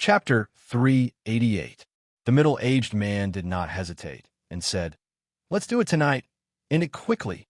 Chapter 388. The middle-aged man did not hesitate and said, "Let's do it tonight. End it quickly."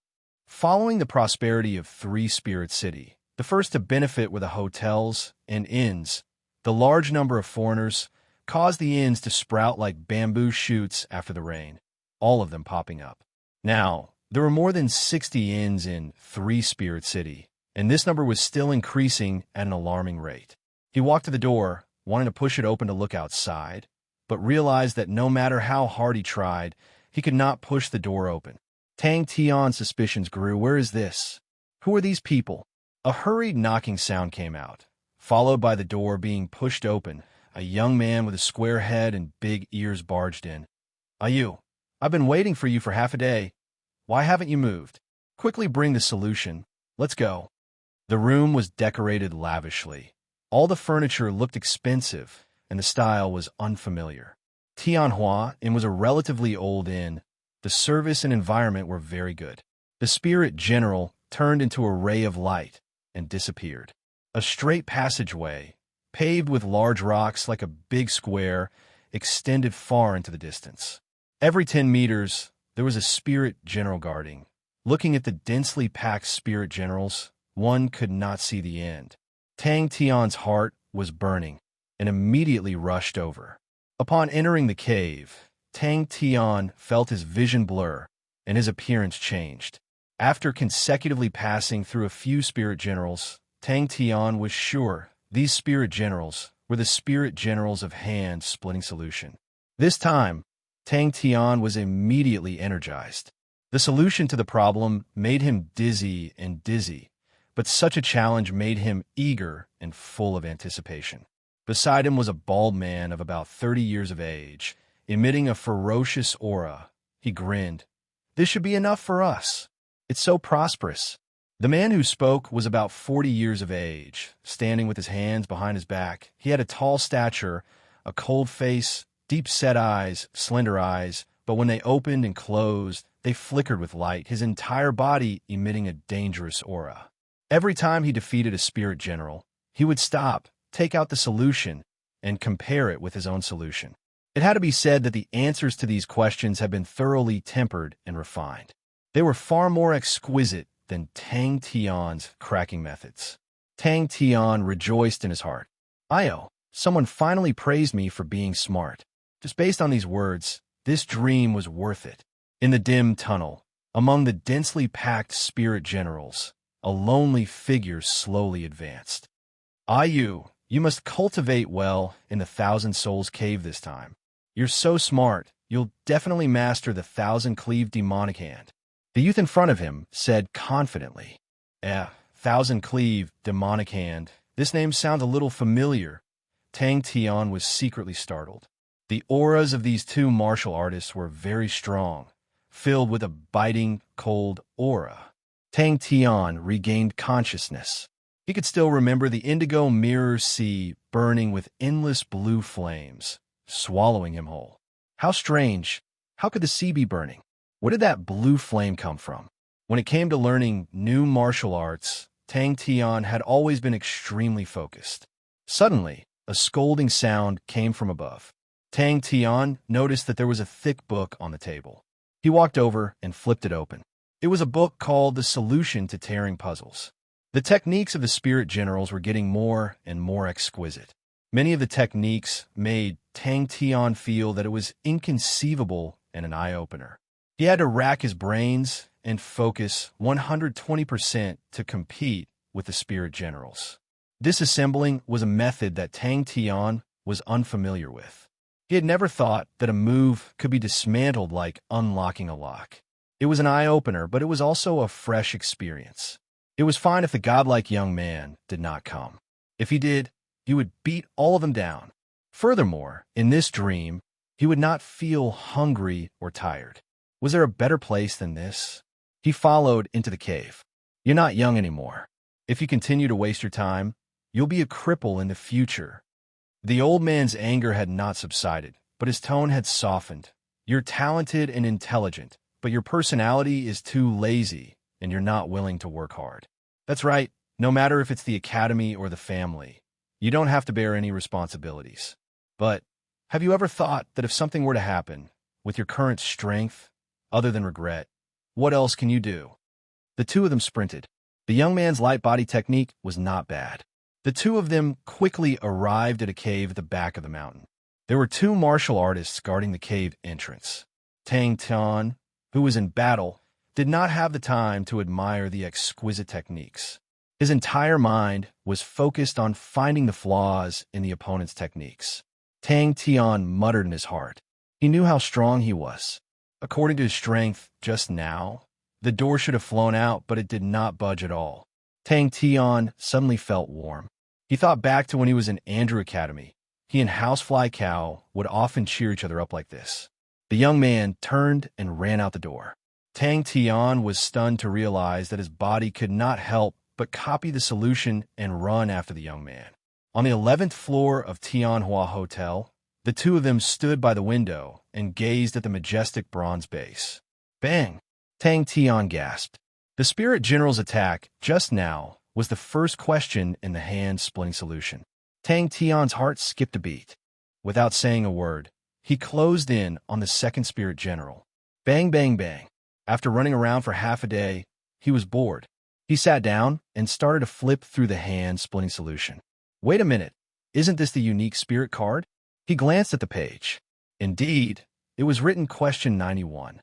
Following the prosperity of Three-Spirit City, the first to benefit were the hotels and inns. The large number of foreigners caused the inns to sprout like bamboo shoots after the rain, all of them popping up. Now, there were more than 60 inns in Three-Spirit City, and this number was still increasing at an alarming rate. He walked to the door, wanting to push it open to look outside, but realized that no matter how hard he tried, he could not push the door open. Tang Tian's suspicions grew. Where is this? Who are these people? A hurried knocking sound came out, followed by the door being pushed open. A young man with a square head and big ears barged in. "You? I've been waiting for you for half a day. Why haven't you moved? Quickly bring the solution. Let's go." The room was decorated lavishly. All the furniture looked expensive, and the style was unfamiliar. Tianhua Inn was a relatively old inn. The service and environment were very good. The spirit general turned into a ray of light and disappeared. A straight passageway, paved with large rocks like a big square, extended far into the distance. Every 10 meters, there was a spirit general guarding. Looking at the densely packed spirit generals, one could not see the end. Tang Tian's heart was burning and immediately rushed over. Upon entering the cave, Tang Tian felt his vision blur and his appearance changed. After consecutively passing through a few spirit generals, Tang Tian was sure these spirit generals were the spirit generals of hand-splitting solution. This time, Tang Tian was immediately energized. The solution to the problem made him dizzy, but such a challenge made him eager and full of anticipation. Beside him was a bald man of about 30 years of age, emitting a ferocious aura. He grinned. "This should be enough for us. It's so prosperous." The man who spoke was about 40 years of age, standing with his hands behind his back. He had a tall stature, a cold face, deep-set eyes, slender eyes, but when they opened and closed, they flickered with light, his entire body emitting a dangerous aura. Every time he defeated a spirit general, he would stop, take out the solution, and compare it with his own solution. It had to be said that the answers to these questions had been thoroughly tempered and refined. They were far more exquisite than Tang Tian's cracking methods. Tang Tian rejoiced in his heart. Someone finally praised me for being smart. Just based on these words, this dream was worth it. In the dim tunnel, among the densely packed spirit generals, a lonely figure slowly advanced. "You must cultivate well in the Thousand Souls Cave this time. You're so smart, you'll definitely master the Thousand-Cleaved Demonic Hand." The youth in front of him said confidently. Thousand-Cleaved Demonic Hand. This name sounds a little familiar. Tang Tian was secretly startled. The auras of these two martial artists were very strong, filled with a biting, cold aura. Tang Tian regained consciousness. He could still remember the indigo mirror sea burning with endless blue flames, swallowing him whole. How strange. How could the sea be burning? Where did that blue flame come from? When it came to learning new martial arts, Tang Tian had always been extremely focused. Suddenly, a scolding sound came from above. Tang Tian noticed that there was a thick book on the table. He walked over and flipped it open. It was a book called The Solution to Tearing Puzzles. The techniques of the spirit generals were getting more and more exquisite. Many of the techniques made Tang Tian feel that it was inconceivable and an eye-opener. He had to rack his brains and focus 120% to compete with the spirit generals. Disassembling was a method that Tang Tian was unfamiliar with. He had never thought that a move could be dismantled like unlocking a lock. It was an eye-opener, but it was also a fresh experience. It was fine if the godlike young man did not come. If he did, he would beat all of them down. Furthermore, in this dream, he would not feel hungry or tired. Was there a better place than this? He followed into the cave. "You're not young anymore. If you continue to waste your time, you'll be a cripple in the future." The old man's anger had not subsided, but his tone had softened. "You're talented and intelligent, but your personality is too lazy, and you're not willing to work hard. That's right, no matter if it's the academy or the family. You don't have to bear any responsibilities. But have you ever thought that if something were to happen, with your current strength, other than regret, what else can you do? The two of them sprinted. The young man's light body technique was not bad. The two of them quickly arrived at a cave at the back of the mountain. There were two martial artists guarding the cave entrance. Tang Tian, who was in battle, did not have the time to admire the exquisite techniques. His entire mind was focused on finding the flaws in the opponent's techniques. Tang Tian muttered in his heart. He knew how strong he was. According to his strength just now, the door should have flown out, but it did not budge at all. Tang Tian suddenly felt warm. He thought back to when he was in Andrew Academy. He and Housefly Cow would often cheer each other up like this. The young man turned and ran out the door. Tang Tian was stunned to realize that his body could not help but copy the solution and run after the young man. On the 11th floor of Tianhua Hotel, the two of them stood by the window and gazed at the majestic bronze base. Bang! Tang Tian gasped. The Spirit General's attack just now was the first question in the hand-splitting solution. Tang Tian's heart skipped a beat. Without saying a word, he closed in on the second Spirit General. Bang, bang, bang. After running around for half a day, he was bored. He sat down and started to flip through the hand-splitting solution. Wait a minute, isn't this the unique spirit card? He glanced at the page. Indeed, it was written question 91.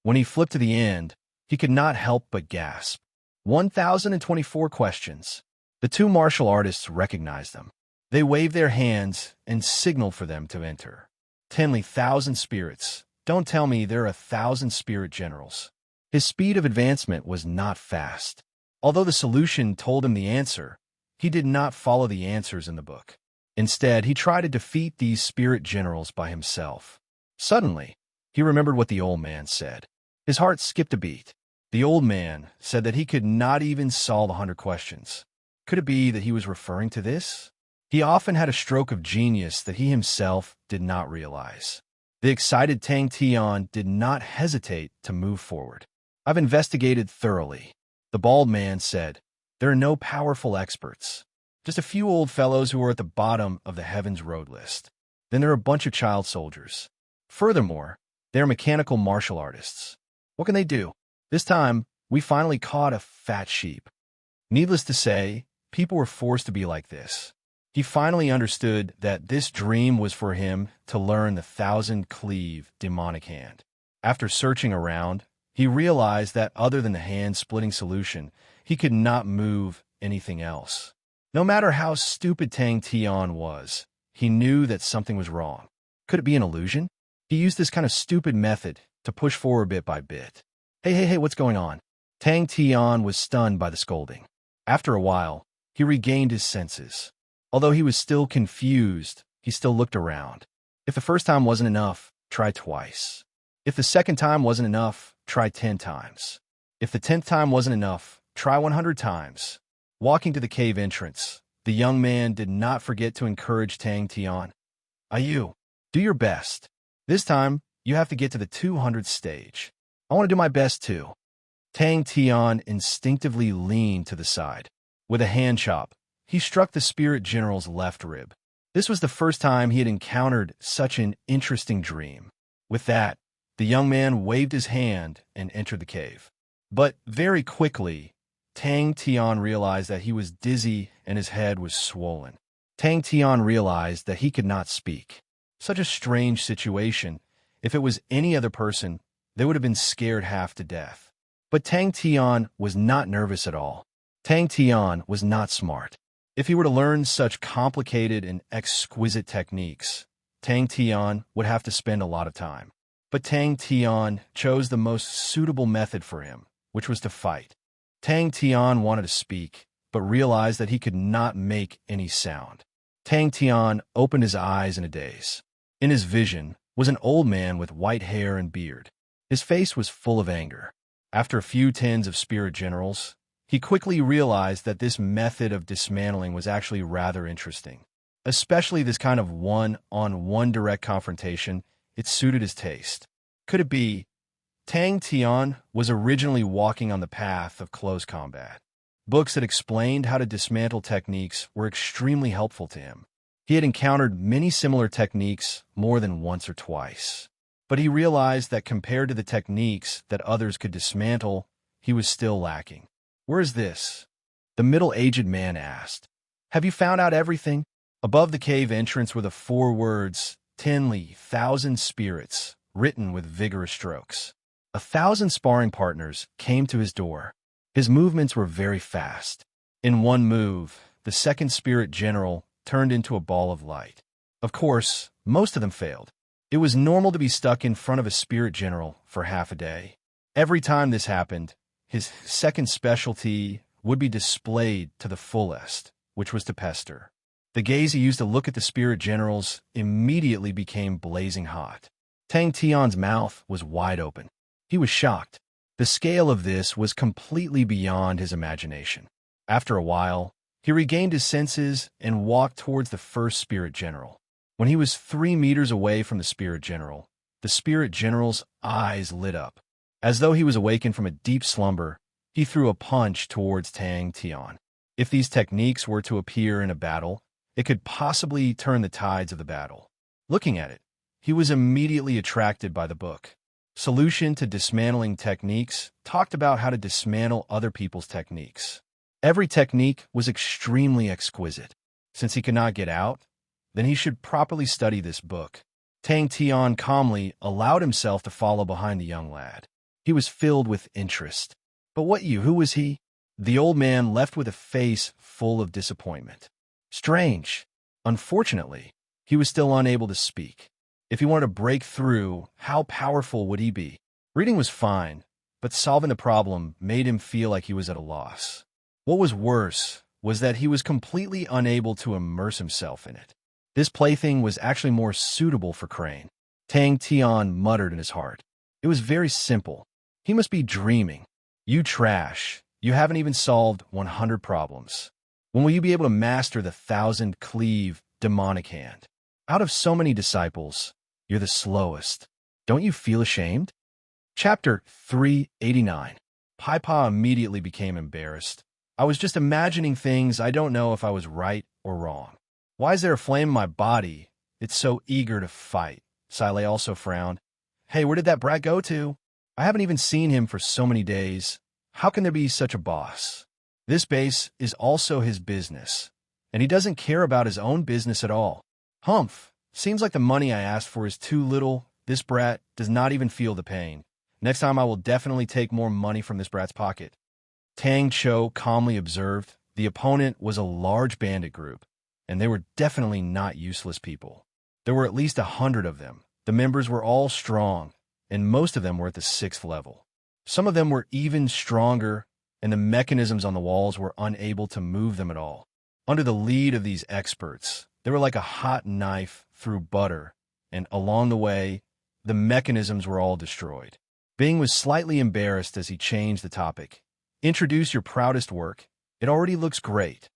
When he flipped to the end, he could not help but gasp. 1,024 questions. The two martial artists recognized them. They waved their hands and signaled for them to enter. 10,000 spirits. Don't tell me there are 1,000 spirit generals. His speed of advancement was not fast. Although the solution told him the answer, he did not follow the answers in the book. Instead, he tried to defeat these spirit generals by himself. Suddenly, he remembered what the old man said. His heart skipped a beat. The old man said that he could not even solve 100 questions. Could it be that he was referring to this? He often had a stroke of genius that he himself did not realize. The excited Tang Tian did not hesitate to move forward. I've investigated thoroughly. The bald man said, there are no powerful experts. Just a few old fellows who are at the bottom of the Heaven's Road list. Then there are a bunch of child soldiers. Furthermore, they are mechanical martial artists. What can they do? This time, we finally caught a fat sheep. Needless to say, people were forced to be like this. He finally understood that this dream was for him to learn the 1,000-cleave demonic hand. After searching around, he realized that other than the hand-splitting solution, he could not move anything else. No matter how stupid Tang Tian was, he knew that something was wrong. Could it be an illusion? He used this kind of stupid method to push forward bit by bit. Hey, what's going on? Tang Tian was stunned by the scolding. After a while, he regained his senses. Although he was still confused, he still looked around. If the first time wasn't enough, try twice. If the second time wasn't enough, try 10 times. If the 10th time wasn't enough, try 100 times. Walking to the cave entrance, the young man did not forget to encourage Tang Tian. You, do your best. This time, you have to get to the 200th stage. I want to do my best too. Tang Tian instinctively leaned to the side. With a hand chop, he struck the spirit general's left rib. This was the first time he had encountered such an interesting dream. With that, the young man waved his hand and entered the cave. But very quickly, Tang Tian realized that he was dizzy and his head was swollen. Tang Tian realized that he could not speak. Such a strange situation. If it was any other person, they would have been scared half to death. But Tang Tian was not nervous at all. Tang Tian was not smart. If he were to learn such complicated and exquisite techniques, Tang Tian would have to spend a lot of time. But Tang Tian chose the most suitable method for him, which was to fight. Tang Tian wanted to speak, but realized that he could not make any sound. Tang Tian opened his eyes in a daze. In his vision was an old man with white hair and beard. His face was full of anger. After a few tens of spirit generals, he quickly realized that this method of dismantling was actually rather interesting. Especially this kind of one-on-one direct confrontation, it suited his taste. Could it be Tang Tian was originally walking on the path of close combat? Books that explained how to dismantle techniques were extremely helpful to him. He had encountered many similar techniques more than once or twice, but he realized that compared to the techniques that others could dismantle, he was still lacking. "Where is this?" the middle-aged man asked. "Have you found out everything?" Above the cave entrance were the 4 words, "Tenly, 1,000 spirits," written with vigorous strokes. 1,000 sparring partners came to his door. His movements were very fast. In one move, the second spirit general turned into a ball of light. Of course, most of them failed. It was normal to be stuck in front of a spirit general for half a day. Every time this happened, his second specialty would be displayed to the fullest, which was to pester. The gaze he used to look at the spirit generals immediately became blazing hot. Tang Tian's mouth was wide open. He was shocked. The scale of this was completely beyond his imagination. After a while, he regained his senses and walked towards the first spirit general. When he was 3 meters away from the spirit general's eyes lit up. As though he was awakened from a deep slumber, he threw a punch towards Tang Tian. If these techniques were to appear in a battle, it could possibly turn the tides of the battle. Looking at it, he was immediately attracted by the book. Solution to Dismantling Techniques talked about how to dismantle other people's techniques. Every technique was extremely exquisite. Since he could not get out, then he should properly study this book. Tang Tian calmly allowed himself to follow behind the young lad. He was filled with interest. "But who was he?" The old man left with a face full of disappointment. Strange. Unfortunately, he was still unable to speak. If he wanted to break through, how powerful would he be? Reading was fine, but solving the problem made him feel like he was at a loss. What was worse was that he was completely unable to immerse himself in it. This plaything was actually more suitable for Crane. Tang Tian muttered in his heart. It was very simple. He must be dreaming. "You trash. You haven't even solved 100 problems. When will you be able to master the 1,000 cleave demonic hand? Out of so many disciples, you're the slowest. Don't you feel ashamed?" Chapter 389. Paipa immediately became embarrassed. "I was just imagining things. I don't know if I was right or wrong. Why is there a flame in my body? It's so eager to fight." Silei also frowned. "Hey, where did that brat go to? I haven't even seen him for so many days. How can there be such a boss? This base is also his business, and he doesn't care about his own business at all. Humph, seems like the money I asked for is too little. This brat does not even feel the pain. Next time I will definitely take more money from this brat's pocket." Tang Cho calmly observed. The opponent was a large bandit group, and they were definitely not useless people. There were at least 100 of them. The members were all strong, and most of them were at the 6th level. Some of them were even stronger, and the mechanisms on the walls were unable to move them at all. Under the lead of these experts, they were like a hot knife through butter, and along the way, the mechanisms were all destroyed. Bing was slightly embarrassed as he changed the topic. "Introduce your proudest work. It already looks great."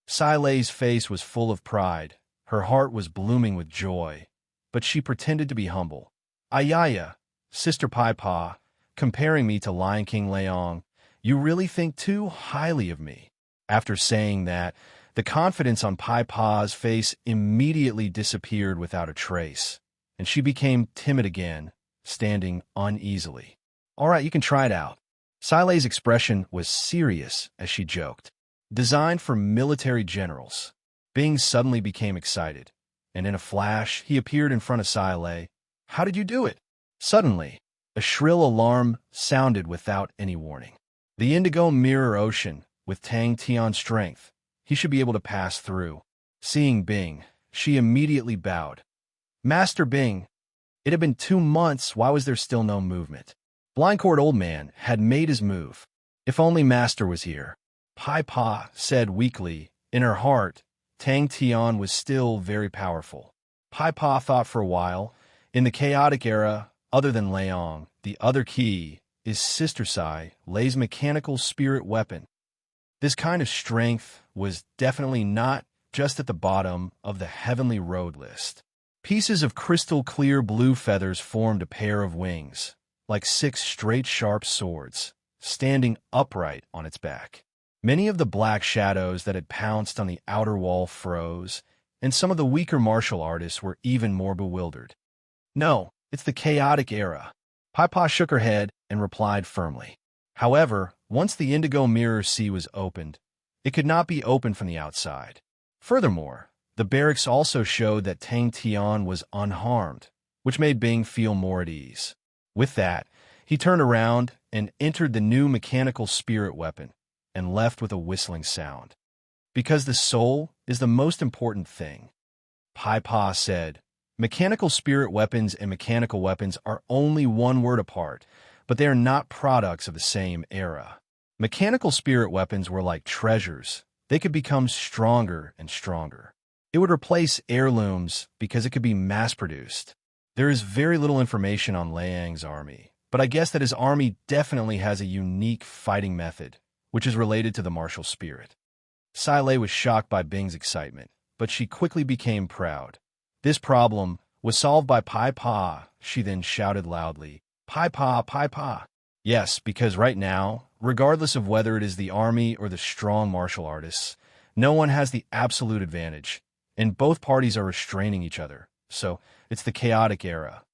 Silei's face was full of pride. Her heart was blooming with joy, but she pretended to be humble. "Ayaya, Sister Paipa, comparing me to Lion King Leong, you really think too highly of me." After saying that, the confidence on Paipa's face immediately disappeared without a trace, and she became timid again, standing uneasily. "All right, you can try it out." Silei's expression was serious as she joked. "Designed for military generals." Bing suddenly became excited, and in a flash, he appeared in front of Silei. "How did you do it?" Suddenly, a shrill alarm sounded without any warning. The indigo mirror ocean, with Tang Tian's strength, he should be able to pass through. Seeing Bing, she immediately bowed. "Master Bing." It had been 2 months. Why was there still no movement? Blindcord Old Man had made his move. If only Master was here. Paipa said weakly. In her heart, Tang Tian was still very powerful. Paipa thought for a while. In the chaotic era, other than Leong, the other key is Sister Sai, Lei's mechanical spirit weapon. This kind of strength was definitely not just at the bottom of the heavenly road list. Pieces of crystal clear blue feathers formed a pair of wings, like 6 straight sharp swords, standing upright on its back. Many of the black shadows that had pounced on the outer wall froze, and some of the weaker martial artists were even more bewildered. No, it's the chaotic era. Pai Pa shook her head and replied firmly. However, once the indigo mirror sea was opened, it could not be opened from the outside. Furthermore, the barracks also showed that Tang Tian was unharmed, which made Bing feel more at ease. With that, he turned around and entered the new mechanical spirit weapon and left with a whistling sound. Because the soul is the most important thing, Pai Pa said. Mechanical spirit weapons and mechanical weapons are only one word apart, but they are not products of the same era. Mechanical spirit weapons were like treasures. They could become stronger and stronger. It would replace heirlooms because it could be mass-produced. There is very little information on Liang's army, but I guess that his army definitely has a unique fighting method, which is related to the martial spirit. Sai Lei was shocked by Bing's excitement, but she quickly became proud. This problem was solved by Pai Pa, she then shouted loudly. Pai Pa, Pai Pa. Yes, because right now, regardless of whether it is the army or the strong martial artists, no one has the absolute advantage, and both parties are restraining each other, so it's the chaotic era.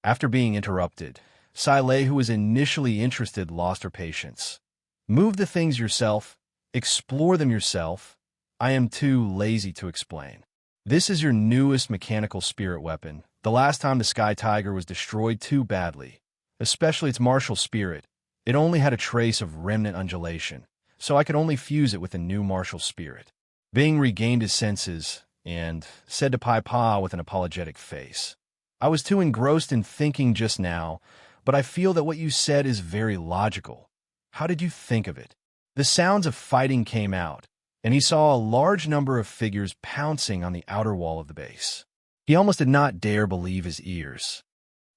After being interrupted, Sai Lei, who was initially interested, lost her patience. Move the things yourself, explore them yourself. I am too lazy to explain. This is your newest mechanical spirit weapon. The last time the Sky Tiger was destroyed too badly, especially its martial spirit, it only had a trace of remnant undulation, so I could only fuse it with a new martial spirit. Bing regained his senses and said to Pai Pa with an apologetic face, I was too engrossed in thinking just now, but I feel that what you said is very logical. How did you think of it? The sounds of fighting came out, and he saw a large number of figures pouncing on the outer wall of the base. He almost did not dare believe his ears.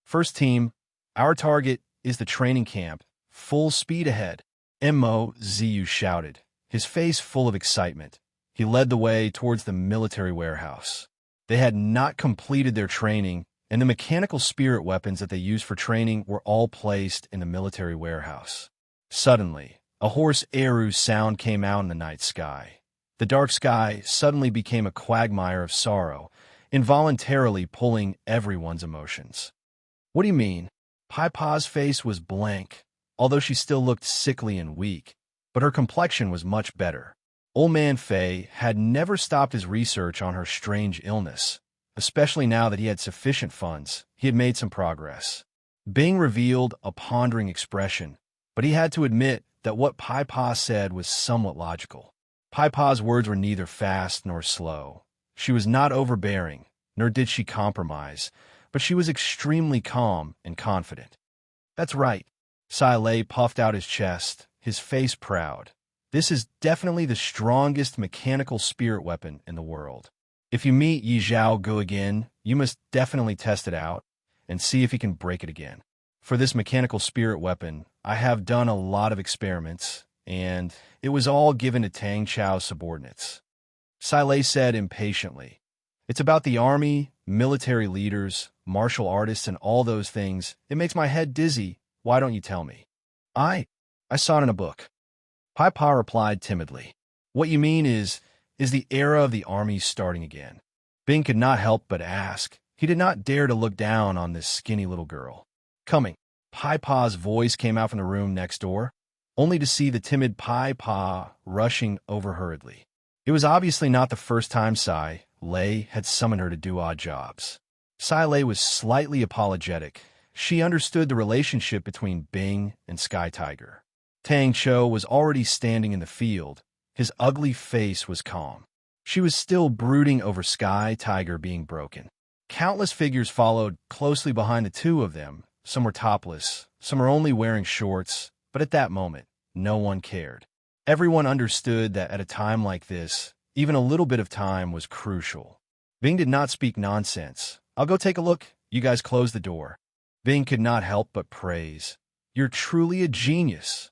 First team, our target is the training camp. Full speed ahead. Mo Ziyu shouted, his face full of excitement. He led the way towards the military warehouse. They had not completed their training, and the mechanical spirit weapons that they used for training were all placed in the military warehouse. Suddenly, a hoarse Eru sound came out in the night sky. The dark sky suddenly became a quagmire of sorrow, involuntarily pulling everyone's emotions. What do you mean? Pai Pa's face was blank, although she still looked sickly and weak, but her complexion was much better. Old Man Fei had never stopped his research on her strange illness, especially now that he had sufficient funds. He had made some progress. Bing revealed a pondering expression, but he had to admit that what Pai Pa said was somewhat logical. Pai Pa's words were neither fast nor slow. She was not overbearing, nor did she compromise, but she was extremely calm and confident. That's right. Sai Lei puffed out his chest, his face proud. This is definitely the strongest mechanical spirit weapon in the world. If you meet Yi Zhao Gu again, you must definitely test it out and see if he can break it again. For this mechanical spirit weapon, I have done a lot of experiments, and it was all given to Tang Chao's subordinates. Sai Lei said impatiently, It's about the army, military leaders, martial artists, and all those things. It makes my head dizzy. Why don't you tell me? I saw it in a book. Pai Pa replied timidly. What you mean is the era of the army starting again. Bing could not help but ask. He did not dare to look down on this skinny little girl. Coming. Pai Pa's voice came out from the room next door, only to see the timid Pai Pa rushing over hurriedly. It was obviously not the first time Sai Lei had summoned her to do odd jobs. Sai Lei was slightly apologetic. She understood the relationship between Bing and Sky Tiger. Tang Cho was already standing in the field. His ugly face was calm. She was still brooding over Sky Tiger being broken. Countless figures followed closely behind the two of them. Some were topless, some were only wearing shorts, but at that moment, no one cared. Everyone understood that at a time like this, even a little bit of time was crucial. Bing did not speak nonsense. I'll go take a look. You guys close the door. Bing could not help but praise. You're truly a genius.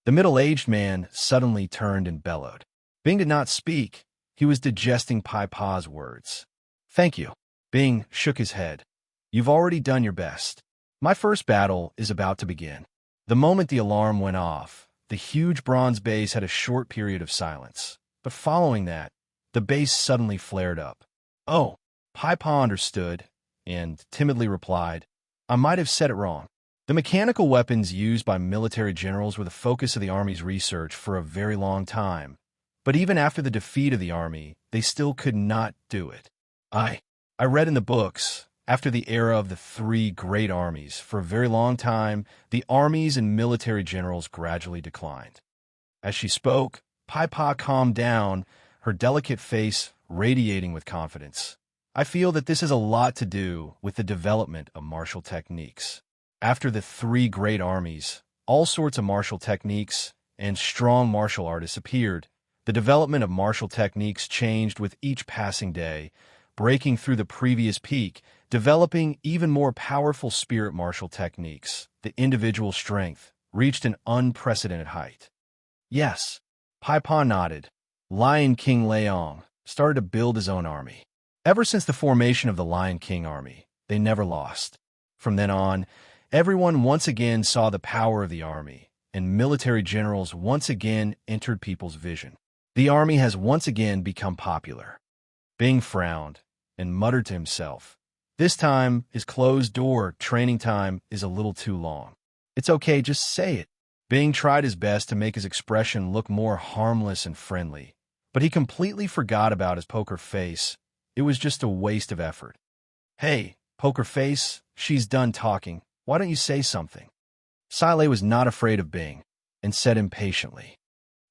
The middle-aged man suddenly turned and bellowed. Bing did not speak. He was digesting Pai Pa's words. Thank you. Bing shook his head. You've already done your best. My first battle is about to begin. The moment the alarm went off, the huge bronze base had a short period of silence. But following that, the base suddenly flared up. Oh, Pai Pa understood and timidly replied, I might have said it wrong. The mechanical weapons used by military generals were the focus of the Army's research for a very long time. But even after the defeat of the Army, they still could not do it. I read in the books, after the era of the three great armies, for a very long time, the armies and military generals gradually declined. As she spoke, Pai Pa calmed down, her delicate face radiating with confidence. I feel that this has a lot to do with the development of martial techniques. After the three great armies, all sorts of martial techniques and strong martial artists appeared. The development of martial techniques changed with each passing day, breaking through the previous peak, developing even more powerful spirit martial techniques. The individual strength reached an unprecedented height. Yes, Pai Pa nodded. Lion King Leong started to build his own army. Ever since the formation of the Lion King army, they never lost. From then on, everyone once again saw the power of the army, and military generals once again entered people's vision. The army has once again become popular. Bing frowned and muttered to himself, this time, his closed-door training time is a little too long. It's okay, just say it. Bing tried his best to make his expression look more harmless and friendly, but he completely forgot about his poker face. It was just a waste of effort. Hey, poker face, she's done talking. Why don't you say something? Silei was not afraid of Bing and said impatiently,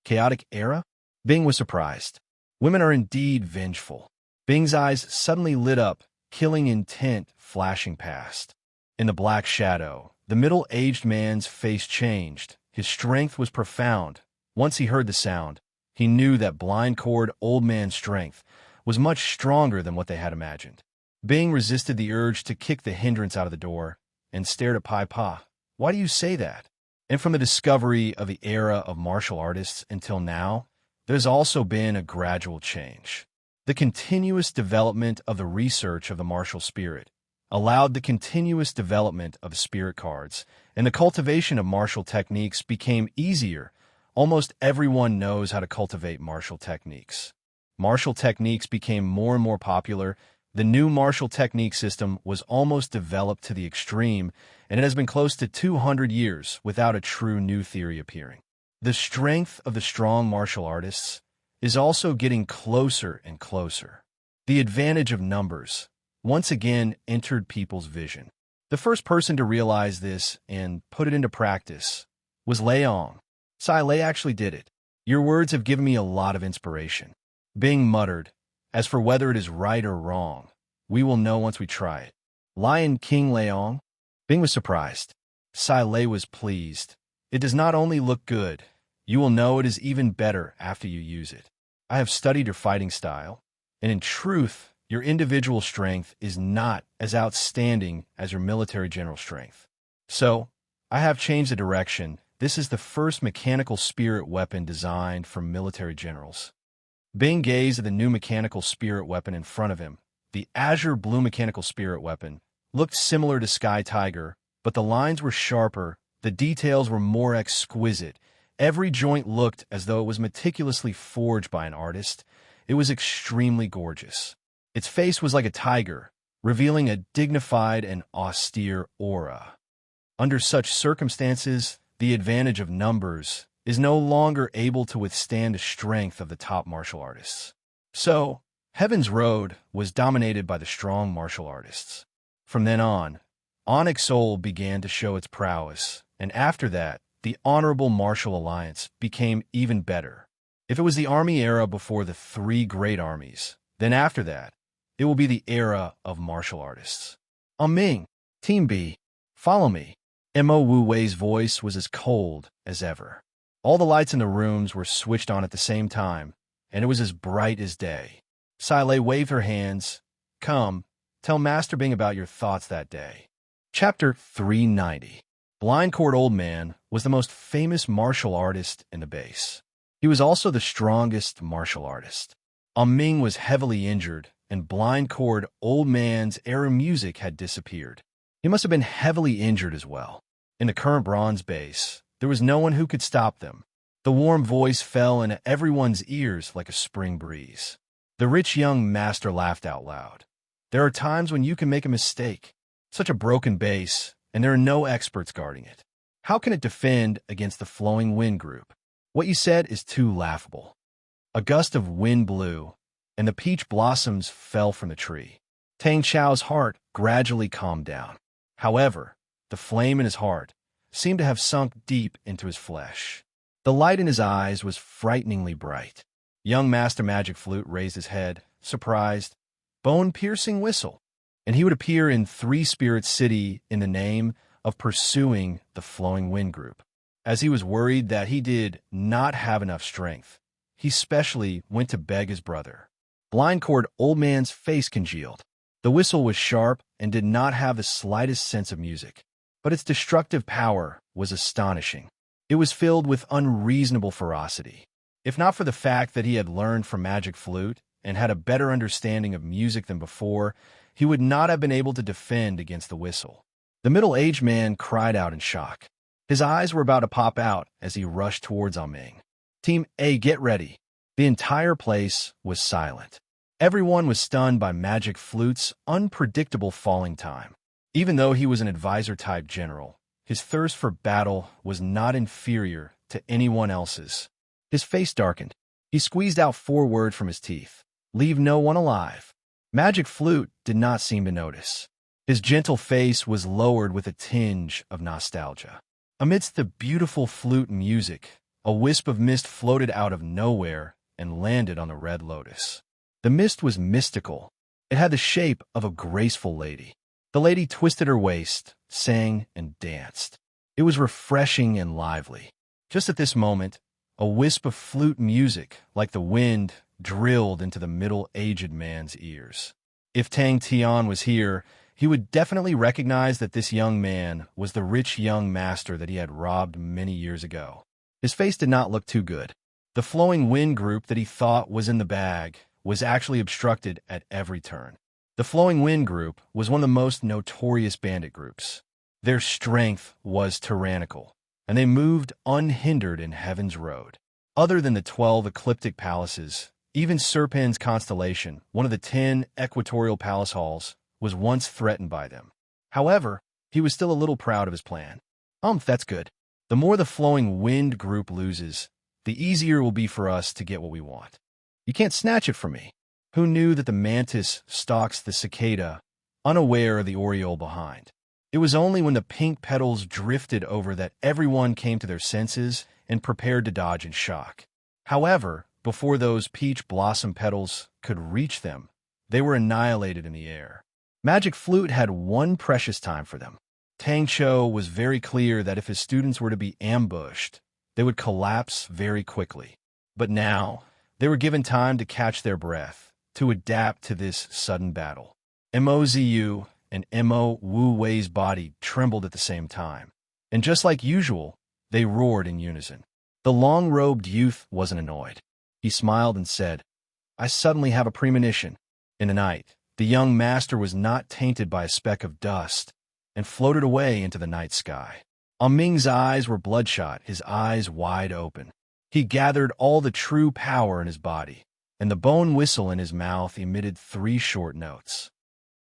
Chaotic era? Bing was surprised. Women are indeed vengeful. Bing's eyes suddenly lit up, killing intent flashing past. In the black shadow, the middle-aged man's face changed. His strength was profound. Once he heard the sound, he knew that blind-cord old man's strength was much stronger than what they had imagined. Bing resisted the urge to kick the hindrance out of the door and stared at Pai Pa. Why do you say that? And from the discovery of the era of martial artists until now, there's also been a gradual change. The continuous development of the research of the martial spirit allowed the continuous development of spirit cards, and the cultivation of martial techniques became easier. Almost everyone knows how to cultivate martial techniques. Martial techniques became more and more popular. The new martial technique system was almost developed to the extreme, and it has been close to 200 years without a true new theory appearing. The strength of the strong martial artists is also getting closer and closer. The advantage of numbers once again entered people's vision. The first person to realize this and put it into practice was Leong. Silei actually did it. Your words have given me a lot of inspiration. Bing muttered, as for whether it is right or wrong, we will know once we try it. Lion King Leong? Bing was surprised. Silei was pleased. It does not only look good, you will know it is even better after you use it. I have studied your fighting style, and in truth, your individual strength is not as outstanding as your military general strength. So, I have changed the direction. This is the first mechanical spirit weapon designed for military generals. Bing gazed at the new mechanical spirit weapon in front of him. The azure blue mechanical spirit weapon looked similar to Sky Tiger, but the lines were sharper, the details were more exquisite. Every joint looked as though it was meticulously forged by an artist. It was extremely gorgeous. Its face was like a tiger, revealing a dignified and austere aura. Under such circumstances, the advantage of numbers is no longer able to withstand the strength of the top martial artists. So, Heaven's Road was dominated by the strong martial artists. From then on, Onyx Soul began to show its prowess, and after that, the Honorable Martial Alliance became even better. If it was the army era before the three great armies, then after that, it will be the era of martial artists. Ming, Team B, follow me. Mo Wu Wei's voice was as cold as ever. All the lights in the rooms were switched on at the same time, and it was as bright as day. Silei waved her hands. Come, tell Master Bing about your thoughts that day. Chapter 390. Blindcord Old Man was the most famous martial artist in the base. He was also the strongest martial artist. Ming was heavily injured, and Blindcord Old Man's era music had disappeared. He must have been heavily injured as well. In the current bronze base, there was no one who could stop them. The warm voice fell into everyone's ears like a spring breeze. The rich young master laughed out loud. There are times when you can make a mistake. Such a broken base, and there are no experts guarding it. How can it defend against the flowing wind group? What you said is too laughable. A gust of wind blew, and the peach blossoms fell from the tree. Tang Chao's heart gradually calmed down. However, the flame in his heart seemed to have sunk deep into his flesh. The light in his eyes was frighteningly bright. Young Master Magic Flute raised his head, surprised. Bone-piercing whistle. And he would appear in Three Spirits City in the name of pursuing the flowing wind group. As he was worried that he did not have enough strength, he specially went to beg his brother. Blindcord Old Man's face congealed. The whistle was sharp and did not have the slightest sense of music, but its destructive power was astonishing. It was filled with unreasonable ferocity. If not for the fact that he had learned from Magic Flute and had a better understanding of music than before, he would not have been able to defend against the whistle. The middle-aged man cried out in shock. His eyes were about to pop out as he rushed towards Ming. Team A, get ready. The entire place was silent. Everyone was stunned by Magic Flute's unpredictable falling time. Even though he was an advisor-type general, his thirst for battle was not inferior to anyone else's. His face darkened. He squeezed out 4 words from his teeth. Leave no one alive. Magic Flute did not seem to notice. His gentle face was lowered with a tinge of nostalgia. Amidst the beautiful flute music, a wisp of mist floated out of nowhere and landed on the Red Lotus. The mist was mystical. It had the shape of a graceful lady. The lady twisted her waist, sang, and danced. It was refreshing and lively. Just at this moment, a wisp of flute music, like the wind, drilled into the middle-aged man's ears. If Tang Tian was here, he would definitely recognize that this young man was the rich young master that he had robbed many years ago. His face did not look too good. The flowing wind group that he thought was in the bag was actually obstructed at every turn. The flowing wind group was one of the most notorious bandit groups. Their strength was tyrannical, and they moved unhindered in Heaven's Road. Other than the 12 ecliptic palaces, even Serpent's constellation, one of the 10 equatorial palace halls, was once threatened by them. However, he was still a little proud of his plan. That's good. The more the flowing wind group loses, the easier it will be for us to get what we want. You can't snatch it from me. Who knew that the mantis stalks the cicada, unaware of the oriole behind? It was only when the pink petals drifted over that everyone came to their senses and prepared to dodge in shock. However, before those peach blossom petals could reach them, they were annihilated in the air. Magic Flute had one precious time for them. Tang Cho was very clear that if his students were to be ambushed, they would collapse very quickly. But now, they were given time to catch their breath, to adapt to this sudden battle. Mo Ziyu and Mo Wu Wei's body trembled at the same time, and just like usual, they roared in unison. The long-robed youth wasn't annoyed. He smiled and said, I suddenly have a premonition. In the night, the young master was not tainted by a speck of dust and floated away into the night sky. Ming's eyes were bloodshot, his eyes wide open. He gathered all the true power in his body, and the bone whistle in his mouth emitted 3 short notes.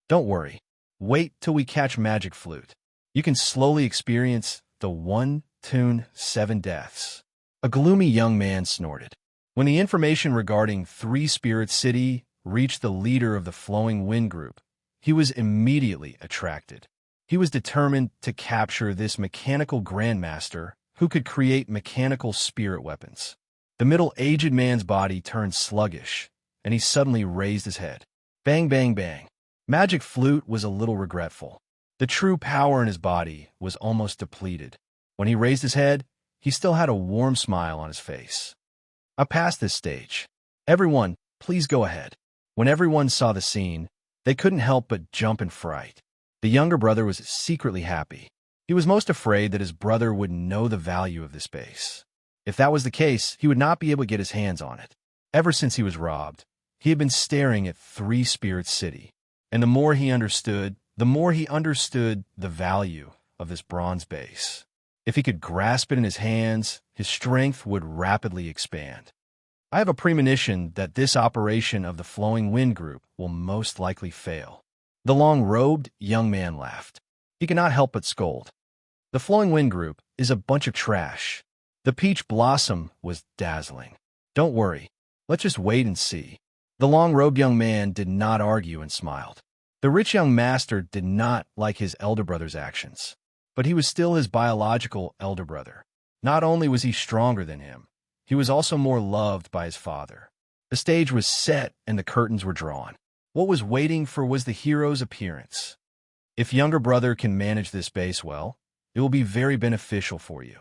Don't worry. Wait till we catch Magic Flute. You can slowly experience the 1 tune 7 deaths. A gloomy young man snorted. When the information regarding Three Spirits City reached the leader of the flowing wind group, he was immediately attracted. He was determined to capture this mechanical grandmaster who could create mechanical spirit weapons. The middle-aged man's body turned sluggish, and he suddenly raised his head. Bang, bang, bang. Magic Flute was a little regretful. The true power in his body was almost depleted. When he raised his head, he still had a warm smile on his face. I passed this stage. Everyone, please go ahead. When everyone saw the scene, they couldn't help but jump in fright. The younger brother was secretly happy. He was most afraid that his brother would know the value of this base. If that was the case, he would not be able to get his hands on it. Ever since he was robbed, he had been staring at Three Spirits City, and the more he understood the value of this bronze base. If he could grasp it in his hands, his strength would rapidly expand. I have a premonition that this operation of the Flowing Wind Group will most likely fail. The long-robed young man laughed. He could not help but scold. The Flowing Wind Group is a bunch of trash. The peach blossom was dazzling. Don't worry. Let's just wait and see. The long-robed young man did not argue and smiled. The rich young master did not like his elder brother's actions, but he was still his biological elder brother. Not only was he stronger than him, he was also more loved by his father. The stage was set and the curtains were drawn. What was waiting for was the hero's appearance. If younger brother can manage this base well, it will be very beneficial for you,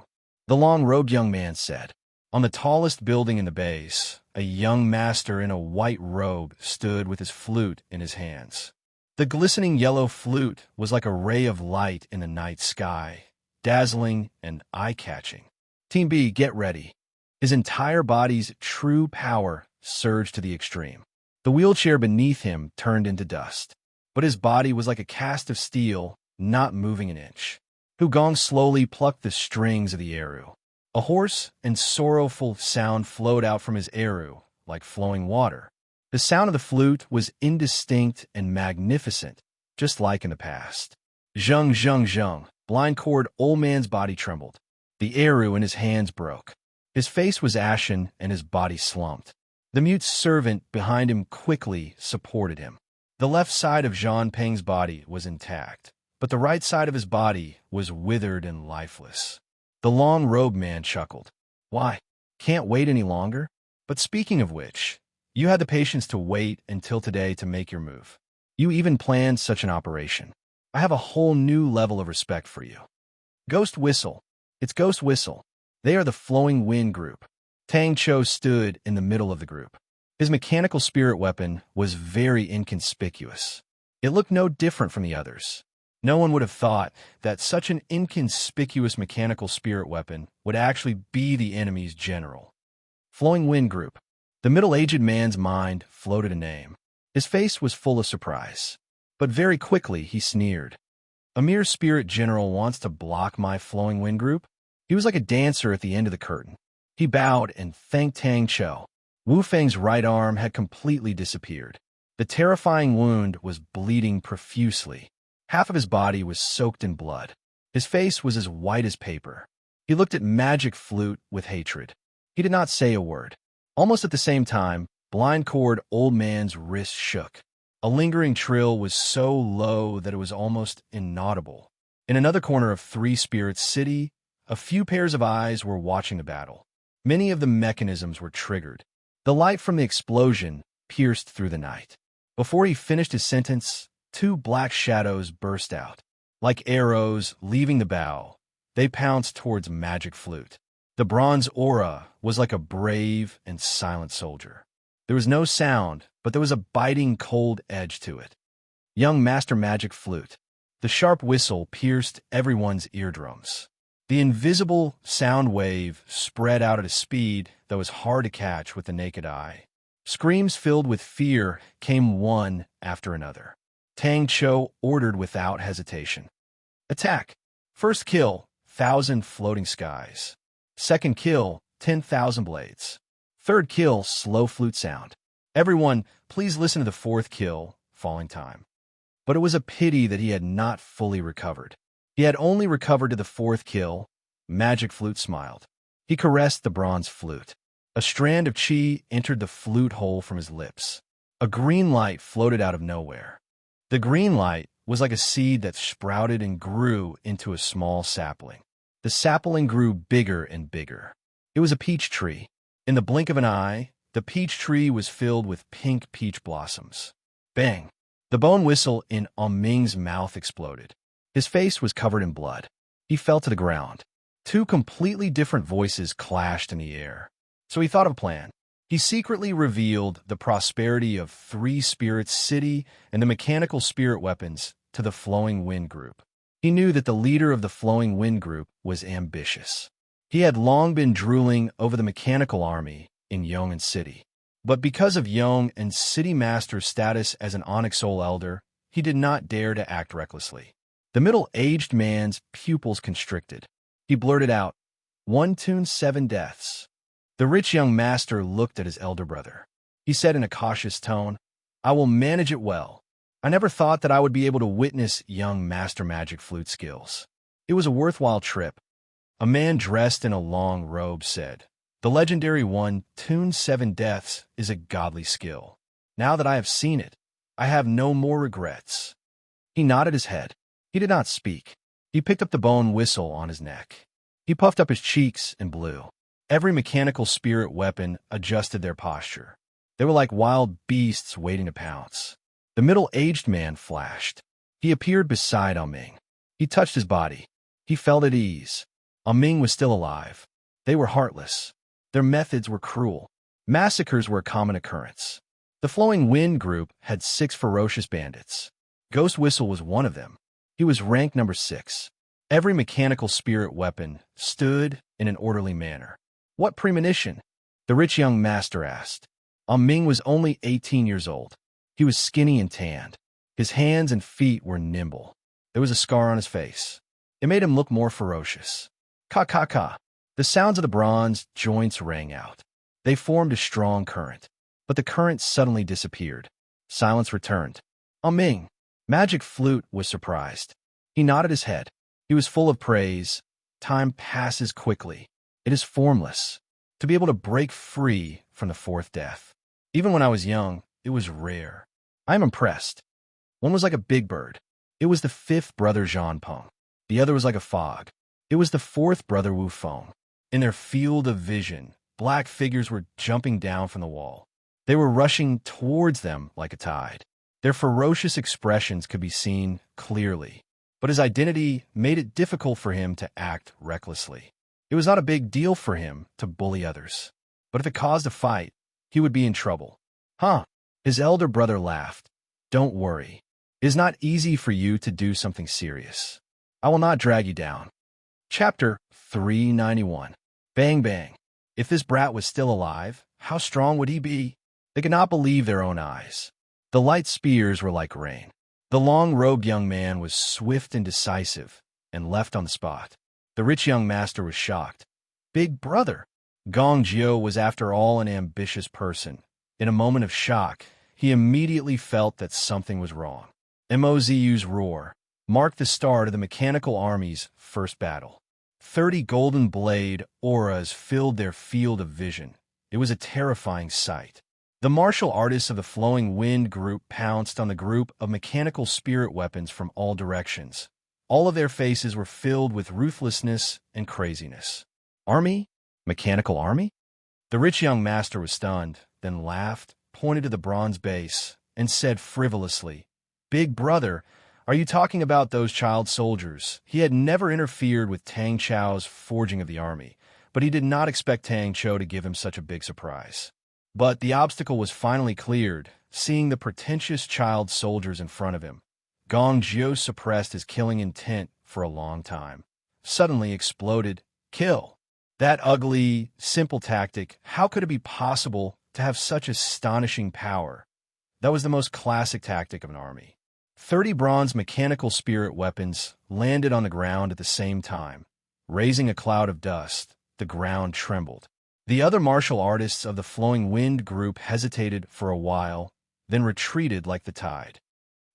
the long-robed young man said. On the tallest building in the base, a young master in a white robe stood with his flute in his hands. The glistening yellow flute was like a ray of light in the night sky, dazzling and eye-catching. Team B, get ready. His entire body's true power surged to the extreme. The wheelchair beneath him turned into dust, but his body was like a cast of steel, not moving an inch. Hugong slowly plucked the strings of the eru. A hoarse and sorrowful sound flowed out from his eru, like flowing water. The sound of the flute was indistinct and magnificent, just like in the past. Zheng, zheng, zheng. Blind cord, old man's body trembled. The eru in his hands broke. His face was ashen and his body slumped. The mute servant behind him quickly supported him. The left side of Zhang Peng's body was intact, but the right side of his body was withered and lifeless. The long-robed man chuckled. Why? Can't wait any longer? But speaking of which, you had the patience to wait until today to make your move. You even planned such an operation. I have a whole new level of respect for you. Ghost Whistle. It's Ghost Whistle. They are the Flowing Wind Group. Tang Cho stood in the middle of the group. His mechanical spirit weapon was very inconspicuous. It looked no different from the others. No one would have thought that such an inconspicuous mechanical spirit weapon would actually be the enemy's general. Flowing Wind Group. The middle-aged man's mind floated a name. His face was full of surprise, but very quickly he sneered. A mere spirit general wants to block my Flowing Wind Group? He was like a dancer at the end of the curtain. He bowed and thanked Tang Cho. Wu Feng's right arm had completely disappeared. The terrifying wound was bleeding profusely. Half of his body was soaked in blood. His face was as white as paper. He looked at Magic Flute with hatred. He did not say a word. Almost at the same time, Blind Cord Old Man's wrist shook. A lingering trill was so low that it was almost inaudible. In another corner of Three Spirits City, a few pairs of eyes were watching the battle. Many of the mechanisms were triggered. The light from the explosion pierced through the night. Before he finished his sentence, two black shadows burst out. Like arrows leaving the bow, they pounced towards Magic Flute. The bronze aura was like a brave and silent soldier. There was no sound, but there was a biting cold edge to it. Young Master Magic Flute. The sharp whistle pierced everyone's eardrums. The invisible sound wave spread out at a speed that was hard to catch with the naked eye. Screams filled with fear came one after another. Tang Cho ordered without hesitation. Attack. First kill, 1,000 floating skies. Second kill, 10,000 blades. Third kill, slow flute sound. Everyone, please listen to the fourth kill, falling time. But it was a pity that he had not fully recovered. He had only recovered to the fourth kill. Magic Flute smiled. He caressed the bronze flute. A strand of chi entered the flute hole from his lips. A green light floated out of nowhere. The green light was like a seed that sprouted and grew into a small sapling. The sapling grew bigger and bigger. It was a peach tree. In the blink of an eye, the peach tree was filled with pink peach blossoms. Bang! The bone whistle in Ming's mouth exploded. His face was covered in blood. He fell to the ground. Two completely different voices clashed in the air. So he thought of a plan. He secretly revealed the prosperity of Three Spirits City and the mechanical spirit weapons to the Flowing Wind Group. He knew that the leader of the Flowing Wind Group was ambitious. He had long been drooling over the mechanical army in Yong and City. But because of Yong and City Master's status as an Onyx Soul Elder, he did not dare to act recklessly. The middle-aged man's pupils constricted. He blurted out, "One tune, 7 deaths." The rich young master looked at his elder brother. He said in a cautious tone, "I will manage it well." I never thought that I would be able to witness young master magic flute skills. It was a worthwhile trip. A man dressed in a long robe said, "The legendary one, Tune 7 Deaths, is a godly skill. Now that I have seen it, I have no more regrets." He nodded his head. He did not speak. He picked up the bone whistle on his neck. He puffed up his cheeks and blew. Every mechanical spirit weapon adjusted their posture. They were like wild beasts waiting to pounce. The middle-aged man flashed. He appeared beside Ming. He touched his body. He felt at ease. Ming was still alive. They were heartless. Their methods were cruel. Massacres were a common occurrence. The Flowing Wind group had 6 ferocious bandits. Ghost Whistle was one of them. He was rank number 6. Every mechanical spirit weapon stood in an orderly manner. "What premonition?" the rich young master asked. Ming was only 18 years old. He was skinny and tanned. His hands and feet were nimble. There was a scar on his face. It made him look more ferocious. Ka ka ka. The sounds of the bronze joints rang out. They formed a strong current. But the current suddenly disappeared. Silence returned. Ming, Magic Flute, was surprised. He nodded his head. He was full of praise. Time passes quickly. It is formless. To be able to break free from the 4th death. Even when I was young, it was rare. I am impressed. One was like a big bird. It was the 5th brother Zhan Peng. The other was like a fog. It was the 4th brother Wu Feng. In their field of vision, black figures were jumping down from the wall. They were rushing towards them like a tide. Their ferocious expressions could be seen clearly, but his identity made it difficult for him to act recklessly. It was not a big deal for him to bully others, but if it caused a fight, he would be in trouble. Huh? His elder brother laughed. "Don't worry. It is not easy for you to do something serious. I will not drag you down." Chapter 391. Bang bang. If this brat was still alive, how strong would he be? They could not believe their own eyes. The light spears were like rain. The long-robed young man was swift and decisive, and left on the spot. The rich young master was shocked. "Big brother!" Gong Jiu was after all an ambitious person. In a moment of shock, he immediately felt that something was wrong. Mozu's roar marked the start of the mechanical army's first battle. 30 golden blade auras filled their field of vision. It was a terrifying sight. The martial artists of the Flowing Wind group pounced on the group of mechanical spirit weapons from all directions. All of their faces were filled with ruthlessness and craziness. "Army? Mechanical army?" The rich young master was stunned, then laughed, pointed to the bronze base, and said frivolously, "Big brother, are you talking about those child soldiers?" He had never interfered with Tang Chao's forging of the army, but he did not expect Tang Chou to give him such a big surprise. But the obstacle was finally cleared, seeing the pretentious child soldiers in front of him. Gong Jiu suppressed his killing intent for a long time. Suddenly exploded, "Kill!" That ugly, simple tactic, how could it be possible to have such astonishing power? That was the most classic tactic of an army. 30 bronze mechanical spirit weapons landed on the ground at the same time. Raising a cloud of dust, the ground trembled. The other martial artists of the Flowing Wind group hesitated for a while, then retreated like the tide.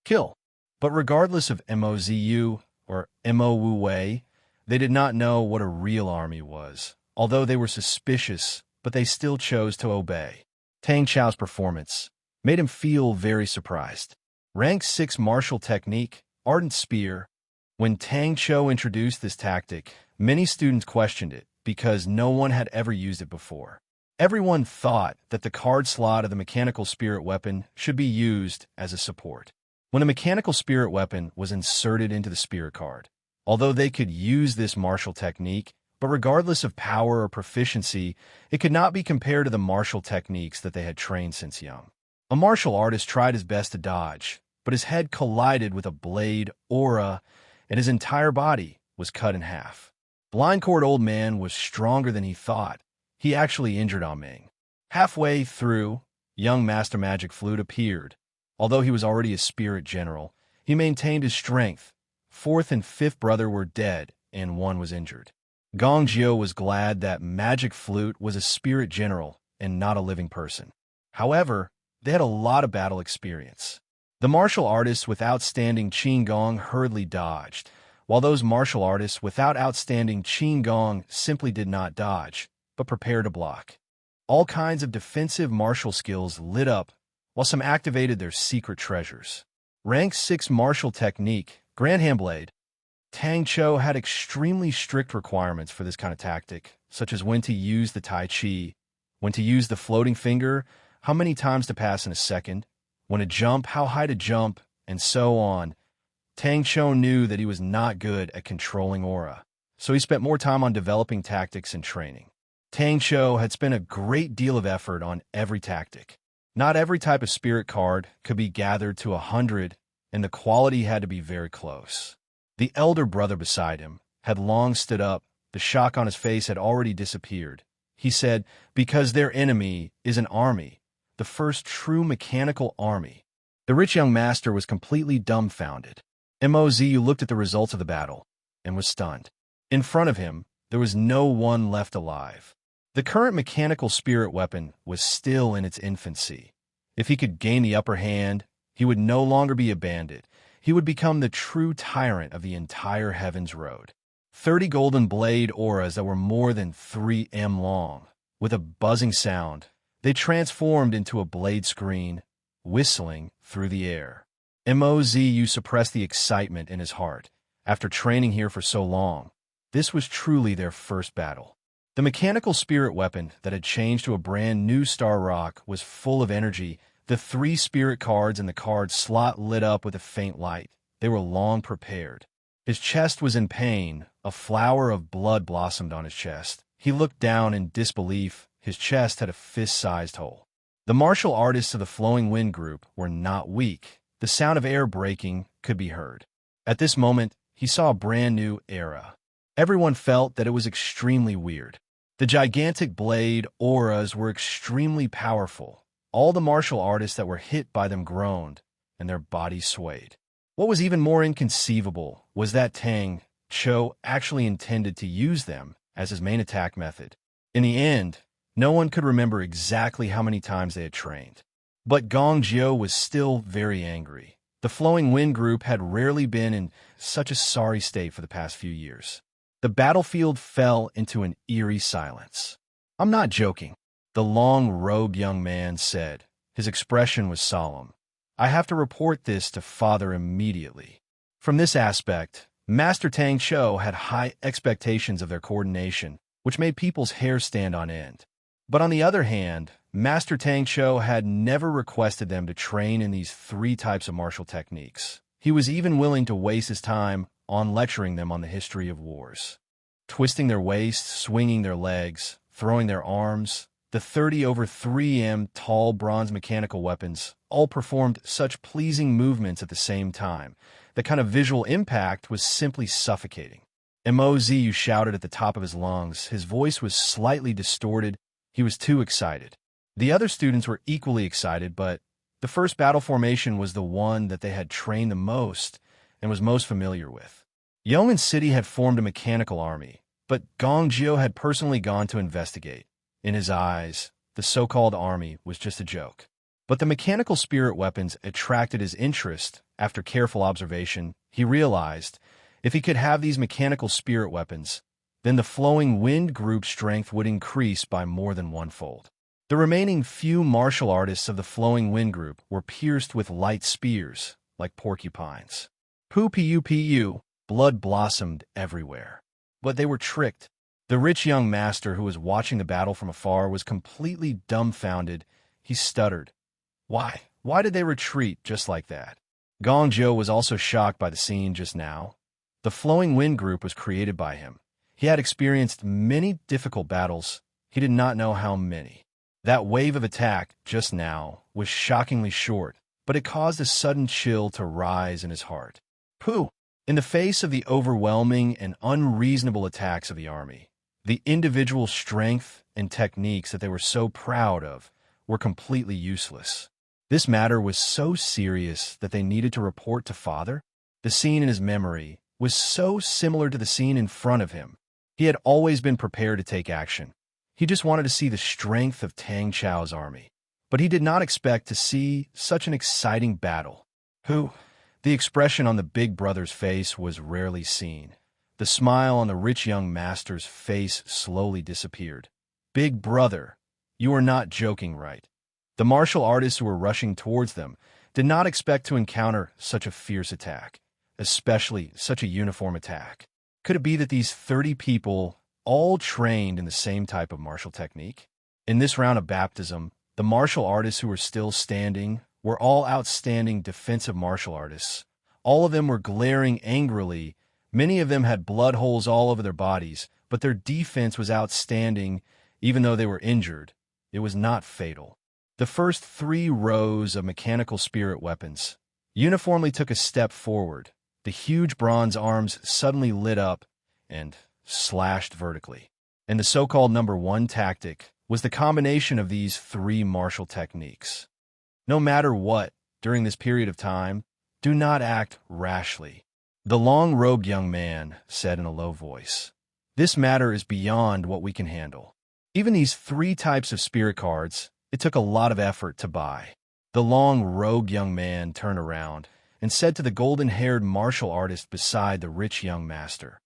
"Kill!" But regardless of Mozu or Mo Wu Wei, they did not know what a real army was. Although they were suspicious, but they still chose to obey. Tang Chao's performance made him feel very surprised. Rank 6 martial technique, Ardent Spear. When Tang Chou introduced this tactic, many students questioned it because no one had ever used it before. Everyone thought that the card slot of the mechanical spirit weapon should be used as a support. When a mechanical spirit weapon was inserted into the spirit card, although they could use this martial technique, but regardless of power or proficiency, it could not be compared to the martial techniques that they had trained since young. A martial artist tried his best to dodge, but his head collided with a blade aura, and his entire body was cut in half. Blindcord Old Man was stronger than he thought. He actually injured Ming. Halfway through, young Master Magic Flute appeared. Although he was already a spirit general, he maintained his strength. 4th and 5th brother were dead, and one was injured. Gong Jio was glad that Magic Flute was a spirit general and not a living person. However, they had a lot of battle experience. The martial artists with outstanding Qin Gong hurriedly dodged, while those martial artists without outstanding Qin Gong simply did not dodge, but prepared to block. All kinds of defensive martial skills lit up, while some activated their secret treasures. Rank 6 martial technique, Grand Hand Blade. Tang Cho had extremely strict requirements for this kind of tactic, such as when to use the Tai Chi, when to use the floating finger, how many times to pass in a second, when to jump, how high to jump, and so on. Tang Cho knew that he was not good at controlling aura, so he spent more time on developing tactics and training. Tang Cho had spent a great deal of effort on every tactic. Not every type of spirit card could be gathered to 100, and the quality had to be very close. The elder brother beside him had long stood up. The shock on his face had already disappeared. He said, "Because their enemy is an army, the first true mechanical army." The rich young master was completely dumbfounded. Mozu looked at the results of the battle and was stunned. In front of him, there was no one left alive. The current mechanical spirit weapon was still in its infancy. If he could gain the upper hand, he would no longer be a bandit. He would become the true tyrant of the entire Heaven's Road. 30 golden blade auras that were more than 3 m long. With a buzzing sound, they transformed into a blade screen, whistling through the air. Mozu suppressed the excitement in his heart. After training here for so long, this was truly their first battle. The mechanical spirit weapon that had changed to a brand new Star Rock was full of energy. The 3 spirit cards in the card slot lit up with a faint light. They were long prepared. His chest was in pain. A flower of blood blossomed on his chest. He looked down in disbelief. His chest had a fist-sized hole. The martial artists of the Flowing Wind group were not weak. The sound of air breaking could be heard. At this moment, he saw a brand new era. Everyone felt that it was extremely weird. The gigantic blade auras were extremely powerful. All the martial artists that were hit by them groaned, and their bodies swayed. What was even more inconceivable was that Tang Cho actually intended to use them as his main attack method. In the end, no one could remember exactly how many times they had trained. But Gong Jio was still very angry. The Flowing Wind group had rarely been in such a sorry state for the past few years. The battlefield fell into an eerie silence. "I'm not joking," the long, rogue young man said. His expression was solemn. "I have to report this to Father immediately." From this aspect, Master Tang Cho had high expectations of their coordination, which made people's hair stand on end. But on the other hand, Master Tang Cho had never requested them to train in these 3 types of martial techniques. He was even willing to waste his time on lecturing them on the history of wars. Twisting their waists, swinging their legs, throwing their arms, the 30 over 3 m tall bronze mechanical weapons all performed such pleasing movements at the same time. The kind of visual impact was simply suffocating. Mozu shouted at the top of his lungs. His voice was slightly distorted. He was too excited. The other students were equally excited, but the first battle formation was the one that they had trained the most and was most familiar with. Yeoman City had formed a mechanical army, but Gong Jio had personally gone to investigate. In his eyes, the so-called army was just a joke. But the mechanical spirit weapons attracted his interest. After careful observation, he realized if he could have these mechanical spirit weapons, then the Flowing Wind group's strength would increase by more than 1-fold. The remaining few martial artists of the Flowing Wind group were pierced with light spears, like porcupines. Pu, blood blossomed everywhere. But they were tricked. The rich young master who was watching the battle from afar was completely dumbfounded. He stuttered. Why? Why did they retreat just like that? Gong Jio was also shocked by the scene just now. The Flowing Wind group was created by him. He had experienced many difficult battles. He did not know how many. That wave of attack just now was shockingly short, but it caused a sudden chill to rise in his heart. Pooh! In the face of the overwhelming and unreasonable attacks of the army, the individual strength and techniques that they were so proud of were completely useless. This matter was so serious that they needed to report to Father. The scene in his memory was so similar to the scene in front of him. He had always been prepared to take action. He just wanted to see the strength of Tang Chao's army. But he did not expect to see such an exciting battle. Who? The expression on the big brother's face was rarely seen. The smile on the rich young master's face slowly disappeared. Big brother, you are not joking, right? The martial artists who were rushing towards them did not expect to encounter such a fierce attack, especially such a uniform attack. Could it be that these 30 people all trained in the same type of martial technique? In this round of baptism, the martial artists who were still standing were all outstanding defensive martial artists. All of them were glaring angrily. Many of them had blood holes all over their bodies, but their defense was outstanding even though they were injured. It was not fatal. The first 3 rows of mechanical spirit weapons uniformly took a step forward. The huge bronze arms suddenly lit up and slashed vertically. And the so-called number 1 tactic was the combination of these 3 martial techniques. No matter what, during this period of time, do not act rashly. The long-robed young man said in a low voice, "This matter is beyond what we can handle." Even these 3 types of spirit cards, it took a lot of effort to buy. The long-robed young man turned around and said to the golden-haired martial artist beside the rich young master,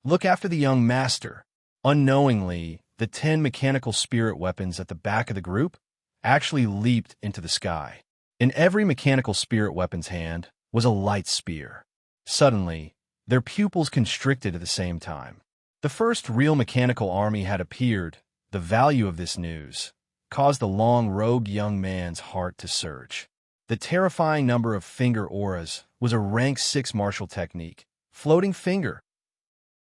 "Look after the young master." Unknowingly, the 10 mechanical spirit weapons at the back of the group actually leaped into the sky. In every mechanical spirit weapon's hand was a light spear. Suddenly, their pupils constricted at the same time. The first real mechanical army had appeared. The value of this news caused the long-robed young man's heart to surge. The terrifying number of finger auras was a rank 6 martial technique. Floating finger.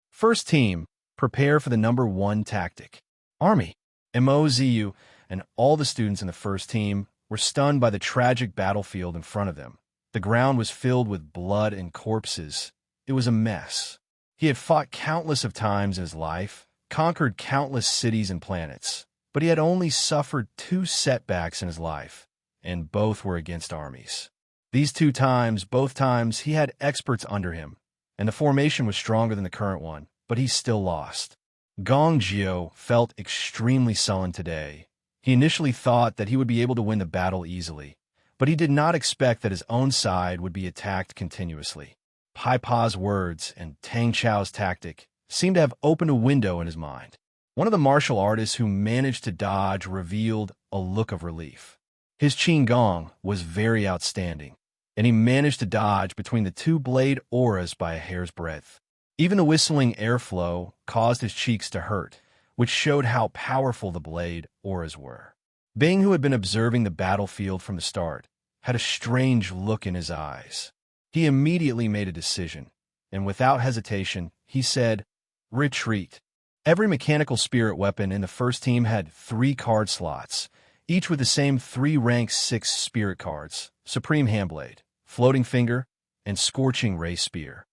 First team, prepare for the number 1 tactic. Army. Mozu and all the students in the first team were stunned by the tragic battlefield in front of them. The ground was filled with blood and corpses. It was a mess. He had fought countless of times in his life, conquered countless cities and planets, but he had only suffered 2 setbacks in his life, and both were against armies. These 2 times, both times, he had experts under him, and the formation was stronger than the current one, but he still lost. Gong Jiao felt extremely sullen today. He initially thought that he would be able to win the battle easily, but he did not expect that his own side would be attacked continuously. Pai Pa's words and Tang Chao's tactic seemed to have opened a window in his mind. One of the martial artists who managed to dodge revealed a look of relief. His Qin Gong was very outstanding, and he managed to dodge between the 2 blade auras by a hair's breadth. Even the whistling airflow caused his cheeks to hurt, which showed how powerful the blade auras were. Bing, who had been observing the battlefield from the start, had a strange look in his eyes. He immediately made a decision, and without hesitation, he said, "Retreat." Every mechanical spirit weapon in the first team had 3 card slots, each with the same 3 rank 6 spirit cards: Supreme Handblade, Floating Finger, and Scorching Ray Spear.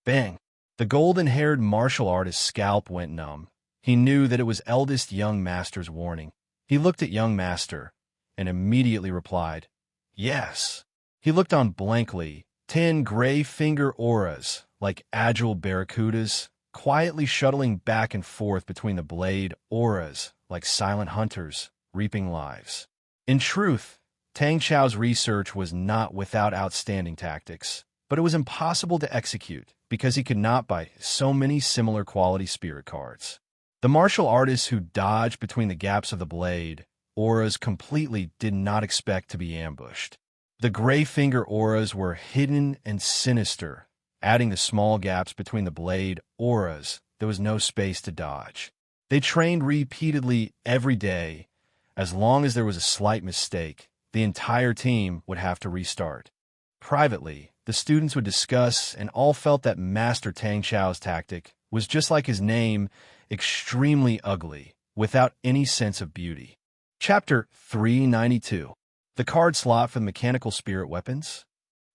Bang! The golden-haired martial artist's scalp went numb. He knew that it was eldest young master's warning. He looked at young master and immediately replied, "Yes." He looked on blankly. 10 gray finger auras, like agile barracudas, quietly shuttling back and forth between the blade auras, like silent hunters, reaping lives. In truth, Tang Chao's research was not without outstanding tactics, but it was impossible to execute because he could not buy so many similar quality spirit cards. The martial artists who dodged between the gaps of the blade auras completely did not expect to be ambushed. The gray finger auras were hidden and sinister. Adding the small gaps between the blade auras, there was no space to dodge. They trained repeatedly every day. As long as there was a slight mistake, the entire team would have to restart. Privately, the students would discuss, and all felt that Master Tang Chao's tactic was just like his name, extremely ugly, without any sense of beauty. Chapter 392. The card slot for the mechanical spirit weapons?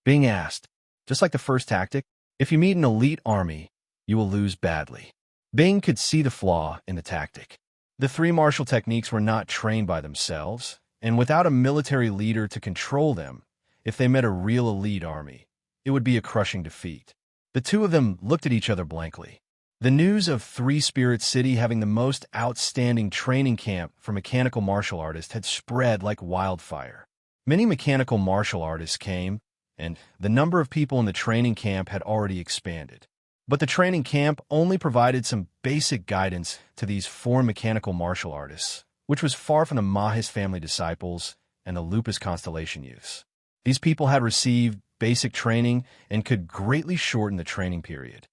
Being asked, just like the first tactic, if you meet an elite army, you will lose badly. Bing could see the flaw in the tactic. The 3 martial techniques were not trained by themselves, and without a military leader to control them, if they met a real elite army, it would be a crushing defeat. The 2 of them looked at each other blankly. The news of Three Spirit City having the most outstanding training camp for mechanical martial artists had spread like wildfire. Many mechanical martial artists came, and the number of people in the training camp had already expanded. But the training camp only provided some basic guidance to these four mechanical martial artists, which was far from the Mahis family disciples and the Lupus constellation youths. These people had received basic training and could greatly shorten the training period.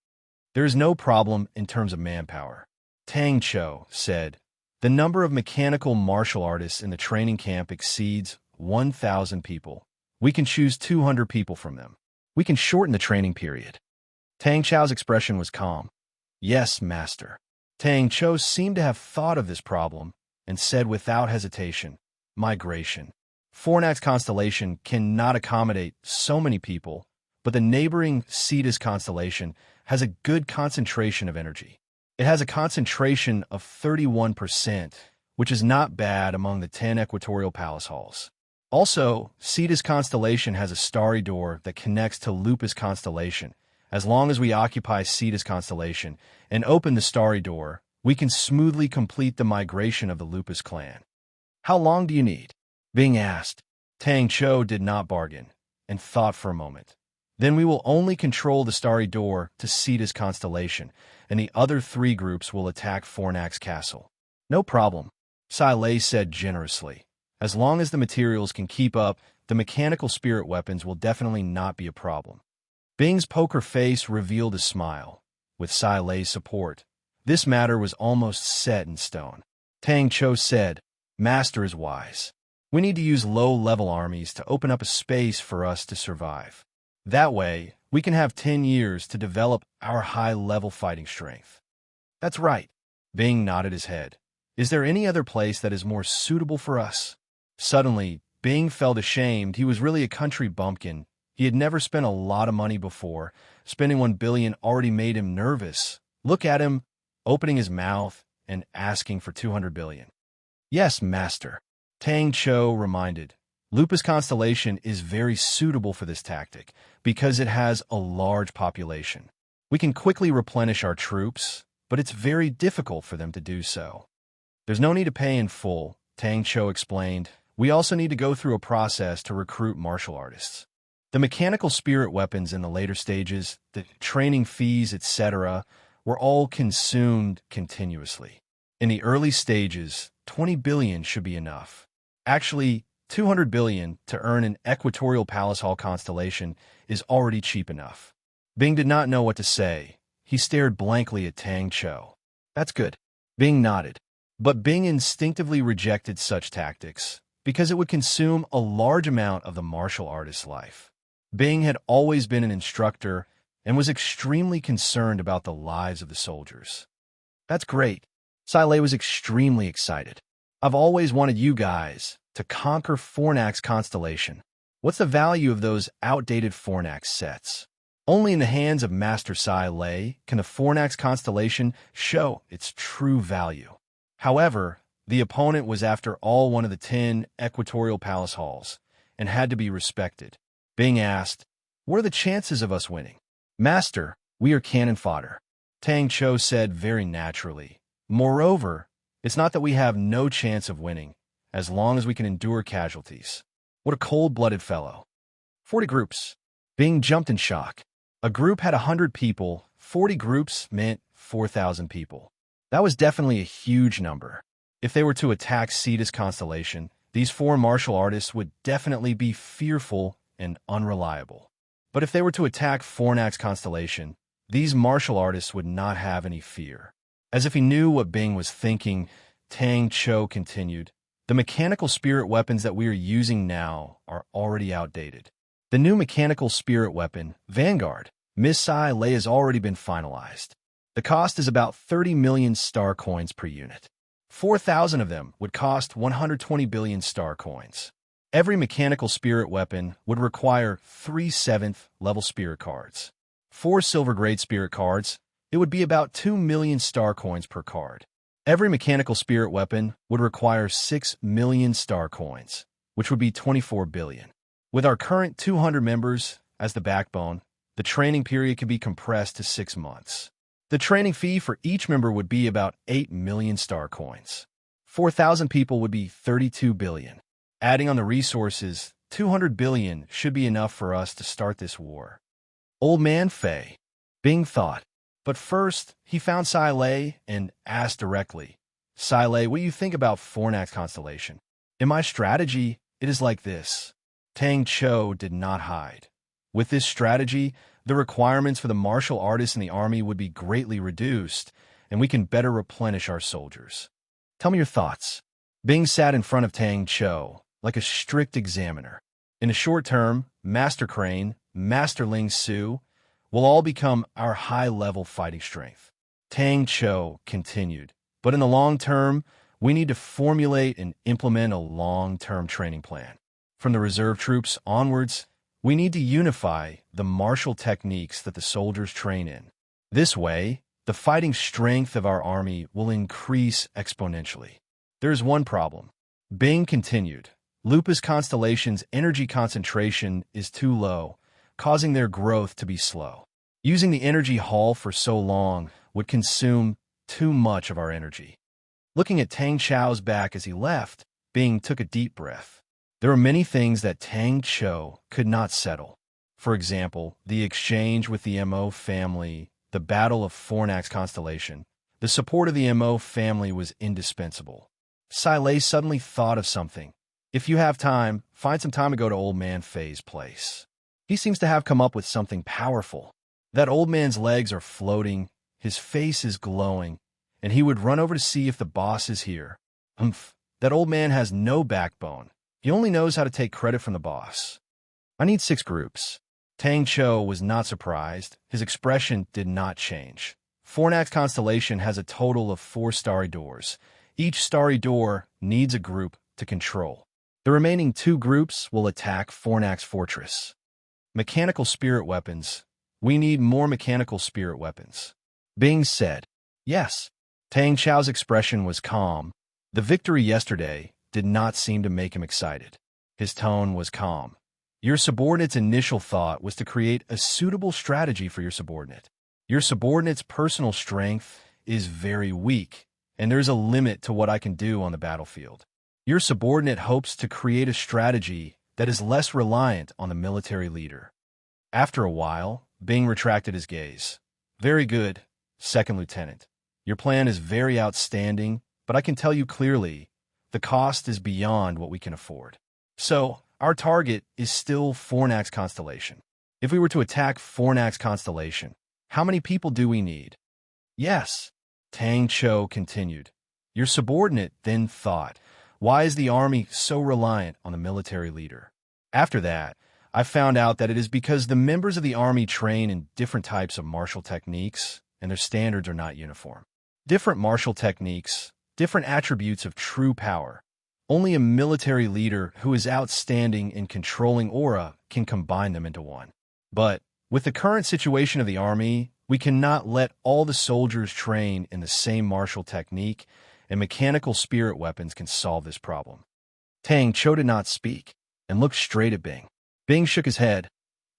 There is no problem in terms of manpower. Tang Cho said, the number of mechanical martial artists in the training camp exceeds 1,000 people. We can choose 200 people from them. We can shorten the training period. Tang Cho's expression was calm. Yes, master. Tang Cho seemed to have thought of this problem and said without hesitation, migration. Fornax constellation cannot accommodate so many people, but the neighboring Cetus constellation has a good concentration of energy. It has a concentration of 31%, which is not bad among the 10 equatorial palace halls. Also, Cetus constellation has a starry door that connects to Lupus constellation. As long as we occupy Cetus constellation and open the starry door, we can smoothly complete the migration of the Lupus clan. How long do you need? Being asked, Tang Cho did not bargain and thought for a moment. Then we will only control the starry door to Cetus constellation, and the other three groups will attack Fornax castle. No problem, Sai Lei said generously. As long as the materials can keep up, the mechanical spirit weapons will definitely not be a problem. Bing's poker face revealed a smile. With Sai Lei's support, this matter was almost set in stone. Tang Cho said, Master is wise. We need to use low-level armies to open up a space for us to survive. That way, we can have 10 years to develop our high-level fighting strength. That's right. Bing nodded his head. Is there any other place that is more suitable for us? Suddenly, Bing felt ashamed. He was really a country bumpkin. He had never spent a lot of money before. Spending 1 billion already made him nervous. Look at him, opening his mouth and asking for 200 billion. Yes, master. Tang Cho reminded. Lupus constellation is very suitable for this tactic because it has a large population. We can quickly replenish our troops, but it's very difficult for them to do so. There's no need to pay in full, Tang Cho explained. We also need to go through a process to recruit martial artists. The mechanical spirit weapons in the later stages, the training fees, etc., were all consumed continuously. In the early stages, 20 billion should be enough. Actually, 200 billion to earn an equatorial palace hall constellation is already cheap enough. Bing did not know what to say. He stared blankly at Tang Cho. That's good. Bing nodded. But Bing instinctively rejected such tactics because it would consume a large amount of the martial artist's life. Bing had always been an instructor and was extremely concerned about the lives of the soldiers. That's great. Sai Lei was extremely excited. I've always wanted you guys to conquer Fornax constellation. What's the value of those outdated Fornax sets? Only in the hands of Master Sai Lei can the Fornax constellation show its true value. However, the opponent was after all one of the 10 equatorial palace halls and had to be respected. Bing asked, what are the chances of us winning? Master, we are cannon fodder. Tang Cho said very naturally. Moreover, it's not that we have no chance of winning, as long as we can endure casualties. What a cold-blooded fellow. 40 groups. Bing jumped in shock. A group had 100 people. 40 groups meant 4,000 people. That was definitely a huge number. If they were to attack Cetus constellation, these four martial artists would definitely be fearful and unreliable. But if they were to attack Fornax constellation, these martial artists would not have any fear. As if he knew what Bing was thinking, Tang Cho continued, the mechanical spirit weapons that we are using now are already outdated. The new mechanical spirit weapon, Vanguard, Misty Lei, has already been finalized. The cost is about 30 million star coins per unit. 4,000 of them would cost 120 billion star coins. Every mechanical spirit weapon would require 3 7th level spirit cards. 4 silver grade spirit cards, it would be about 2 million star coins per card. Every mechanical spirit weapon would require 6 million star coins, which would be 24 billion. With our current 200 members as the backbone, the training period can be compressed to 6 months. The training fee for each member would be about 8 million star coins. 4,000 people would be 32 billion. Adding on the resources, 200 billion should be enough for us to start this war. Old man Fei. Bing thought. But first, he found Sai Lei and asked directly, Sai Lei, what do you think about Fornax constellation? In my strategy, it is like this. Tang Cho did not hide. With this strategy, the requirements for the martial artists in the army would be greatly reduced, and we can better replenish our soldiers. Tell me your thoughts. Bing sat in front of Tang Cho, like a strict examiner. In the short term, Master Crane, Master Ling Su will all become our high-level fighting strength. Tang Cho continued. But in the long term, we need to formulate and implement a long-term training plan. From the reserve troops onwards, we need to unify the martial techniques that the soldiers train in. This way, the fighting strength of our army will increase exponentially. There is one problem. Bing continued. Lupus constellation's energy concentration is too low, causing their growth to be slow. Using the energy hall for so long would consume too much of our energy. Looking at Tang Cho's back as he left, Bing took a deep breath. There were many things that Tang Cho could not settle. For example, the exchange with the Mo family, the battle of Fornax constellation. The support of the Mo family was indispensable. Sai Lei suddenly thought of something. If you have time, find some time to go to Old Man Fei's place. He seems to have come up with something powerful. That old man's legs are floating, his face is glowing, and he would run over to see if the boss is here. That old man has no backbone. He only knows how to take credit from the boss. I need 6 groups. Tang Cho was not surprised. His expression did not change. Fornax constellation has a total of 4 starry doors. Each starry door needs a group to control. The remaining 2 groups will attack Fornax Fortress. Mechanical spirit weapons. We need more mechanical spirit weapons. Bing said. Yes. Tang Cho's expression was calm. The victory yesterday did not seem to make him excited. His tone was calm. Your subordinate's initial thought was to create a suitable strategy for your subordinate. Your subordinate's personal strength is very weak, and there's a limit to what I can do on the battlefield. Your subordinate hopes to create a strategy that is less reliant on the military leader. After a while, Bing retracted his gaze. Very good, Second Lieutenant. Your plan is very outstanding, but I can tell you clearly, the cost is beyond what we can afford. So, our target is still Fornax constellation. If we were to attack Fornax constellation, how many people do we need? Yes, Tang Cho continued. Your subordinate then thought, why is the army so reliant on the military leader? After that, I found out that it is because the members of the army train in different types of martial techniques, and their standards are not uniform. Different martial techniques, different attributes of true power. Only a military leader who is outstanding in controlling aura can combine them into one. But with the current situation of the army, we cannot let all the soldiers train in the same martial technique, and mechanical spirit weapons can solve this problem. Tang Cho did not speak and looked straight at Bing. Bing shook his head.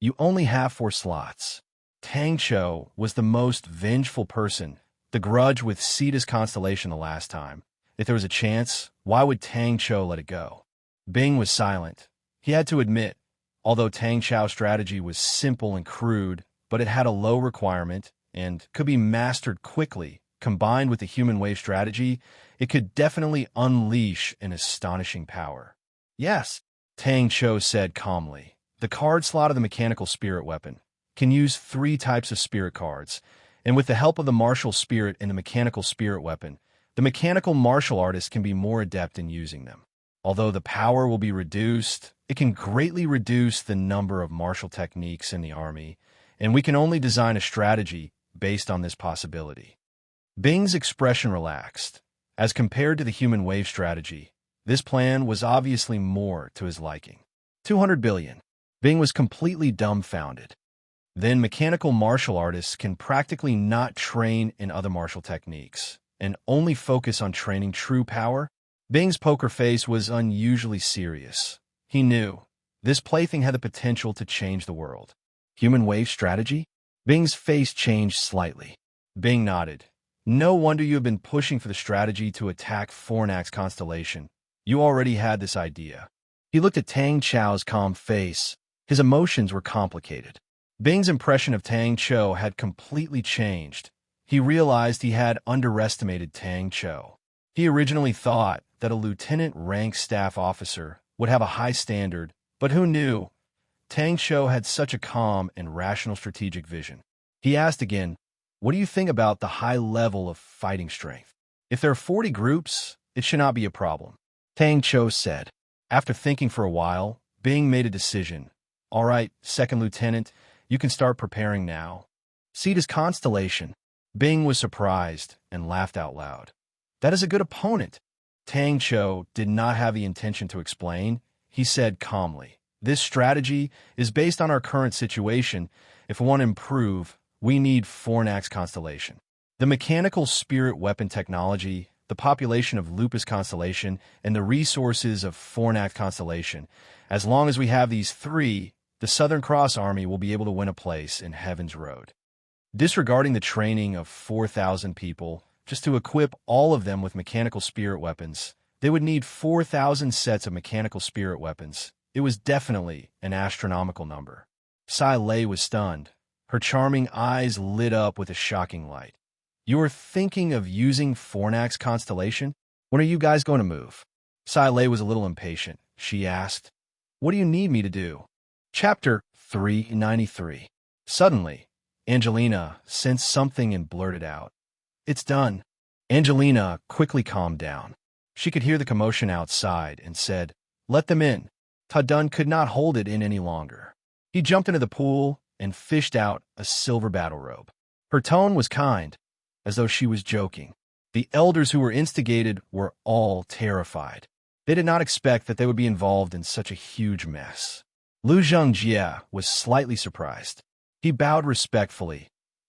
You only have 4 slots. Tang Cho was the most vengeful person, the grudge with Cetus constellation the last time. If there was a chance, why would Tang Cho let it go? Bing was silent. He had to admit, although Tang Cho's strategy was simple and crude, but it had a low requirement and could be mastered quickly, combined with the human wave strategy, it could definitely unleash an astonishing power. Yes, Tang Cho said calmly. The card slot of the mechanical spirit weapon can use 3 types of spirit cards, and with the help of the martial spirit and the mechanical spirit weapon, the mechanical martial artist can be more adept in using them. Although the power will be reduced, it can greatly reduce the number of martial techniques in the army, and we can only design a strategy based on this possibility. Bing's expression relaxed. As compared to the human wave strategy, this plan was obviously more to his liking. 200 billion. Bing was completely dumbfounded. Then mechanical martial artists can practically not train in other martial techniques and only focus on training true power? Bing's poker face was unusually serious. He knew this plaything had the potential to change the world. Human wave strategy? Bing's face changed slightly. Bing nodded. No wonder you have been pushing for the strategy to attack Fornax constellation. You already had this idea. He looked at Tang Chow's calm face. His emotions were complicated. Bing's impression of Tang Chou had completely changed. He realized he had underestimated Tang Chou. He originally thought that a lieutenant-rank staff officer would have a high standard, but who knew? Tang Chou had such a calm and rational strategic vision. He asked again, what do you think about the high level of fighting strength? If there are 40 groups, it should not be a problem. Tang Chou said. After thinking for a while, Bing made a decision. All right, second lieutenant, you can start preparing now. Seed is constellation. Bing was surprised and laughed out loud. That is a good opponent. Tang Chou did not have the intention to explain. He said calmly, this strategy is based on our current situation. If we want to improve, we need Fornax constellation. The mechanical spirit weapon technology, the population of Lupus constellation, and the resources of Fornax constellation. As long as we have these three, the Southern Cross Army will be able to win a place in Heaven's Road. Disregarding the training of 4,000 people, just to equip all of them with mechanical spirit weapons, they would need 4,000 sets of mechanical spirit weapons. It was definitely an astronomical number. Sai Lei was stunned. Her charming eyes lit up with a shocking light. You're thinking of using Fornax constellation? When are you guys going to move? Sai Lei was a little impatient. She asked, what do you need me to do? Chapter 393. Suddenly, Angelina sensed something and blurted out, it's done. Angelina quickly calmed down. She could hear the commotion outside and said, let them in. Tadun could not hold it in any longer. He jumped into the pool and fished out a silver battle robe. Her tone was kind, as though she was joking. The elders who were instigated were all terrified. They did not expect that they would be involved in such a huge mess. Lu Zhengjie was slightly surprised. He bowed respectfully.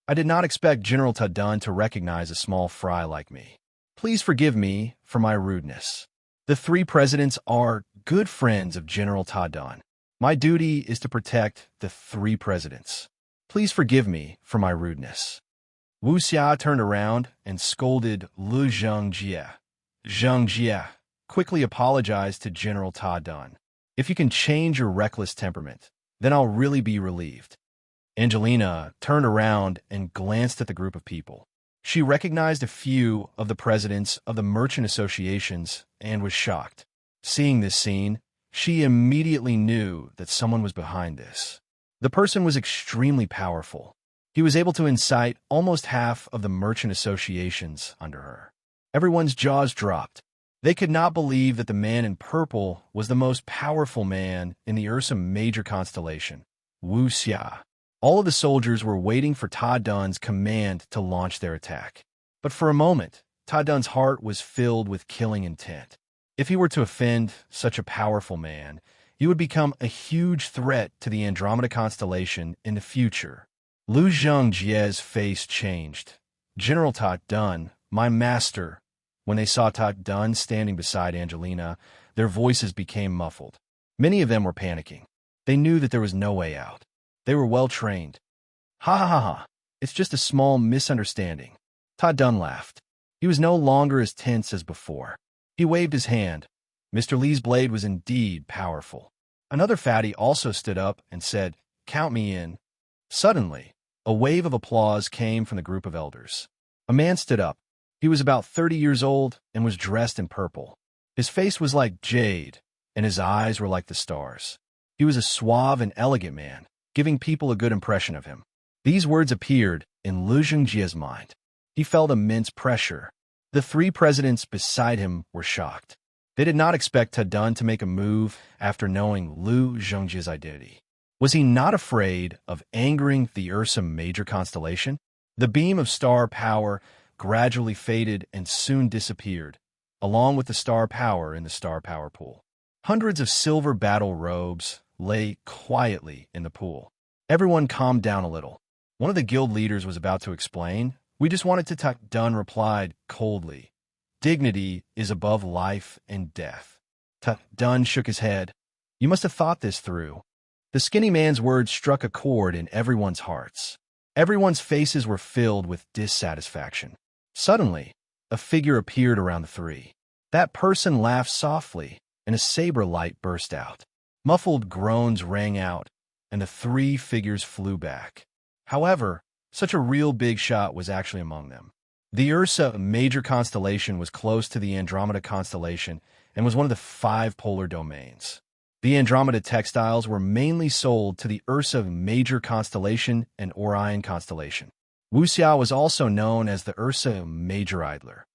I did not expect General Tadun to recognize a small fry like me. Please forgive me for my rudeness. The three presidents are good friends of General Tadun. My duty is to protect the three presidents. Please forgive me for my rudeness. Wu Xia turned around and scolded Lu Zhengjie. Zhengjie quickly apologized to General Tadun. If you can change your reckless temperament, then I'll really be relieved. Angelina turned around and glanced at the group of people. She recognized a few of the presidents of the merchant associations and was shocked. Seeing this scene, she immediately knew that someone was behind this. The person was extremely powerful. He was able to incite almost half of the merchant associations under her. Everyone's jaws dropped. They could not believe that the man in purple was the most powerful man in the Ursa Major constellation, Wu Xia. All of the soldiers were waiting for Tadun's command to launch their attack. But for a moment, Tadun's heart was filled with killing intent. If he were to offend such a powerful man, he would become a huge threat to the Andromeda constellation in the future. Lu Zhengjie's face changed. General Tadun, my master. When they saw Tadun standing beside Angelina, their voices became muffled. Many of them were panicking. They knew that there was no way out. They were well trained. Ha ha ha ha. It's just a small misunderstanding. Tadun laughed. He was no longer as tense as before. He waved his hand. Mr. Li's blade was indeed powerful. Another fatty also stood up and said, count me in. Suddenly, a wave of applause came from the group of elders. A man stood up. He was about 30 years old and was dressed in purple. His face was like jade, and his eyes were like the stars. He was a suave and elegant man, giving people a good impression of him. These words appeared in Lu Zhengjie's mind. He felt immense pressure. The three presidents beside him were shocked. They did not expect Tadun to make a move after knowing Lu Zhengjie's identity. Was he not afraid of angering the Ursa Major constellation? The beam of star power gradually faded and soon disappeared, along with the star power in the star power pool. Hundreds of silver battle robes lay quietly in the pool. Everyone calmed down a little. One of the guild leaders was about to explain. We just wanted to talk. Dun replied coldly. Dignity is above life and death. Dun shook his head. You must have thought this through. The skinny man's words struck a chord in everyone's hearts. Everyone's faces were filled with dissatisfaction. Suddenly, a figure appeared around the three. That person laughed softly, and a saber light burst out. Muffled groans rang out, and the three figures flew back. However, such a real big shot was actually among them. The Ursa major constellation was close to the Andromeda constellation and was one of the 5 polar domains. The Andromeda textiles were mainly sold to the Ursa major constellation and Orion constellation. Wu Xia was also known as the Ursa major idler.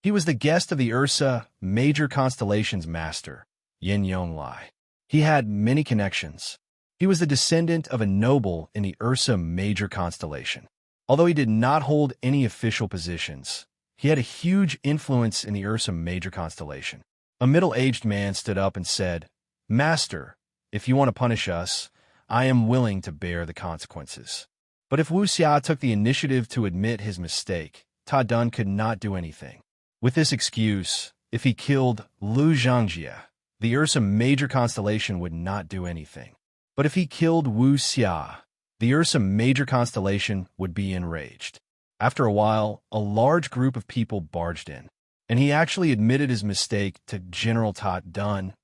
He was the guest of the Ursa major constellation's master, Yin Yonglai. He had many connections. He was the descendant of a noble in the Ursa major constellation. Although he did not hold any official positions, he had a huge influence in the Ursa major constellation. A middle-aged man stood up and said, "Master, if you want to punish us, I am willing to bear the consequences." But if Wu Xia took the initiative to admit his mistake, Ta Dun could not do anything. With this excuse, if he killed Lu Zhangjie, the Ursa major constellation would not do anything. But if he killed Wu Xia, the Ursa major constellation would be enraged. After a while, a large group of people barged in, and he actually admitted his mistake to General Ta Dun.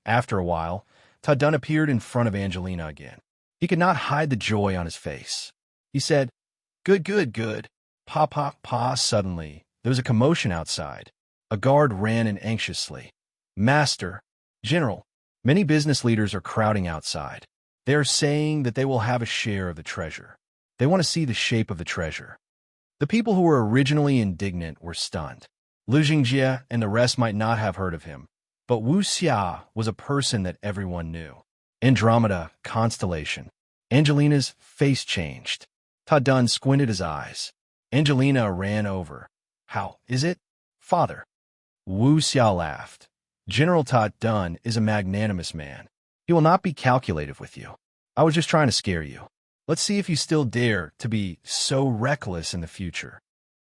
After a while, Ta Dun appeared in front of Angelina again. He could not hide the joy on his face. He said, "Good, good, good. Pa, pa, pa." Suddenly, there was a commotion outside. A guard ran in anxiously. "Master, General, many business leaders are crowding outside. They are saying that they will have a share of the treasure. They want to see the shape of the treasure." The people who were originally indignant were stunned. Lu Jingjie and the rest might not have heard of him, but Wu Xia was a person that everyone knew. Andromeda constellation. Angelina's face changed. Ta Dun squinted his eyes. Angelina ran over. "How is it, father?" Wu Xia laughed. "General Ta Dun is a magnanimous man. He will not be calculative with you. I was just trying to scare you. Let's see if you still dare to be so reckless in the future."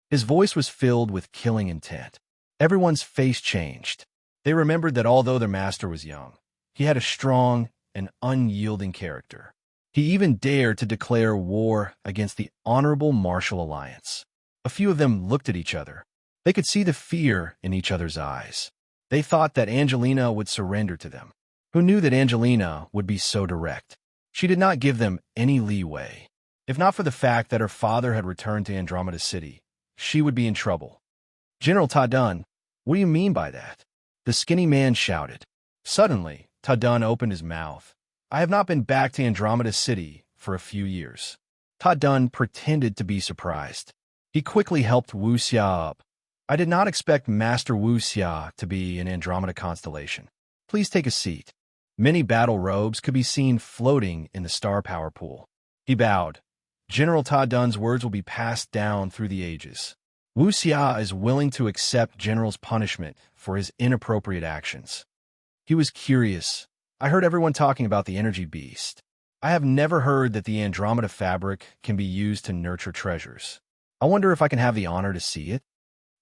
His voice was filled with killing intent. Everyone's face changed. They remembered that although their master was young, he had a strong and unyielding character. He even dared to declare war against the Honorable Martial Alliance. A few of them looked at each other. They could see the fear in each other's eyes. They thought that Angelina would surrender to them. Who knew that Angelina would be so direct? She did not give them any leeway. If not for the fact that her father had returned to Andromeda City, she would be in trouble. "General Ta Dun, what do you mean by that?" The skinny man shouted. Suddenly, Ta Dun opened his mouth. "I have not been back to Andromeda City for a few years." Ta Dun pretended to be surprised. He quickly helped Wu Xia up. "I did not expect Master Wu Xia to be in Andromeda constellation. Please take a seat." Many battle robes could be seen floating in the star power pool. He bowed. "General Ta Dun's words will be passed down through the ages. Wu Xia is willing to accept General's punishment for his inappropriate actions." He was curious. "I heard everyone talking about the energy beast. I have never heard that the Andromeda fabric can be used to nurture treasures. I wonder if I can have the honor to see it?"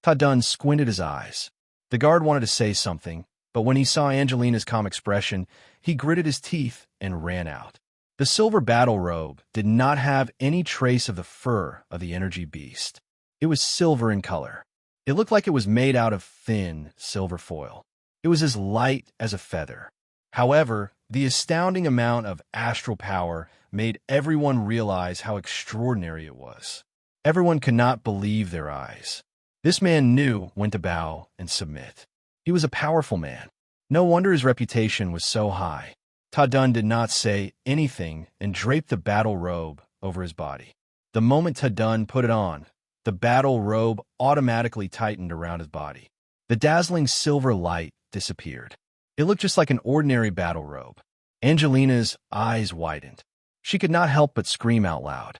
Ta Dun squinted his eyes. The guard wanted to say something, but when he saw Angelina's calm expression, he gritted his teeth and ran out. The silver battle robe did not have any trace of the fur of the energy beast. It was silver in color. It looked like it was made out of thin silver foil. It was as light as a feather. However, the astounding amount of astral power made everyone realize how extraordinary it was. Everyone could not believe their eyes. This man knew when to bow and submit. He was a powerful man. No wonder his reputation was so high. Ta Dun did not say anything and draped the battle robe over his body. The moment Ta Dun put it on, the battle robe automatically tightened around his body. The dazzling silver light disappeared. It looked just like an ordinary battle robe. Angelina's eyes widened. She could not help but scream out loud.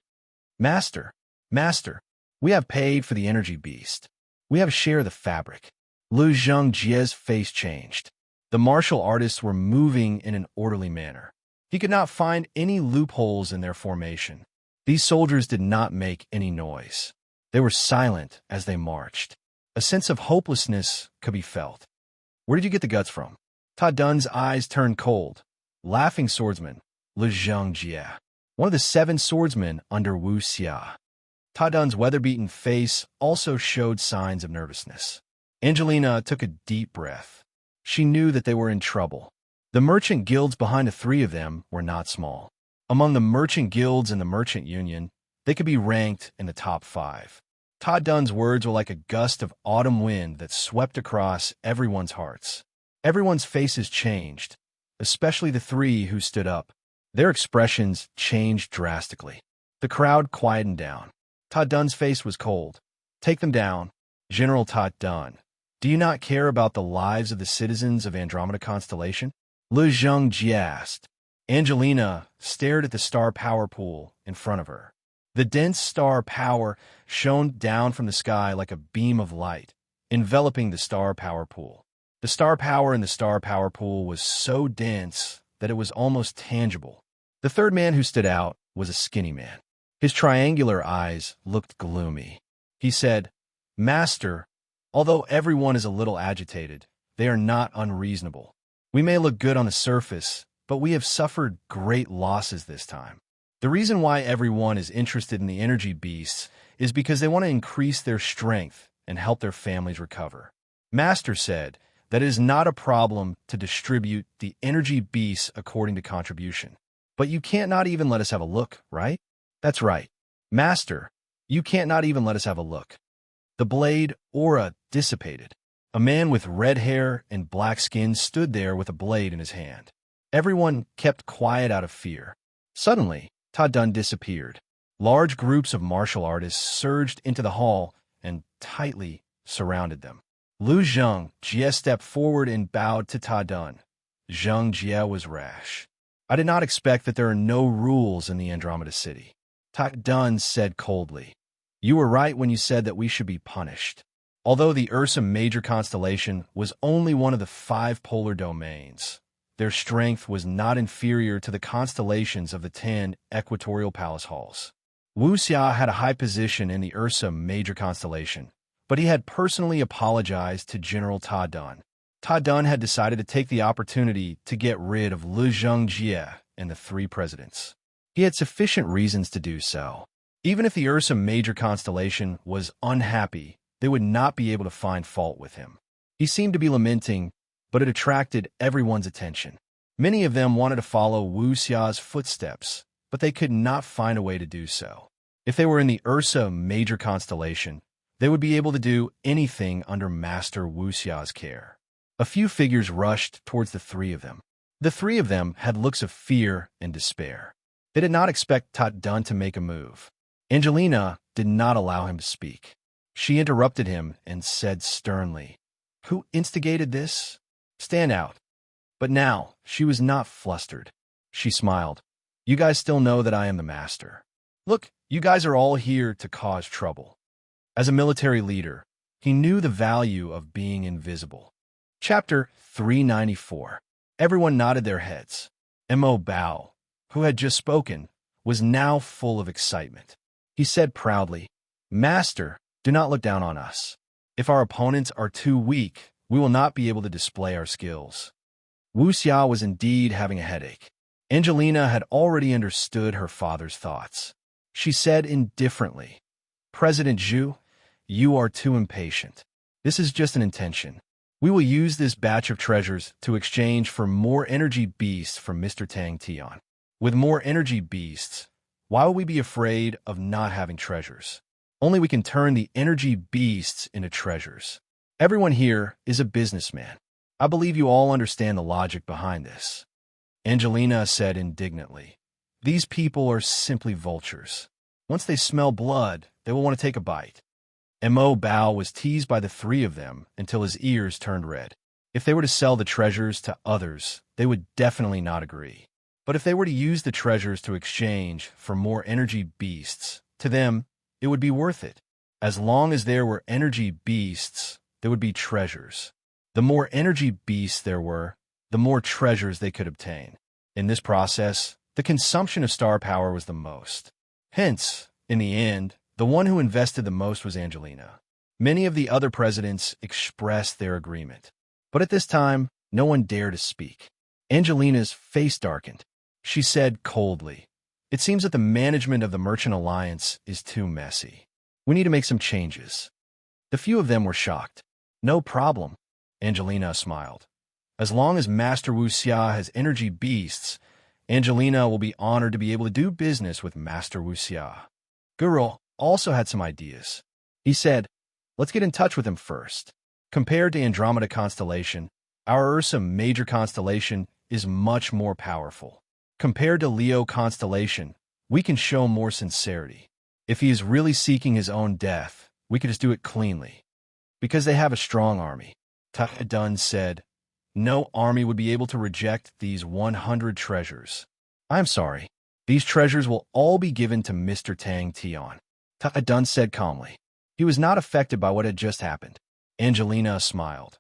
"Master, Master, we have paid for the energy beast. We have a share of the fabric." Lu Zhangjie's face changed. The martial artists were moving in an orderly manner. He could not find any loopholes in their formation. These soldiers did not make any noise. They were silent as they marched. A sense of hopelessness could be felt. "Where did you get the guts from?" Ta Dun's eyes turned cold. "Laughing swordsman, Lu Zhangjie. one of the 7 swordsmen under Wu Xia. Ta Dun's weather-beaten face also showed signs of nervousness. Angelina took a deep breath. She knew that they were in trouble. The merchant guilds behind the 3 of them were not small. Among the merchant guilds and the merchant union, they could be ranked in the top 5. Ta Dun's words were like a gust of autumn wind that swept across everyone's hearts. Everyone's faces changed, especially the 3 who stood up. Their expressions changed drastically. The crowd quietened down. Ta Dun's face was cold. "Take them down, General Ta Dun. Do you not care about the lives of the citizens of Andromeda Constellation?" Lu Zhengji asked. Angelina stared at the star power pool in front of her. The dense star power shone down from the sky like a beam of light, enveloping the star power pool. The star power in the star power pool was so dense that it was almost tangible. The 3rd man who stood out was a skinny man. His triangular eyes looked gloomy. He said, "Master, although everyone is a little agitated, they are not unreasonable. We may look good on the surface, but we have suffered great losses this time. The reason why everyone is interested in the energy beasts is because they want to increase their strength and help their families recover. Master said that it is not a problem to distribute the energy beasts according to contribution. But you can't not even let us have a look, right?" "That's right. Master, you can't not even let us have a look." The blade aura dissipated. A man with red hair and black skin stood there with a blade in his hand. Everyone kept quiet out of fear. Suddenly, Ta Dun disappeared. Large groups of martial artists surged into the hall and tightly surrounded them. Lu Zhengjie stepped forward and bowed to Ta Dun. Zhengjie was rash. "I did not expect that there are no rules in the Andromeda City." Ta Dun said coldly. "You were right when you said that we should be punished." Although the Ursa Major constellation was only one of the 5 polar domains, their strength was not inferior to the constellations of the 10 equatorial palace halls. Wu Xia had a high position in the Ursa Major constellation, but he had personally apologized to General Ta Dun. Ta Dun had decided to take the opportunity to get rid of Lu Zhengjie and the 3 presidents. He had sufficient reasons to do so. Even if the Ursa Major constellation was unhappy, they would not be able to find fault with him. He seemed to be lamenting, but it attracted everyone's attention. Many of them wanted to follow Wu Xia's footsteps, but they could not find a way to do so. If they were in the Ursa Major constellation, they would be able to do anything under Master Wu Xia's care. A few figures rushed towards the 3 of them. The 3 of them had looks of fear and despair. They did not expect Ta Dun to make a move. Angelina did not allow him to speak. She interrupted him and said sternly, "Who instigated this? Stand out." But now she was not flustered. She smiled. "You guys still know that I am the master. Look, you guys are all here to cause trouble." As a military leader, he knew the value of being invisible. Chapter 394. Everyone nodded their heads. Mo Bao, who had just spoken, was now full of excitement. He said proudly, "Master, do not look down on us. If our opponents are too weak, we will not be able to display our skills." Wu Xia was indeed having a headache. Angelina had already understood her father's thoughts. She said indifferently, "President Zhu, you are too impatient. This is just an intention. We will use this batch of treasures to exchange for more energy beasts from Mr. Tang Tian. With more energy beasts, why will we be afraid of not having treasures? Only we can turn the energy beasts into treasures. Everyone here is a businessman. I believe you all understand the logic behind this." Angelina said indignantly, "These people are simply vultures. Once they smell blood, they will want to take a bite." Mo Bao was teased by the 3 of them until his ears turned red. If they were to sell the treasures to others, they would definitely not agree. But if they were to use the treasures to exchange for more energy beasts, to them, it would be worth it. As long as there were energy beasts, there would be treasures. The more energy beasts there were, the more treasures they could obtain. In this process, the consumption of star power was the most. Hence, in the end, the one who invested the most was Angelina. Many of the other presidents expressed their agreement. But at this time, no one dared to speak. Angelina's face darkened. She said coldly, It seems that the management of the Merchant Alliance is too messy. We need to make some changes. The few of them were shocked. No problem, Angelina smiled. As long as Master Wuxia has energy beasts, Angelina will be honored to be able to do business with Master Wuxia. Guru also had some ideas. He said, let's get in touch with him first. Compared to Andromeda constellation, our Ursa major constellation is much more powerful. Compared to Leo constellation, we can show more sincerity. If he is really seeking his own death, we could just do it cleanly. Because they have a strong army. Dun said, no army would be able to reject these 100 treasures. I'm sorry. These treasures will all be given to Mr. Tang Tian. Dun said calmly. He was not affected by what had just happened. Angelina smiled.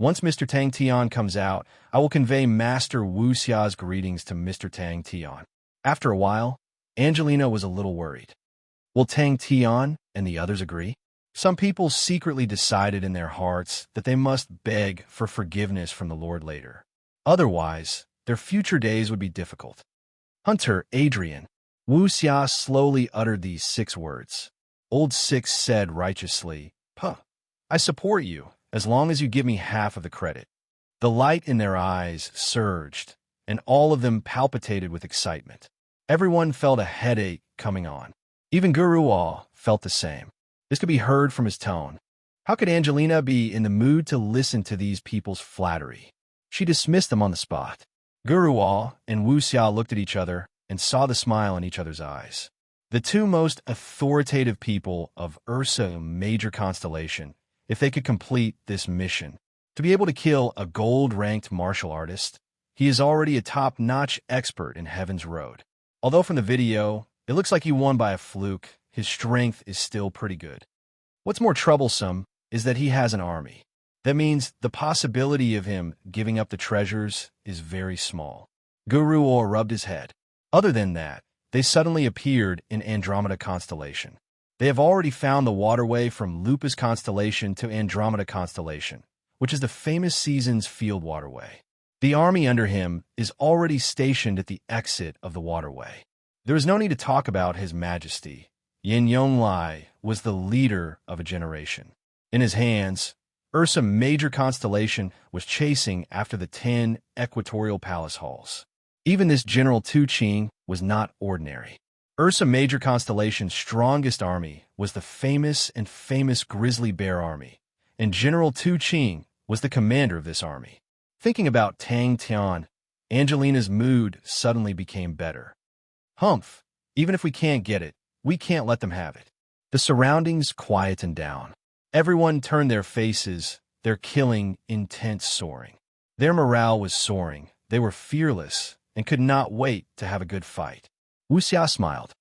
Once Mr. Tang Tian comes out, I will convey Master Wuxia's greetings to Mr. Tang Tian. After a while, Angelina was a little worried. Will Tang Tian and the others agree? Some people secretly decided in their hearts that they must beg for forgiveness from the Lord later. Otherwise, their future days would be difficult. Hunter Adrian. Wuxia slowly uttered these 6 words. Old Six said righteously, Puh, I support you, as long as you give me half of the credit. The light in their eyes surged, and all of them palpitated with excitement. Everyone felt a headache coming on. Even Guruwal felt the same. This could be heard from his tone. How could Angelina be in the mood to listen to these people's flattery? She dismissed them on the spot. Guruwal and Wuxia looked at each other and saw the smile in each other's eyes. The two most authoritative people of Ursa major constellation, if they could complete this mission, to be able to kill a gold-ranked martial artist, he is already a top-notch expert in Heaven's Road. Although from the video, it looks like he won by a fluke, his strength is still pretty good. What's more troublesome is that he has an army. That means the possibility of him giving up the treasures is very small. Guruwal rubbed his head. Other than that, they suddenly appeared in Andromeda constellation. They have already found the waterway from Lupus constellation to Andromeda constellation, which is the famous season's field waterway. The army under him is already stationed at the exit of the waterway. There is no need to talk about His Majesty. Yin Yonglai was the leader of a generation. In his hands, Ursa major constellation was chasing after the 10 equatorial palace halls. Even this General Tu Ching was not ordinary. Ursa major constellation's strongest army was the famous Grizzly Bear Army, and General Tu Ching was the commander of this army. Thinking about Tang Tian, Angelina's mood suddenly became better. Humph, even if we can't get it, we can't let them have it. The surroundings quietened down. Everyone turned their faces, their killing intent soaring. Their morale was soaring. They were fearless and could not wait to have a good fight. Wuxia smiled.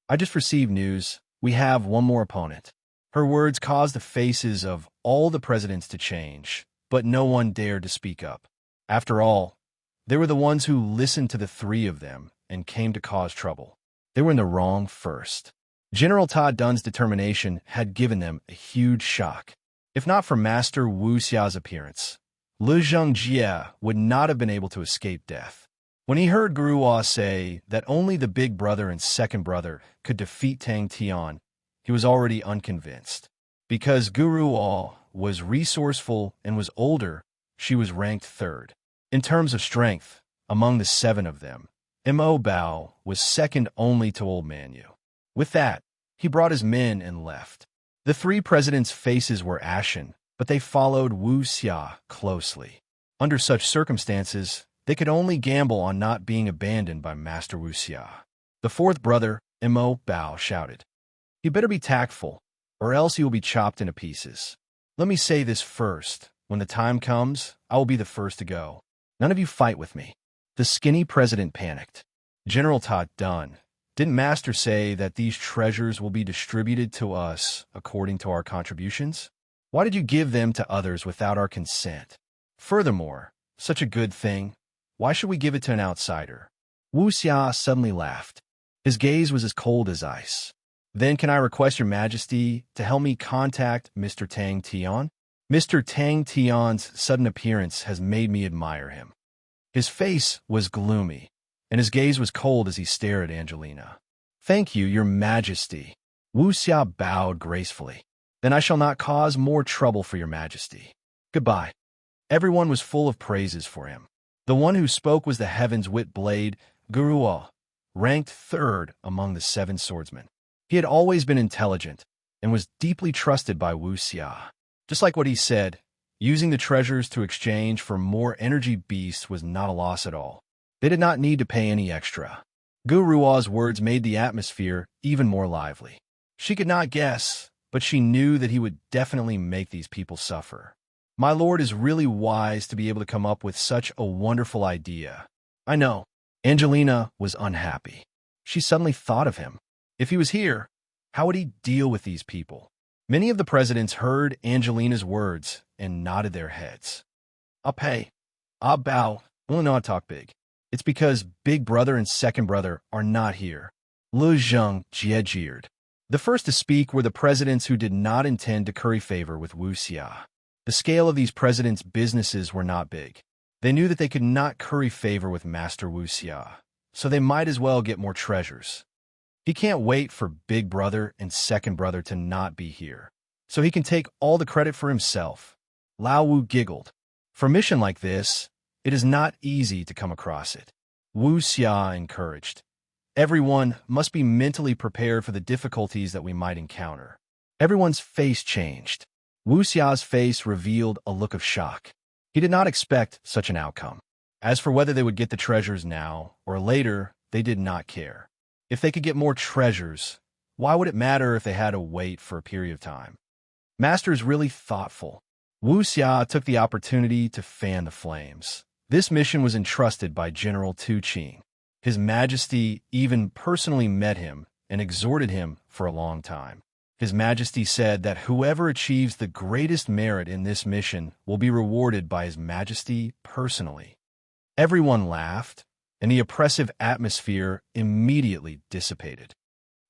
I just received news. We have one more opponent. Her words caused the faces of all the presidents to change, but no one dared to speak up. After all, they were the ones who listened to the 3 of them and came to cause trouble. They were in the wrong first. General Ta Dun's determination had given them a huge shock. If not for Master Wuxia's appearance, Lu Zhengjie would not have been able to escape death. When he heard Guruwa say that only the big brother and second brother could defeat Tang Tian, he was already unconvinced. Because Guruwa was resourceful and was older, she was ranked 3rd. In terms of strength, among the 7 of them, Mo Bao was second only to Old Man Yu. With that, he brought his men and left. The 3 presidents' faces were ashen, but they followed Wuxia closely. Under such circumstances, they could only gamble on not being abandoned by Master Wuxia. The 4th brother, Mo Bao, shouted, "He better be tactful, or else he will be chopped into pieces. Let me say this first. When the time comes, I will be the first to go. None of you fight with me." The skinny president panicked. General Ta Dun, didn't Master say that these treasures will be distributed to us according to our contributions? Why did you give them to others without our consent? Furthermore, such a good thing, why should we give it to an outsider? Wuxia suddenly laughed. His gaze was as cold as ice. Then can I request your majesty to help me contact Mr. Tang Tian? Mr. Tang Tian's sudden appearance has made me admire him. His face was gloomy, and his gaze was cold as he stared at Angelina. "Thank you, your majesty." Wu Xia bowed gracefully. "Then I shall not cause more trouble for your majesty. Goodbye." Everyone was full of praises for him. The one who spoke was the Heaven's Wit Blade, Guruo, ranked third among the 7 swordsmen. He had always been intelligent and was deeply trusted by Wu Xia. Just like what he said, using the treasures to exchange for more energy beasts was not a loss at all. They did not need to pay any extra. Guruo's words made the atmosphere even more lively. She could not guess, but she knew that he would definitely make these people suffer. My lord is really wise to be able to come up with such a wonderful idea. I know. Angelina was unhappy. She suddenly thought of him. If he was here, how would he deal with these people? Many of the presidents heard Angelina's words and nodded their heads. "I'll pay. I'll bow. We'll not talk big. It's because big brother and second brother are not here." Lu Zheng jeered. The first to speak were the presidents who did not intend to curry favor with Wu Xia. The scale of these presidents' businesses were not big. They knew that they could not curry favor with Master Wu Xia, so they might as well get more treasures. He can't wait for big brother and second brother to not be here, so he can take all the credit for himself. Lao Wu giggled. For a mission like this, it is not easy to come across it. Wu Xia encouraged. Everyone must be mentally prepared for the difficulties that we might encounter. Everyone's face changed. Wu Xia's face revealed a look of shock. He did not expect such an outcome. As for whether they would get the treasures now or later, they did not care. If they could get more treasures, why would it matter if they had to wait for a period of time? Master is really thoughtful. Wu Xia took the opportunity to fan the flames. This mission was entrusted by General Tu Qing. His Majesty even personally met him and exhorted him for a long time. His Majesty said that whoever achieves the greatest merit in this mission will be rewarded by His Majesty personally. Everyone laughed, and the oppressive atmosphere immediately dissipated.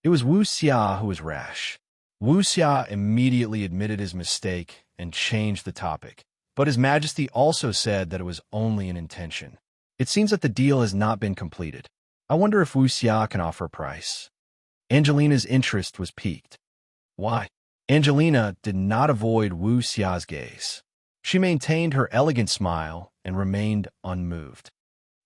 It was Wu Xia who was rash. Wu Xia immediately admitted his mistake and changed the topic, but His Majesty also said that it was only an intention. It seems that the deal has not been completed. I wonder if Wu Xia can offer a price. Angelina's interest was piqued. Why? Angelina did not avoid Wu Xia's gaze. She maintained her elegant smile and remained unmoved.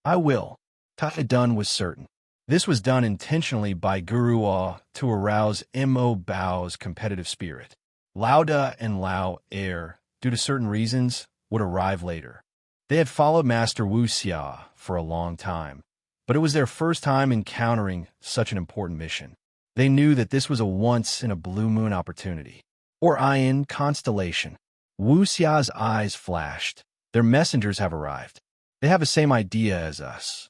I will. Dun was certain. This was done intentionally by Guruo to arouse Mo Bao's competitive spirit. Lao Da and Lao Er, due to certain reasons, would arrive later. They had followed Master Wu Xia for a long time, but it was their first time encountering such an important mission. They knew that this was a once-in-a-blue-moon opportunity, or Iron constellation. Wu Xia's eyes flashed. Their messengers have arrived. They have the same idea as us.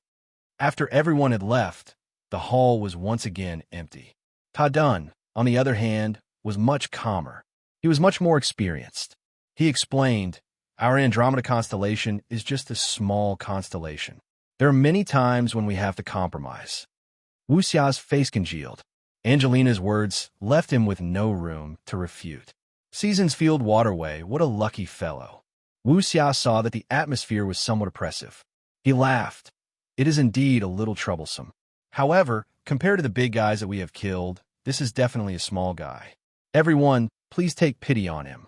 After everyone had left, the hall was once again empty. Dun, on the other hand, was much calmer. He was much more experienced. He explained, "Our Andromeda constellation is just a small constellation. There are many times when we have to compromise." Wu Xia's face congealed. Angelina's words left him with no room to refute. Seasons Field Waterway, what a lucky fellow. Wu Xia saw that the atmosphere was somewhat oppressive. He laughed. It is indeed a little troublesome. However, compared to the big guys that we have killed, this is definitely a small guy. Everyone, please take pity on him.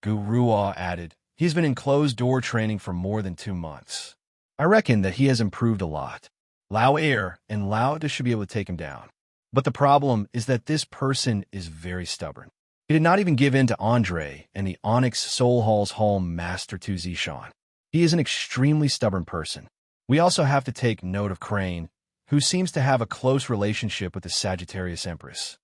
Guruo added, he has been in closed-door training for more than 2 months. I reckon that he has improved a lot. Lao Er and Lao Da should be able to take him down. But the problem is that this person is very stubborn. He did not even give in to Andre and the Onyx Soul Hall's Hall Master Tu Zishan. He is an extremely stubborn person. We also have to take note of Crane, who seems to have a close relationship with the Sagittarius Empress.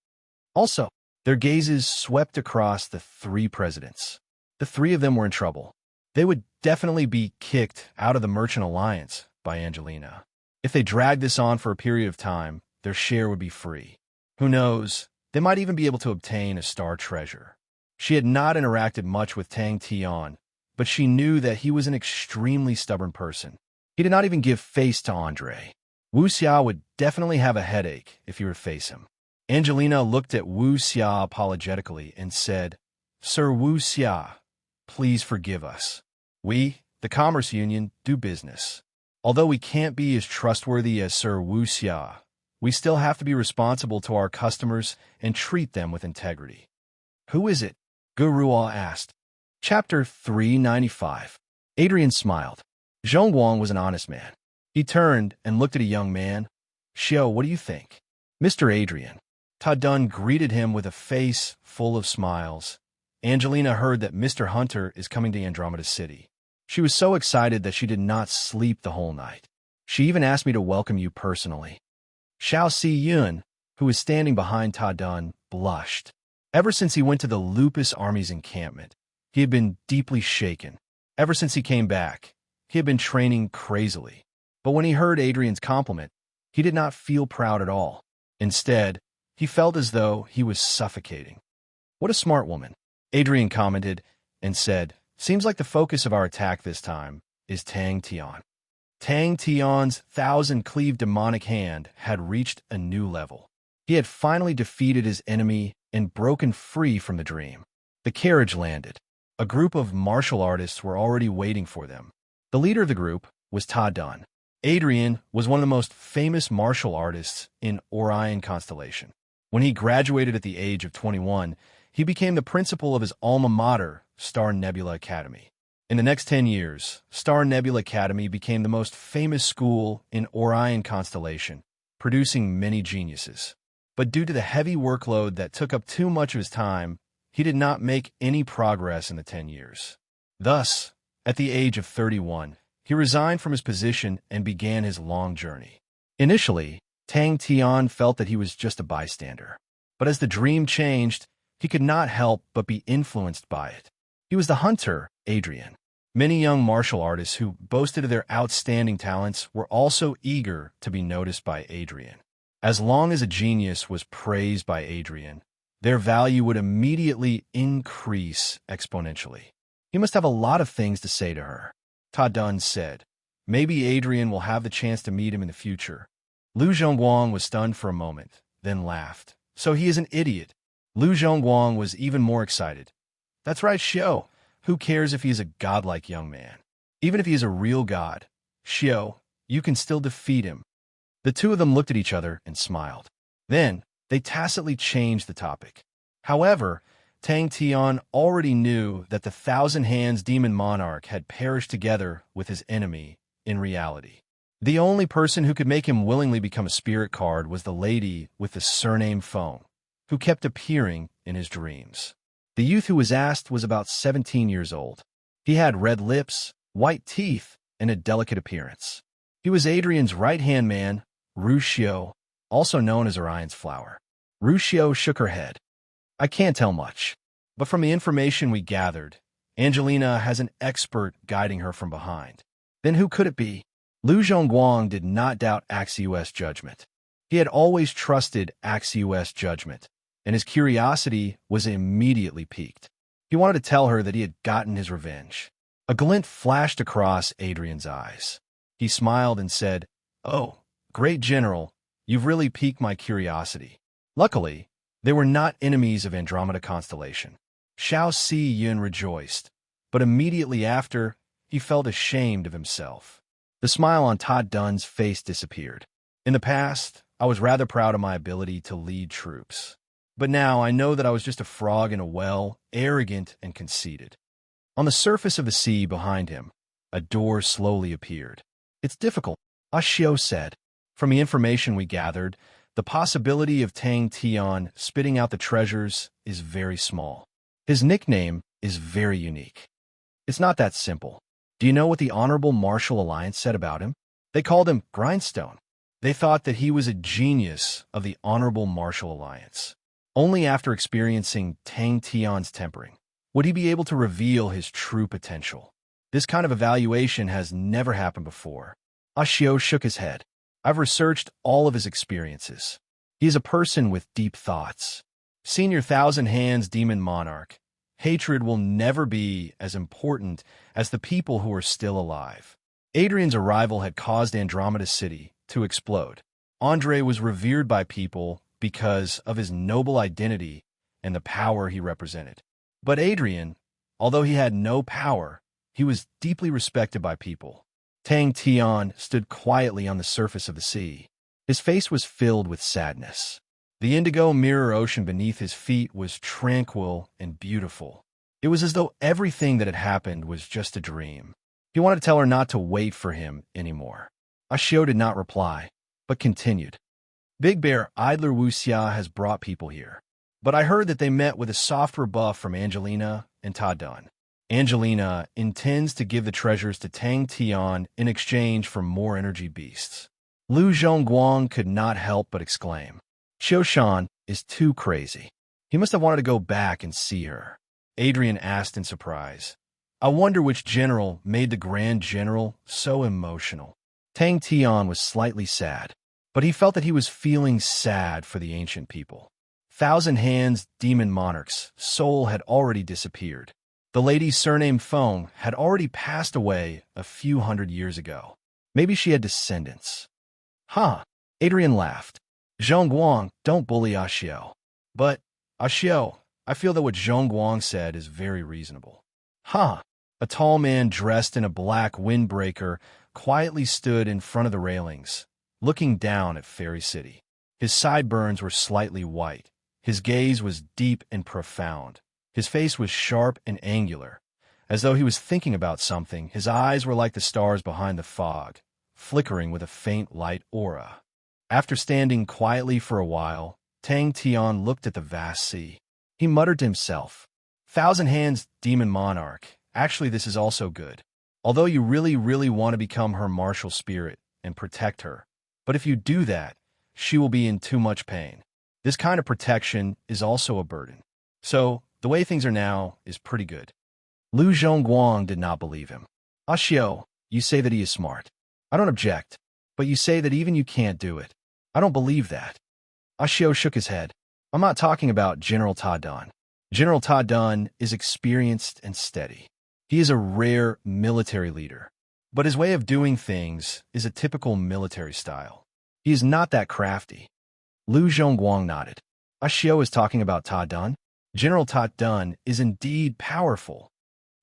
Also, their gazes swept across the 3 presidents. The 3 of them were in trouble. They would definitely be kicked out of the Merchant Alliance by Angelina. If they dragged this on for a period of time, their share would be free. Who knows, they might even be able to obtain a star treasure. She had not interacted much with Tang Tian, but she knew that he was an extremely stubborn person. He did not even give face to Andre. Wu Xia would definitely have a headache if he were to face him. Angelina looked at Wu Xia apologetically and said, Sir Wu Xia, please forgive us. We, the Commerce Union, do business. Although we can't be as trustworthy as Sir Wuxia, we still have to be responsible to our customers and treat them with integrity. Who is it? Guruo asked. Chapter 395. Adrian smiled. Zhongguang was an honest man. He turned and looked at a young man. Xiao, what do you think? Mr. Adrian. Ta Dun greeted him with a face full of smiles. Angelina heard that Mr. Hunter is coming to Andromeda City. She was so excited that she did not sleep the whole night. She even asked me to welcome you personally. Xiao Si Yun, who was standing behind Ta Dun, blushed. Ever since he went to the Lupus Army's encampment, he had been deeply shaken. Ever since he came back, he had been training crazily. But when he heard Adrian's compliment, he did not feel proud at all. Instead, he felt as though he was suffocating. What a smart woman, Adrian commented and said, seems like the focus of our attack this time is Tang Tian. Tang Tian's 1,000-cleaved demonic hand had reached a new level. He had finally defeated his enemy and broken free from the dream. The carriage landed. A group of martial artists were already waiting for them. The leader of the group was Ta Dun. Adrian was one of the most famous martial artists in Orion constellation. When he graduated at the age of 21, he became the principal of his alma mater, Star Nebula Academy. In the next 10 years, Star Nebula Academy became the most famous school in Orion constellation, producing many geniuses. But due to the heavy workload that took up too much of his time, he did not make any progress in the 10 years. Thus, at the age of 31, he resigned from his position and began his long journey. Initially, Tang Tian felt that he was just a bystander. But as the dream changed, he could not help but be influenced by it. He was the hunter, Adrian. Many young martial artists who boasted of their outstanding talents were also eager to be noticed by Adrian. As long as a genius was praised by Adrian, their value would immediately increase exponentially. He must have a lot of things to say to her. Ta Dun said, maybe Adrian will have the chance to meet him in the future. Lu Zhongguang was stunned for a moment, then laughed. So he is an idiot. Lu Zhongguang was even more excited. That's right, Xiao. Who cares if he is a godlike young man? Even if he is a real god, Xiao, you can still defeat him. The two of them looked at each other and smiled. Then, they tacitly changed the topic. However, Tang Tian already knew that the 1,000 Hands demon monarch had perished together with his enemy in reality. The only person who could make him willingly become a spirit card was the lady with the surname phone, who kept appearing in his dreams. The youth who was asked was about 17 years old. He had red lips, white teeth, and a delicate appearance. He was Adrian's right-hand man, Rushio, also known as Orion's flower. Rushio shook her head. I can't tell much, but from the information we gathered, Angelina has an expert guiding her from behind. Then who could it be? Lu Zhongguang did not doubt Axios' judgment. He had always trusted Axios' judgment, and his curiosity was immediately piqued. He wanted to tell her that he had gotten his revenge. A glint flashed across Adrian's eyes. He smiled and said, "Oh, great general, you've really piqued my curiosity." Luckily, they were not enemies of Andromeda constellation. Xiao Si Yun rejoiced, but immediately after, he felt ashamed of himself. The smile on Ta Dun's face disappeared. In the past, I was rather proud of my ability to lead troops. But now I know that I was just a frog in a well, arrogant and conceited. On the surface of the sea behind him, a door slowly appeared. It's difficult, Ashio said. From the information we gathered, the possibility of Tang Tian spitting out the treasures is very small. His nickname is very unique. It's not that simple. Do you know what the Honorable Martial Alliance said about him? They called him Grindstone. They thought that he was a genius of the Honorable Martial Alliance. Only after experiencing Tang Tian's tempering would he be able to reveal his true potential. This kind of evaluation has never happened before. Ashio shook his head. I've researched all of his experiences. He is a person with deep thoughts. Senior 1,000 Hands Demon Monarch, hatred will never be as important as the people who are still alive. Adrian's arrival had caused Andromeda City to explode. Andre was revered by people because of his noble identity and the power he represented. But Adrian, although he had no power, he was deeply respected by people. Tang Tian stood quietly on the surface of the sea. His face was filled with sadness. The indigo mirror ocean beneath his feet was tranquil and beautiful. It was as though everything that had happened was just a dream. He wanted to tell her not to wait for him anymore. Ashio did not reply, but continued. Big Bear Idler Wuxia has brought people here. But I heard that they met with a soft rebuff from Angelina and Ta Dun. Angelina intends to give the treasures to Tang Tian in exchange for more energy beasts. Lu Zhongguang could not help but exclaim, Xiao Shan is too crazy. He must have wanted to go back and see her. Adrian asked in surprise. I wonder which general made the Grand General so emotional. Tang Tian was slightly sad, but he felt that he was feeling sad for the ancient people. Thousand Hands demon monarch's soul had already disappeared. The lady surnamed Feng had already passed away a few hundred years ago. Maybe she had descendants. Huh, Adrian laughed. Zhongguang, don't bully Ashio. But, Ashio, I feel that what Zhongguang said is very reasonable. Huh. A tall man dressed in a black windbreaker quietly stood in front of the railings, looking down at Fairy City. His sideburns were slightly white. His gaze was deep and profound. His face was sharp and angular. As though he was thinking about something, his eyes were like the stars behind the fog, flickering with a faint light aura. After standing quietly for a while, Tang Tian looked at the vast sea. He muttered to himself, Thousand Hands Demon Monarch, actually this is also good. Although you really want to become her martial spirit and protect her. But if you do that, she will be in too much pain. This kind of protection is also a burden. So, the way things are now is pretty good. Lu Zhongguang did not believe him. Ashio, you say that he is smart. I don't object, but you say that even you can't do it. I don't believe that. Ashio shook his head. I'm not talking about General Ta Dun. General Ta Dun is experienced and steady. He is a rare military leader, but his way of doing things is a typical military style. He is not that crafty. Lu Zhongguang nodded. Ashio is talking about Ta Dun. General Ta Dun is indeed powerful.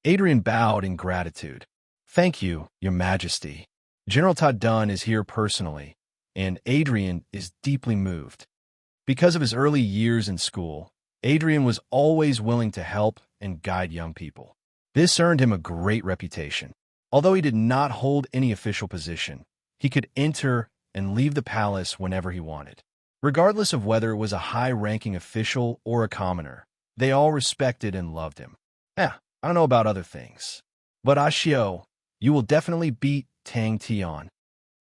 Adrian bowed in gratitude. Thank you, Your Majesty. General Ta Dun is here personally, and Adrian is deeply moved. Because of his early years in school, Adrian was always willing to help and guide young people. This earned him a great reputation. Although he did not hold any official position, he could enter and leave the palace whenever he wanted. Regardless of whether it was a high-ranking official or a commoner, they all respected and loved him. I don't know about other things. But Ashio, you will definitely beat Tang Tian.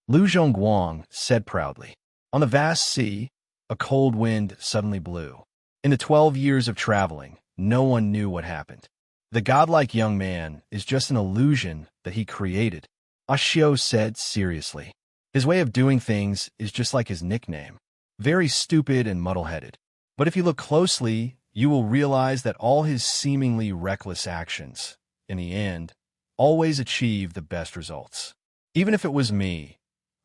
Lu Zhongguang said proudly. On the vast sea, a cold wind suddenly blew. In the 12 years of traveling, no one knew what happened. The godlike young man is just an illusion that he created, Ashio said seriously. His way of doing things is just like his nickname, very stupid and muddle-headed. But if you look closely, you will realize that all his seemingly reckless actions, in the end, always achieve the best results. Even if it was me,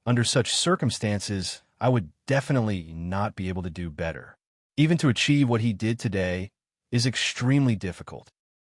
under such circumstances, I would definitely not be able to do better. Even to achieve what he did today is extremely difficult.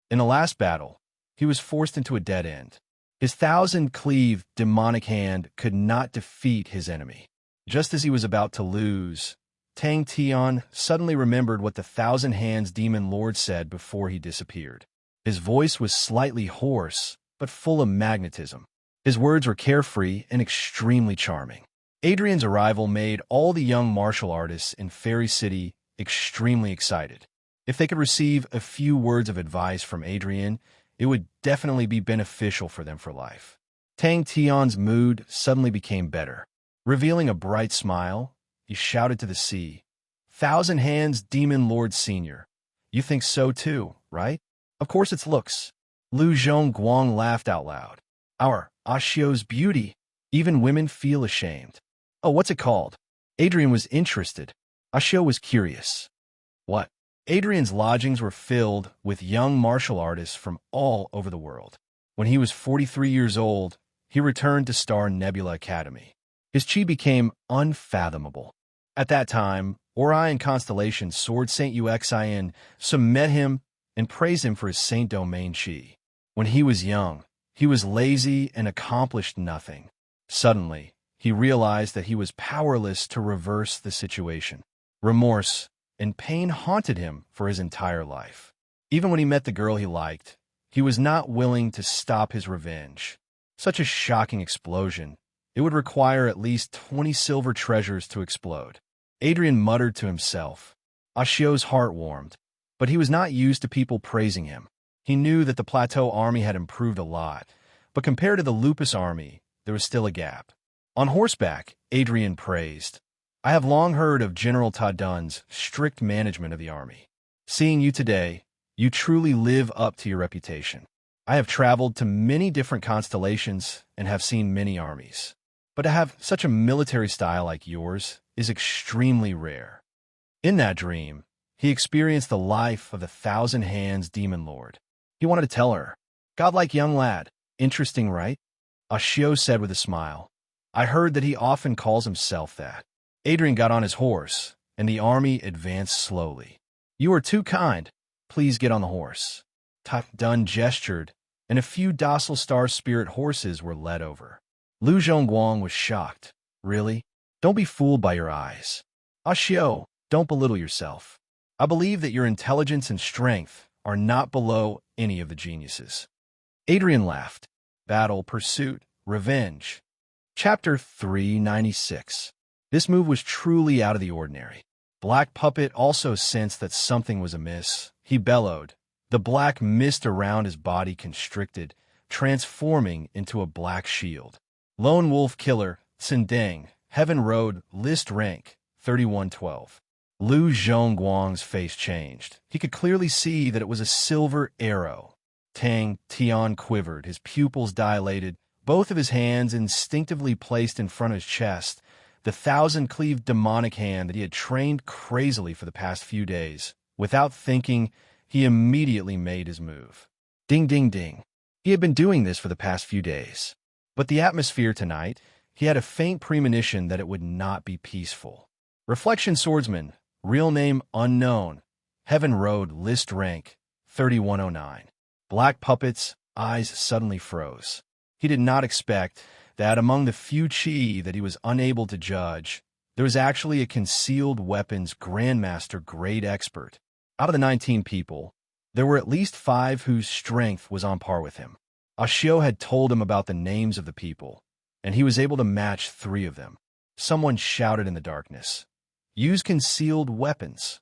In the last battle, he was forced into a dead end. His thousand-cleave demonic hand could not defeat his enemy. Just as he was about to lose, Tang Tian suddenly remembered what the Thousand Hands Demon Lord said before he disappeared. His voice was slightly hoarse, but full of magnetism. His words were carefree and extremely charming. Adrian's arrival made all the young martial artists in Fairy City extremely excited. If they could receive a few words of advice from Adrian, it would definitely be beneficial for them for life. Tang Tian's mood suddenly became better. Revealing a bright smile, he shouted to the sea, Thousand Hands Demon Lord Senior. You think so too, right? Of course it's looks. Lu Zhongguang laughed out loud. Our Ashio's beauty. Even women feel ashamed. Oh, what's it called? Adrian was interested. Ashio was curious. What? Adrian's lodgings were filled with young martial artists from all over the world. When he was 43 years old, he returned to Star Nebula Academy. His chi became unfathomable. At that time, Orion Constellation Sword Saint Uxin some met him and praised him for his Saint Domain chi. When he was young, He was lazy and accomplished nothing. Suddenly, he realized that he was powerless to reverse the situation. Remorse and pain haunted him for his entire life. Even when he met the girl he liked, he was not willing to stop his revenge. Such a shocking explosion. It would require at least 20 silver treasures to explode. Adrian muttered to himself. Ashio's heart warmed, but he was not used to people praising him. He knew that the Plateau army had improved a lot, but compared to the Lupus army, there was still a gap. On horseback, Adrian praised. I have long heard of General Tadun's strict management of the army. Seeing you today, you truly live up to your reputation. I have traveled to many different constellations and have seen many armies. But to have such a military style like yours is extremely rare. In that dream, he experienced the life of the Thousand Hands Demon Lord. He wanted to tell her, "Godlike young lad, interesting, right?" Ashio said with a smile. I heard that he often calls himself that. Adrian got on his horse, and the army advanced slowly. You are too kind. Please get on the horse. Tadun gestured, and a few docile star spirit horses were led over. Lu Zhongguang was shocked. Really? Don't be fooled by your eyes. Ashio, don't belittle yourself. I believe that your intelligence and strength are not below any of the geniuses. Adrian laughed. Battle, pursuit, revenge. Chapter 396. This move was truly out of the ordinary. Black Puppet also sensed that something was amiss. He bellowed. The black mist around his body constricted, transforming into a black shield. Lone Wolf Killer, Tsindeng, Heaven Road, List Rank, 3112. Lu Zhongguang's face changed. He could clearly see that it was a silver arrow. Tang Tian quivered, his pupils dilated, both of his hands instinctively placed in front of his chest, the thousand-cleaved demonic hand that he had trained crazily for the past few days. Without thinking, he immediately made his move. Ding, ding, ding. He had been doing this for the past few days. But the atmosphere tonight, he had a faint premonition that it would not be peaceful. Reflection Swordsman, real name unknown, Heaven Road, List Rank, 3109. Black Puppet's eyes suddenly froze. He did not expect that among the few chi that he was unable to judge, there was actually a concealed weapons Grandmaster grade expert. Out of the 19 people, there were at least 5 whose strength was on par with him. Ashio had told him about the names of the people, and he was able to match 3 of them. Someone shouted in the darkness, "Use concealed weapons."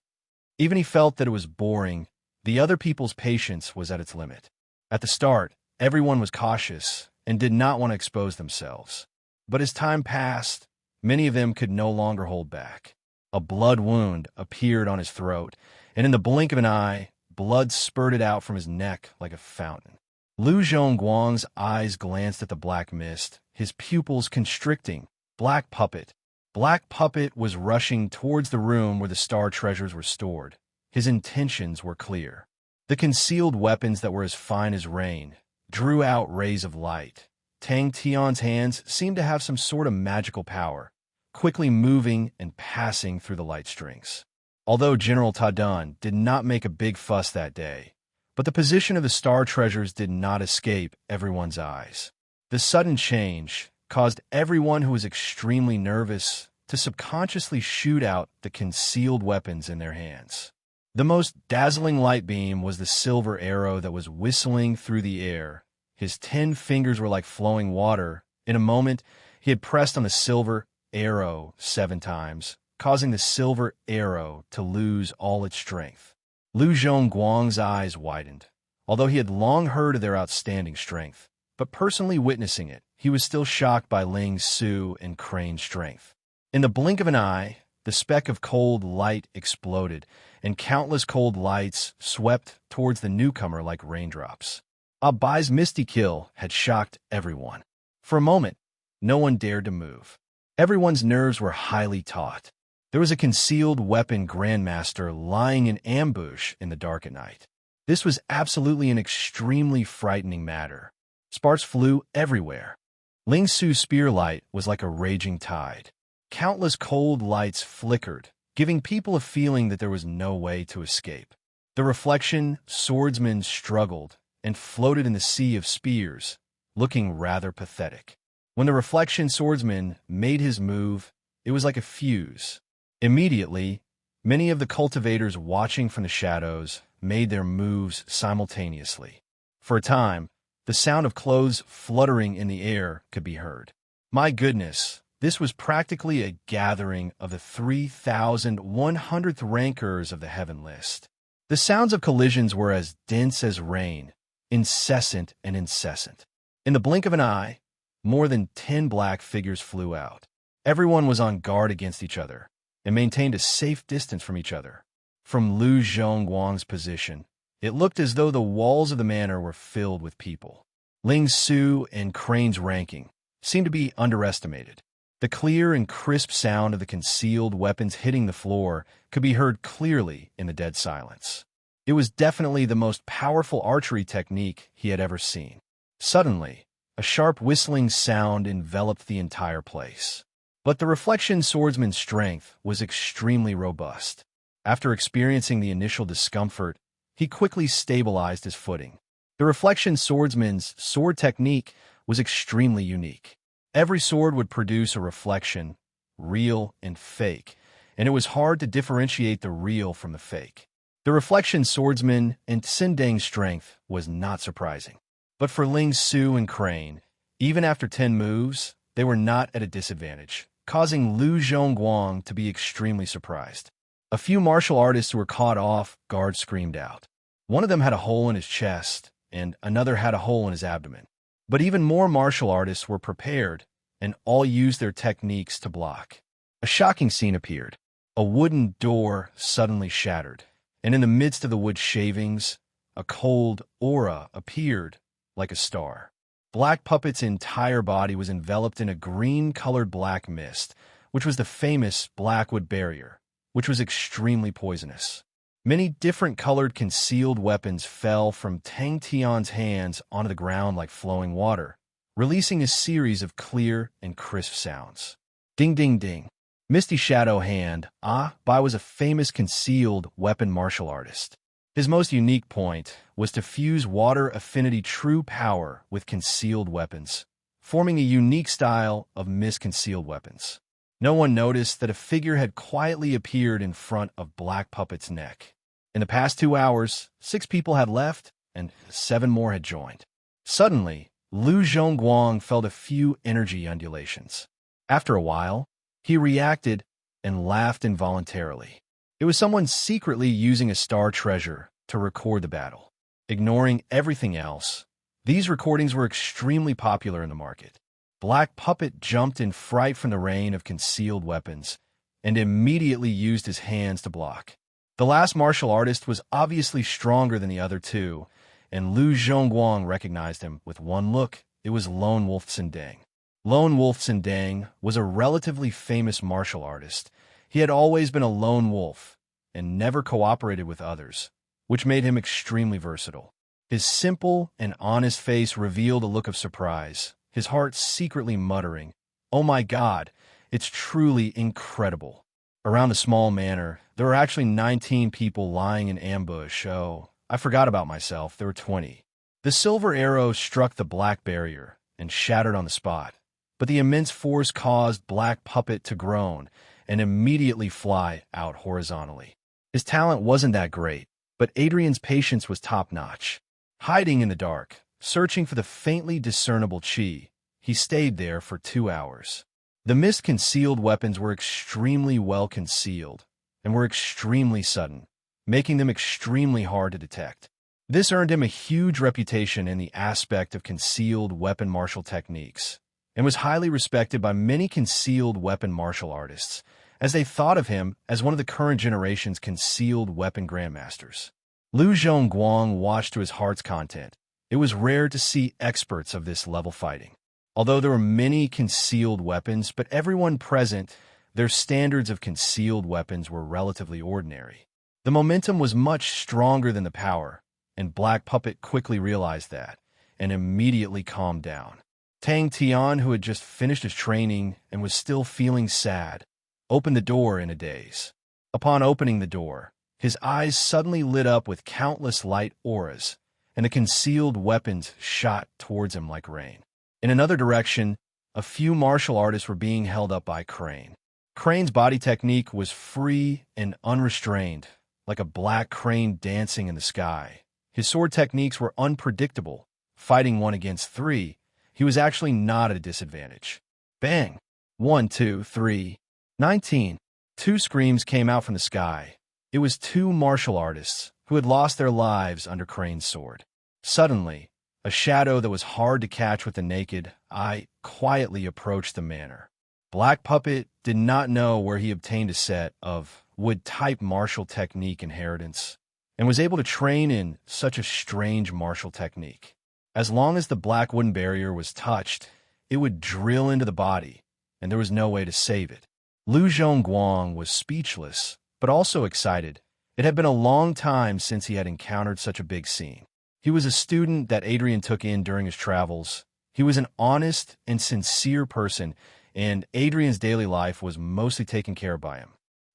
Even he felt that it was boring. The other people's patience was at its limit. At the start, everyone was cautious and did not want to expose themselves. But as time passed, many of them could no longer hold back. A blood wound appeared on his throat, and in the blink of an eye, blood spurted out from his neck like a fountain. Lu Zhongguang's eyes glanced at the black mist, his pupils constricting. Black Puppet. Black Puppet was rushing towards the room where the star treasures were stored. His intentions were clear. The concealed weapons that were as fine as rain drew out rays of light. Tang Tian's hands seemed to have some sort of magical power, quickly moving and passing through the light strings. Although General Tadun did not make a big fuss that day, but the position of the star treasures did not escape everyone's eyes. The sudden change caused everyone who was extremely nervous to subconsciously shoot out the concealed weapons in their hands. The most dazzling light beam was the silver arrow that was whistling through the air. His 10 fingers were like flowing water. In a moment, he had pressed on the silver arrow 7 times, causing the silver arrow to lose all its strength. Lu Zhongguang's eyes widened. Although he had long heard of their outstanding strength, but personally witnessing it, he was still shocked by Ling Su and Crane's strength. In the blink of an eye, the speck of cold light exploded, and countless cold lights swept towards the newcomer like raindrops. Bai's misty kill had shocked everyone. For a moment, no one dared to move. Everyone's nerves were highly taut. There was a concealed weapon Grandmaster lying in ambush in the dark at night. This was absolutely an extremely frightening matter. Sparks flew everywhere. Ling Su's spear light was like a raging tide. Countless cold lights flickered, giving people a feeling that there was no way to escape. The reflection swordsman struggled and floated in the sea of spears, looking rather pathetic. When the reflection swordsman made his move, it was like a fuse. Immediately, many of the cultivators watching from the shadows made their moves simultaneously. For a time, the sound of clothes fluttering in the air could be heard. My goodness, this was practically a gathering of the 3,100th rankers of the heaven list. The sounds of collisions were as dense as rain, incessant and incessant. In the blink of an eye, more than 10 black figures flew out. Everyone was on guard against each other and maintained a safe distance from each other. From Lu Zhongguang's position, it looked as though the walls of the manor were filled with people. Ling Su and Crane's ranking seemed to be underestimated. The clear and crisp sound of the concealed weapons hitting the floor could be heard clearly in the dead silence. It was definitely the most powerful archery technique he had ever seen. Suddenly, a sharp whistling sound enveloped the entire place. But the reflection swordsman's strength was extremely robust. After experiencing the initial discomfort, he quickly stabilized his footing. The reflection swordsman's sword technique was extremely unique. Every sword would produce a reflection, real and fake, and it was hard to differentiate the real from the fake. The reflection swordsman and Sindang's strength was not surprising. But for Ling Su and Crane, even after 10 moves, they were not at a disadvantage, causing Lu Zhongguang to be extremely surprised. A few martial artists who were caught off guard screamed out. One of them had a hole in his chest, and another had a hole in his abdomen. But even more martial artists were prepared, and all used their techniques to block. A shocking scene appeared. A wooden door suddenly shattered, and in the midst of the wood shavings, a cold aura appeared like a star. Black Puppet's entire body was enveloped in a green-colored black mist, which was the famous Blackwood barrier, which was extremely poisonous. Many different colored concealed weapons fell from Tang Tian's hands onto the ground like flowing water, releasing a series of clear and crisp sounds. Ding, ding, ding. Misty Shadow Hand, Bai was a famous concealed weapon martial artist. His most unique point was to fuse water affinity true power with concealed weapons, forming a unique style of misconcealed weapons. No one noticed that a figure had quietly appeared in front of Black Puppet's neck. In the past 2 hours, 6 people had left, and 7 more had joined. Suddenly, Lu Zhongguang felt a few energy undulations. After a while, he reacted and laughed involuntarily. It was someone secretly using a star treasure to record the battle. Ignoring everything else, these recordings were extremely popular in the market. Black Puppet jumped in fright from the rain of concealed weapons and immediately used his hands to block. The last martial artist was obviously stronger than the other two, and Lu Zhongguang recognized him with one look. It was Lone Wolf Sindang. Lone Wolf Sindang was a relatively famous martial artist. He had always been a lone wolf and never cooperated with others, which made him extremely versatile. His simple and honest face revealed a look of surprise, his heart secretly muttering, "Oh my God, it's truly incredible." Around the small manor, there were actually 19 people lying in ambush. Oh, I forgot about myself. There were 20. The silver arrow struck the black barrier and shattered on the spot, but the immense force caused Black Puppet to groan and immediately fly out horizontally. His talent wasn't that great, but Adrian's patience was top-notch. Hiding in the dark, searching for the faintly discernible chi, he stayed there for 2 hours. The mist-concealed weapons were extremely well concealed and were extremely sudden, making them extremely hard to detect. This earned him a huge reputation in the aspect of concealed weapon martial techniques, and was highly respected by many concealed weapon martial artists, as they thought of him as one of the current generation's concealed weapon grandmasters. Lu Zhongguang watched to his heart's content. It was rare to see experts of this level fighting. Although there were many concealed weapons, but everyone present, their standards of concealed weapons were relatively ordinary. The momentum was much stronger than the power, and Black Puppet quickly realized that, and immediately calmed down. Tang Tian, who had just finished his training and was still feeling sad, opened the door in a daze. Upon opening the door, his eyes suddenly lit up with countless light auras, and the concealed weapons shot towards him like rain. In another direction, a few martial artists were being held up by Crane. Crane's body technique was free and unrestrained, like a black crane dancing in the sky. His sword techniques were unpredictable. Fighting 1 against 3, he was actually not at a disadvantage. Bang! 1, 2, 3. 19. Two screams came out from the sky. It was two martial artists who had lost their lives under Crane's sword. Suddenly, a shadow that was hard to catch with the naked eye quietly approached the manor. Black Puppet did not know where he obtained a set of wood-type martial technique inheritance and was able to train in such a strange martial technique. As long as the black wooden barrier was touched, it would drill into the body, and there was no way to save it. Lu Zhongguang was speechless, but also excited. It had been a long time since he had encountered such a big scene. He was a student that Adrian took in during his travels. He was an honest and sincere person, and Adrian's daily life was mostly taken care of by him.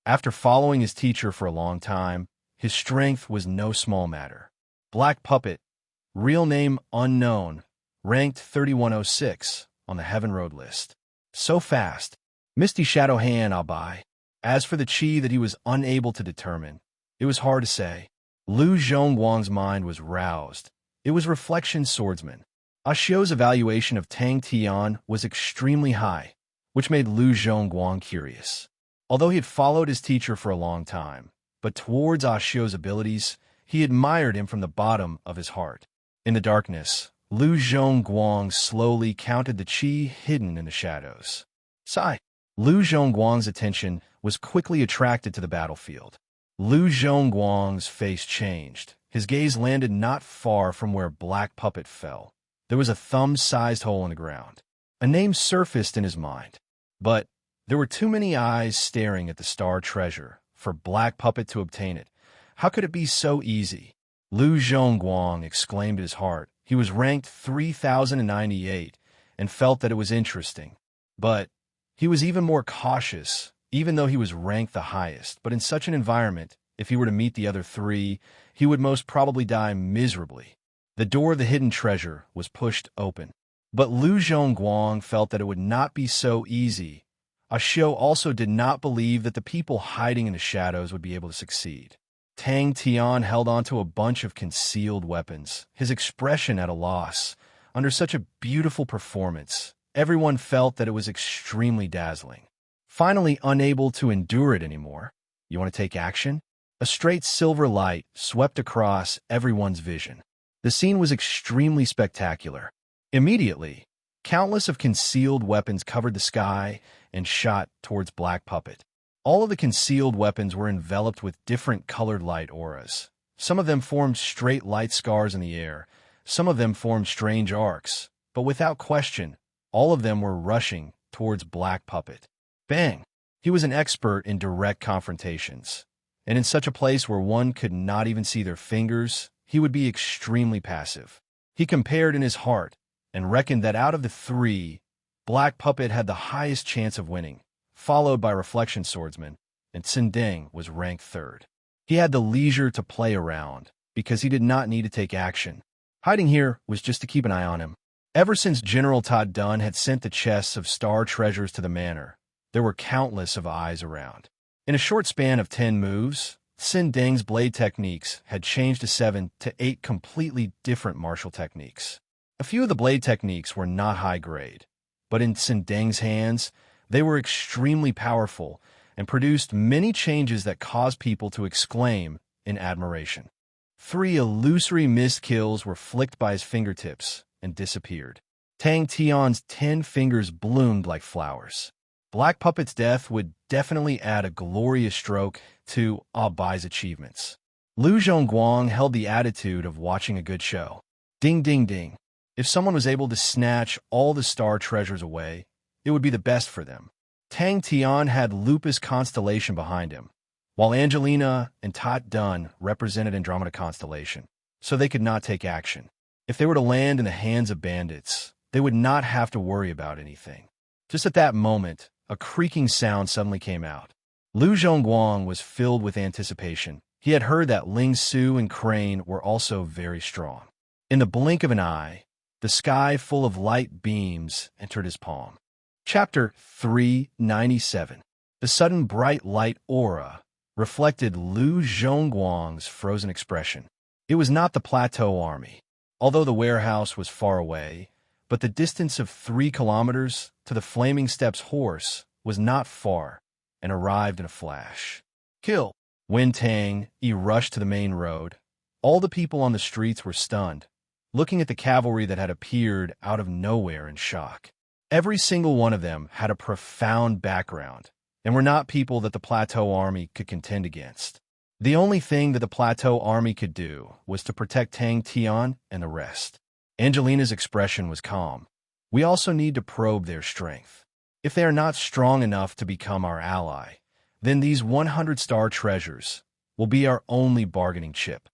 After following his teacher for a long time, his strength was no small matter. Black Puppet, real name unknown, ranked 3106 on the Heaven Road list. So fast. Misty Shadow Hand I'll buy. As for the chi that he was unable to determine, it was hard to say. Lu Zhongguang's mind was roused. It was Reflection Swordsman. Ashio's evaluation of Tang Tian was extremely high, which made Lu Zhongguang curious. Although he had followed his teacher for a long time, but towards Ashio's abilities, he admired him from the bottom of his heart. In the darkness, Lu Zhongguang slowly counted the chi hidden in the shadows. Sigh. Lu Zhongguang's attention was quickly attracted to the battlefield. Lu Zhongguang's face changed. His gaze landed not far from where Black Puppet fell. There was a thumb-sized hole in the ground. A name surfaced in his mind, but there were too many eyes staring at the star treasure for Black Puppet to obtain it. How could it be so easy? Lu Zhongguang exclaimed at his heart. He was ranked 3098 and felt that it was interesting. But he was even more cautious, even though he was ranked the highest. But in such an environment, if he were to meet the other three, he would most probably die miserably. The door of the hidden treasure was pushed open. But Lu Zhongguang felt that it would not be so easy. Ashio also did not believe that the people hiding in the shadows would be able to succeed. Tang Tian held onto a bunch of concealed weapons, his expression at a loss. Under such a beautiful performance, everyone felt that it was extremely dazzling. Finally, unable to endure it anymore, you want to take action? A straight silver light swept across everyone's vision. The scene was extremely spectacular. Immediately, countless of concealed weapons covered the sky and shot towards Black Puppet. All of the concealed weapons were enveloped with different colored light auras. Some of them formed straight light scars in the air. Some of them formed strange arcs. But without question, all of them were rushing towards Black Puppet. Bang! He was an expert in direct confrontations. And in such a place where one could not even see their fingers, he would be extremely passive. He compared in his heart and reckoned that out of the three, Black Puppet had the highest chance of winning, followed by Reflection Swordsman, and Tsindeng was ranked third. He had the leisure to play around, because he did not need to take action. Hiding here was just to keep an eye on him. Ever since General Todd Dunn had sent the chests of star treasures to the manor, there were countless of eyes around. In a short span of 10 moves, Tsindeng's blade techniques had changed to 7 to 8 completely different martial techniques. A few of the blade techniques were not high grade, but in Tsindeng's hands, they were extremely powerful and produced many changes that caused people to exclaim in admiration. 3 illusory mist kills were flicked by his fingertips and disappeared. Tang Tian's 10 fingers bloomed like flowers. Black Puppet's death would definitely add a glorious stroke to Bai's achievements. Lu Zhongguang held the attitude of watching a good show. Ding, ding, ding. If someone was able to snatch all the star treasures away, it would be the best for them. Tang Tian had Lupus Constellation behind him, while Angelina and Tot Dunn represented Andromeda Constellation, so they could not take action. If they were to land in the hands of bandits, they would not have to worry about anything. Just at that moment, a creaking sound suddenly came out. Lu Zhongguang was filled with anticipation. He had heard that Ling Su and Crane were also very strong. In the blink of an eye, The sky full of light beams entered his palm. Chapter 397. The sudden bright light aura reflected Lu Zhongguang's frozen expression. It was not the plateau army, although the warehouse was far away, but the distance of 3 kilometers to the Flaming Steps horse was not far and arrived in a flash. Kill! When Tang Yi rushed to the main road, all the people on the streets were stunned, looking at the cavalry that had appeared out of nowhere in shock. Every single one of them had a profound background, and were not people that the Plateau Army could contend against. The only thing that the Plateau Army could do was to protect Tang Tian and the rest. Angelina's expression was calm. We also need to probe their strength. If they are not strong enough to become our ally, then these 100-star treasures will be our only bargaining chip.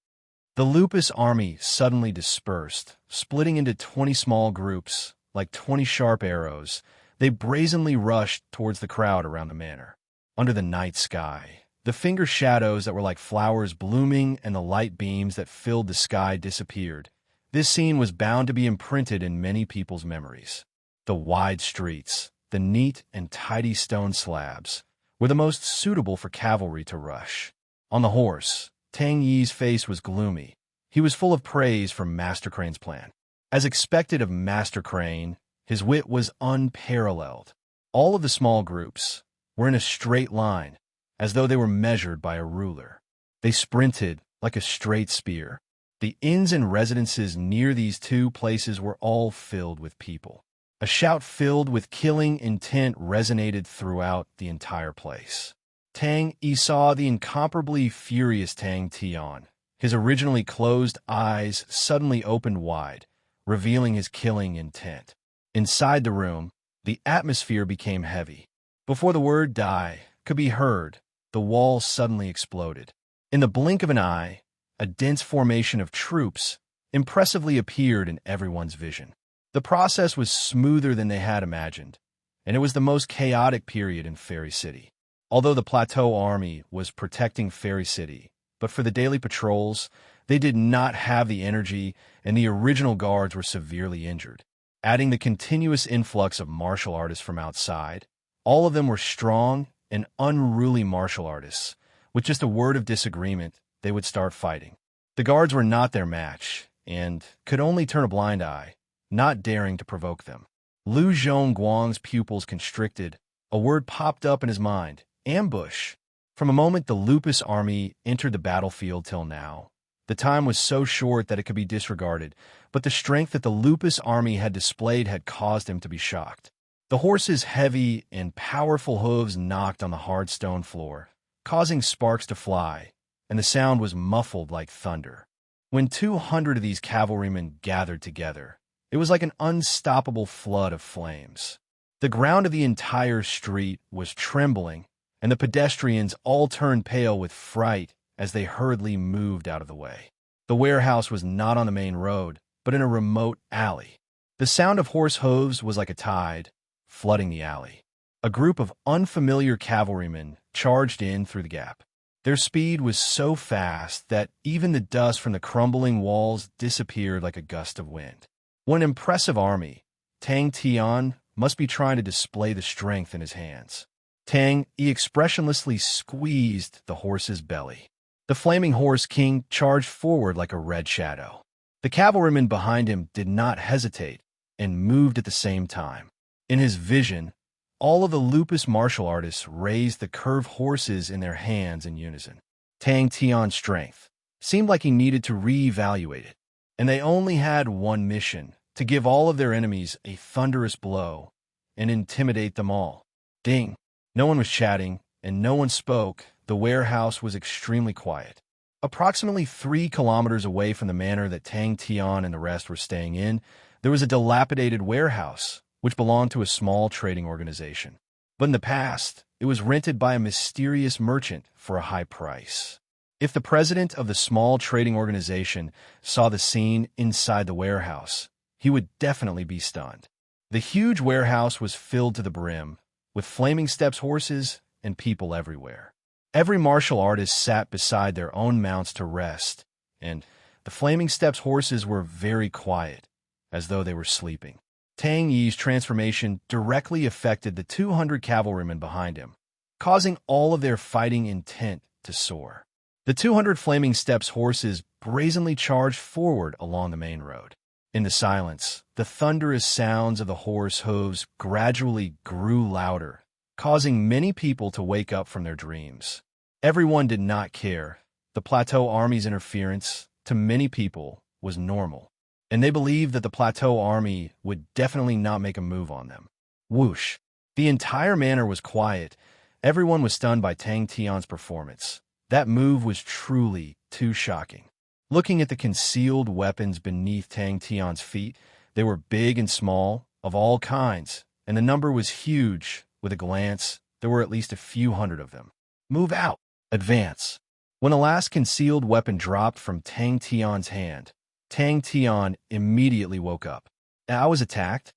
The Lupus army suddenly dispersed, splitting into 20 small groups. Like 20 sharp arrows, they brazenly rushed towards the crowd around the manor. Under the night sky, the finger shadows that were like flowers blooming and the light beams that filled the sky disappeared. This scene was bound to be imprinted in many people's memories. The wide streets, the neat and tidy stone slabs, were the most suitable for cavalry to rush. On the horse, Tang Yi's face was gloomy. He was full of praise for Master Crane's plan. As expected of Master Crane, his wit was unparalleled. All of the small groups were in a straight line, as though they were measured by a ruler. They sprinted like a straight spear. The inns and residences near these 2 places were all filled with people. A shout filled with killing intent resonated throughout the entire place. Tang Yi saw the incomparably furious Tang Tian. His originally closed eyes suddenly opened wide, revealing his killing intent. Inside the room, the atmosphere became heavy. Before the word die could be heard, the walls suddenly exploded. In the blink of an eye, a dense formation of troops impressively appeared in everyone's vision. The process was smoother than they had imagined, and it was the most chaotic period in Fairy City. Although the Plateau Army was protecting Fairy City, but for the daily patrols, they did not have the energy, and the original guards were severely injured. Adding the continuous influx of martial artists from outside, all of them were strong and unruly martial artists. With just a word of disagreement, they would start fighting. The guards were not their match, and could only turn a blind eye, not daring to provoke them. Lu Zhongguang's pupils constricted. A word popped up in his mind: ambush. From a moment the Lupus army entered the battlefield till now, the time was so short that it could be disregarded, but the strength that the Lupus army had displayed had caused him to be shocked. The horse's heavy and powerful hooves knocked on the hard stone floor, causing sparks to fly, and the sound was muffled like thunder. When 200 of these cavalrymen gathered together, it was like an unstoppable flood of flames. The ground of the entire street was trembling, and the pedestrians all turned pale with fright as they hurriedly moved out of the way. The warehouse was not on the main road, but in a remote alley. The sound of horse hooves was like a tide, flooding the alley. A group of unfamiliar cavalrymen charged in through the gap. Their speed was so fast that even the dust from the crumbling walls disappeared like a gust of wind. What an impressive army! Tang Tian must be trying to display the strength in his hands. Tang Yi expressionlessly squeezed the horse's belly. The flaming horse king charged forward like a red shadow. The cavalrymen behind him did not hesitate and moved at the same time. In his vision, all of the Lupus martial artists raised the curved horses in their hands in unison. Tang Tian's strength seemed like he needed to reevaluate it, and they only had one mission: to give all of their enemies a thunderous blow and intimidate them all. Ding! No one was chatting, and no one spoke. The warehouse was extremely quiet. Approximately 3 kilometers away from the manor that Tang Tian and the rest were staying in, there was a dilapidated warehouse, which belonged to a small trading organization. But in the past, it was rented by a mysterious merchant for a high price. If the president of the small trading organization saw the scene inside the warehouse, he would definitely be stunned. The huge warehouse was filled to the brim, with Flaming Steps horses and people everywhere. Every martial artist sat beside their own mounts to rest, and the Flaming Steps horses were very quiet, as though they were sleeping. Tang Yi's transformation directly affected the 200 cavalrymen behind him, causing all of their fighting intent to soar. The 200 flaming steps horses brazenly charged forward along the main road. In the silence, the thunderous sounds of the horse hooves gradually grew louder, causing many people to wake up from their dreams. Everyone did not care. The plateau army's interference, to many people, was normal, and they believed that the plateau army would definitely not make a move on them. Whoosh! The entire manor was quiet. Everyone was stunned by Tang Tian's performance. That move was truly too shocking. Looking at the concealed weapons beneath Tang Tian's feet, they were big and small, of all kinds, and the number was huge. With a glance, there were at least a few hundred of them. Move out! Advance! When the last concealed weapon dropped from Tang Tian's hand, Tang Tian immediately woke up. I was attacked?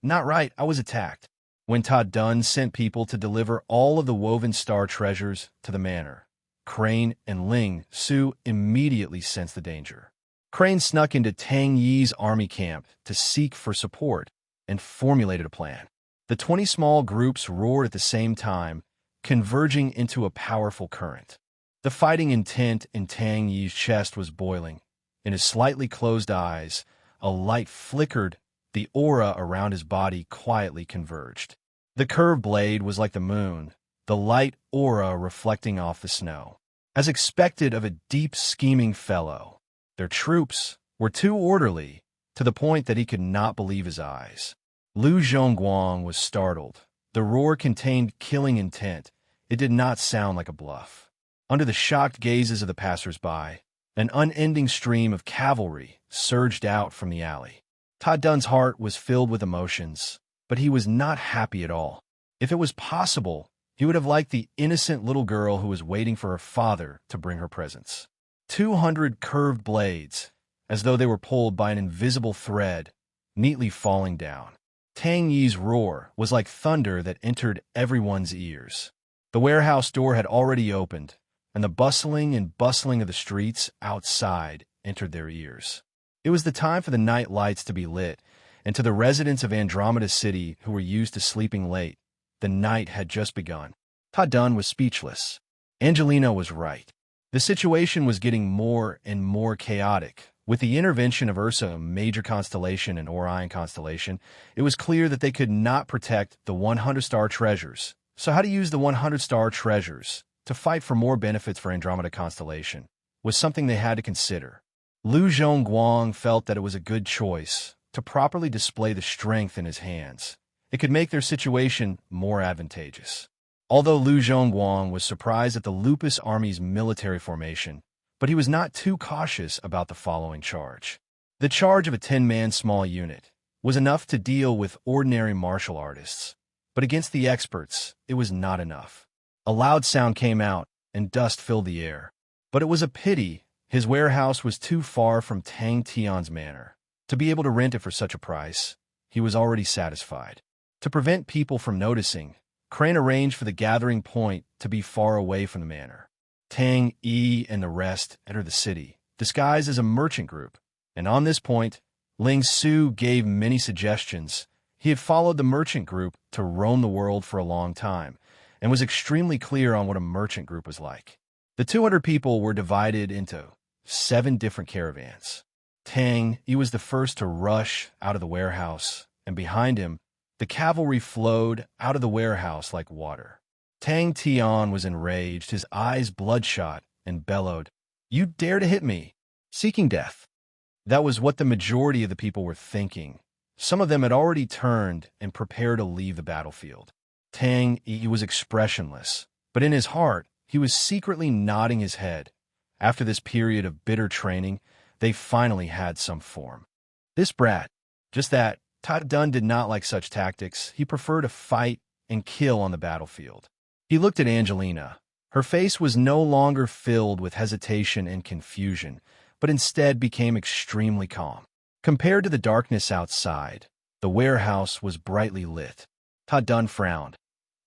Not right, I was attacked. When Ta Dun sent people to deliver all of the woven star treasures to the manor, Crane and Ling Su immediately sensed the danger. Crane snuck into Tang Yi's army camp to seek for support and formulated a plan. The 20 small groups roared at the same time, converging into a powerful current. The fighting intent in Tang Yi's chest was boiling. In his slightly closed eyes, a light flickered. The aura around his body quietly converged. The curved blade was like the moon, the light aura reflecting off the snow. As expected of a deep scheming fellow, their troops were too orderly, to the point that he could not believe his eyes. Lu Zhongguang was startled. The roar contained killing intent. It did not sound like a bluff. Under the shocked gazes of the passers-by, an unending stream of cavalry surged out from the alley. Ta Dun's heart was filled with emotions, but he was not happy at all. If it was possible, he would have liked the innocent little girl who was waiting for her father to bring her presents. 200 curved blades, as though they were pulled by an invisible thread, neatly falling down. Tang Yi's roar was like thunder that entered everyone's ears. The warehouse door had already opened, and the bustling and bustling of the streets outside entered their ears. It was the time for the night lights to be lit, and to the residents of Andromeda City who were used to sleeping late, the night had just begun. Ta Dun was speechless. Angelina was right. The situation was getting more and more chaotic. With the intervention of Ursa Major Constellation and Orion Constellation, it was clear that they could not protect the 100-star treasures. So how to use the 100-star treasures to fight for more benefits for Andromeda Constellation was something they had to consider. Lu Zhongguang felt that it was a good choice to properly display the strength in his hands. It could make their situation more advantageous. Although Lu Zhongguang was surprised at the Lupus Army's military formation, but he was not too cautious about the following charge. The charge of a 10-man small unit was enough to deal with ordinary martial artists, but against the experts, it was not enough. A loud sound came out, and dust filled the air. But it was a pity his warehouse was too far from Tang Tian's manor. To be able to rent it for such a price, he was already satisfied. To prevent people from noticing, Crane arranged for the gathering point to be far away from the manor. Tang Yi and the rest entered the city, disguised as a merchant group, and on this point, Ling Su gave many suggestions. He had followed the merchant group to roam the world for a long time, and was extremely clear on what a merchant group was like. The 200 people were divided into 7 different caravans. Tang Yi was the first to rush out of the warehouse, and behind him, the cavalry flowed out of the warehouse like water. Tang Tian was enraged, his eyes bloodshot, and bellowed, "You dare to hit me! Seeking death!" That was what the majority of the people were thinking. Some of them had already turned and prepared to leave the battlefield. Tang Yi was expressionless, but in his heart, he was secretly nodding his head. After this period of bitter training, they finally had some form. This brat, just that, Ta Dun did not like such tactics. He preferred to fight and kill on the battlefield. He looked at Angelina. Her face was no longer filled with hesitation and confusion, but instead became extremely calm. Compared to the darkness outside, the warehouse was brightly lit. Ta Dun frowned.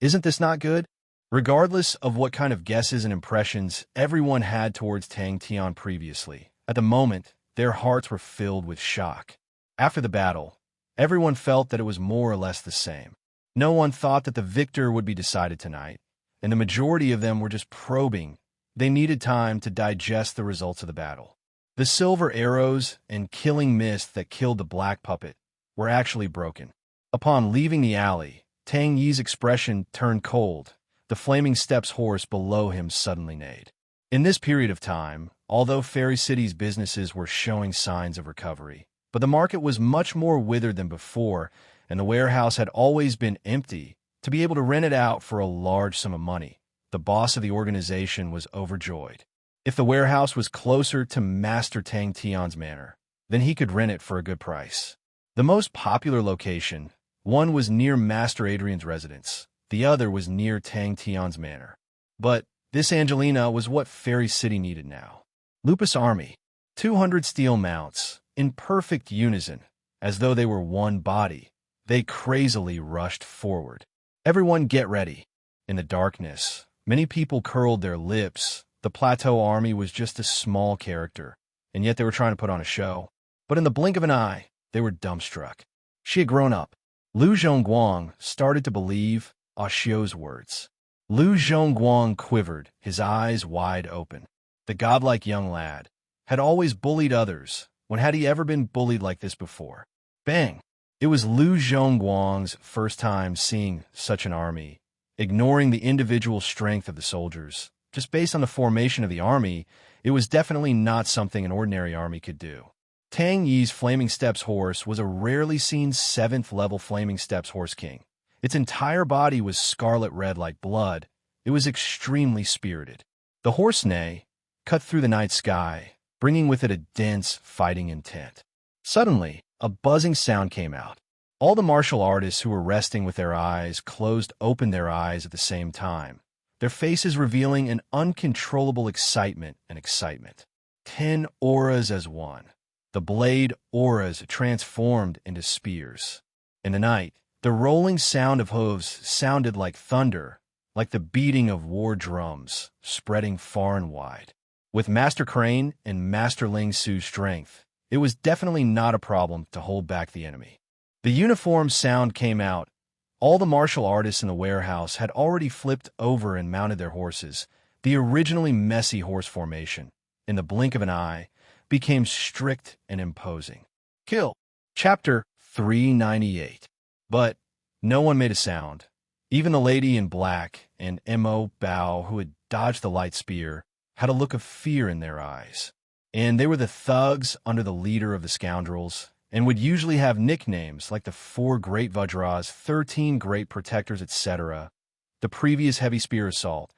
Isn't this not good? Regardless of what kind of guesses and impressions everyone had towards Tang Tian previously, at the moment, their hearts were filled with shock. After the battle, everyone felt that it was more or less the same. No one thought that the victor would be decided tonight, and the majority of them were just probing. They needed time to digest the results of the battle. The silver arrows and killing mist that killed the black puppet were actually broken. Upon leaving the alley, Tang Yi's expression turned cold. The flaming steps horse below him suddenly neighed. In this period of time, although Fairy City's businesses were showing signs of recovery, but the market was much more withered than before, and the warehouse had always been empty. To be able to rent it out for a large sum of money, the boss of the organization was overjoyed. If the warehouse was closer to Master Tang Tian's manor, then he could rent it for a good price. The most popular location, one was near Master Adrian's residence, the other was near Tang Tian's manor. But this Angelina was what Fairy City needed now. Lupus Army, 200 steel mounts, in perfect unison, as though they were one body. They crazily rushed forward. Everyone get ready. In the darkness, many people curled their lips. The Plateau Army was just a small character, and yet they were trying to put on a show. But in the blink of an eye, they were dumbstruck. She had grown up. Lu Zhongguang started to believe Xiu's words. Lu Zhongguang quivered, his eyes wide open. The godlike young lad had always bullied others. When had he ever been bullied like this before? Bang! It was Lu Zhongguang's first time seeing such an army. Ignoring the individual strength of the soldiers, just based on the formation of the army, it was definitely not something an ordinary army could do. Tang Yi's Flaming Steps horse was a rarely seen 7th-level Flaming Steps horse king. Its entire body was scarlet red like blood. It was extremely spirited. The horse neigh cut through the night sky, bringing with it a dense, fighting intent. Suddenly, a buzzing sound came out. All the martial artists who were resting with their eyes closed opened their eyes at the same time, their faces revealing an uncontrollable excitement. 10 auras as one. The blade auras transformed into spears. In the night, the rolling sound of hooves sounded like thunder, like the beating of war drums, spreading far and wide. With Master Crane and Master Ling Su's strength, it was definitely not a problem to hold back the enemy. The uniform sound came out. All the martial artists in the warehouse had already flipped over and mounted their horses. The originally messy horse formation, in the blink of an eye, became strict and imposing. Kill. Chapter 398. But no one made a sound. Even the lady in black and Mo Bao, who had dodged the light spear, had a look of fear in their eyes. And they were the thugs under the leader of the scoundrels, and would usually have nicknames like the 4 Great Vajras, 13 Great Protectors, etc. The previous heavy spear assault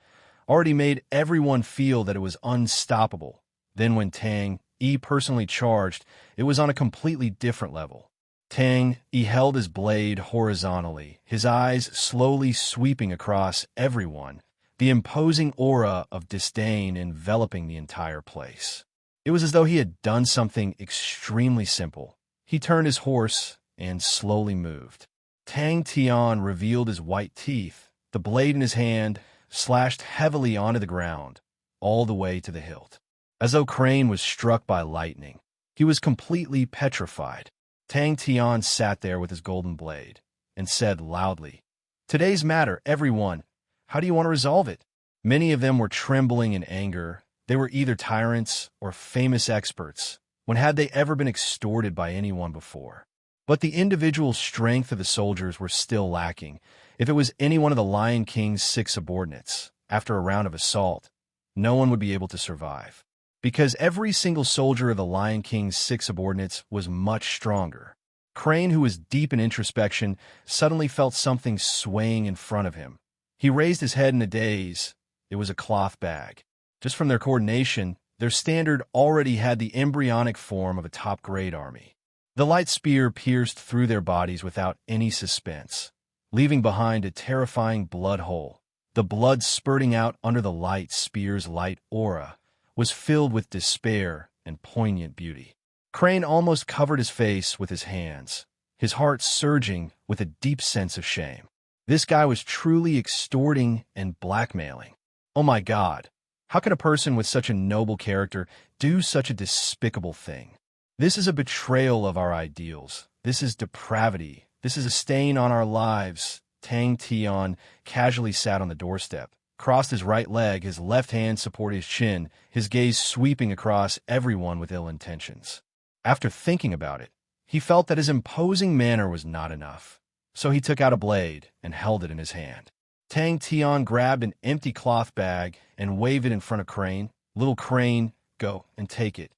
already made everyone feel that it was unstoppable. Then when Tang Yi personally charged, it was on a completely different level. Tang Yi held his blade horizontally, his eyes slowly sweeping across everyone, the imposing aura of disdain enveloping the entire place. It was as though he had done something extremely simple. He turned his horse and slowly moved. Tang Tian revealed his white teeth. The blade in his hand slashed heavily onto the ground, all the way to the hilt. As though Crane was struck by lightning, he was completely petrified. Tang Tian sat there with his golden blade and said loudly, "Today's matter, everyone. How do you want to resolve it?" Many of them were trembling in anger. They were either tyrants or famous experts. When had they ever been extorted by anyone before? But the individual strength of the soldiers were still lacking. If it was any one of the Lion King's 6 subordinates, after a round of assault, no one would be able to survive. Because every single soldier of the Lion King's 6 subordinates was much stronger. Crane, who was deep in introspection, suddenly felt something swaying in front of him. He raised his head in a daze. It was a cloth bag. Just from their coordination, their standard already had the embryonic form of a top-grade army. The light spear pierced through their bodies without any suspense, leaving behind a terrifying blood hole. The blood spurting out under the light spear's light aura was filled with despair and poignant beauty. Crane almost covered his face with his hands, his heart surging with a deep sense of shame. This guy was truly extorting and blackmailing. Oh my God. How could a person with such a noble character do such a despicable thing? This is a betrayal of our ideals. This is depravity. This is a stain on our lives. Tang Tian casually sat on the doorstep, crossed his right leg, his left hand supported his chin, his gaze sweeping across everyone with ill intentions. After thinking about it, he felt that his imposing manner was not enough, so he took out a blade and held it in his hand. Tang Tian grabbed an empty cloth bag and waved it in front of Crane. "Little Crane, go and take it."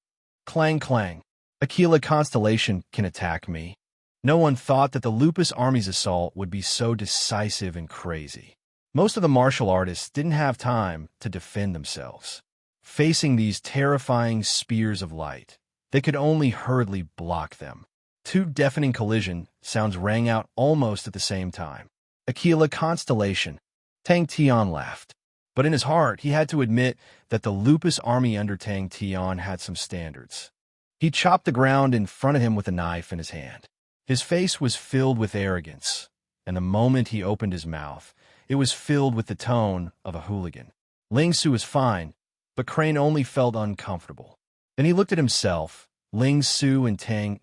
Clang, clang. Aquila Constellation can attack me. No one thought that the Lupus army's assault would be so decisive and crazy. Most of the martial artists didn't have time to defend themselves. Facing these terrifying spears of light, they could only hurriedly block them. Two deafening collision sounds rang out almost at the same time. Aquila Constellation. Tang Tian laughed. But in his heart, he had to admit that the Lupus army under Tang Tian had some standards. He chopped the ground in front of him with a knife in his hand. His face was filled with arrogance, and the moment he opened his mouth, it was filled with the tone of a hooligan. Ling Su was fine, but Crane only felt uncomfortable. Then he looked at himself. Ling Su and Tang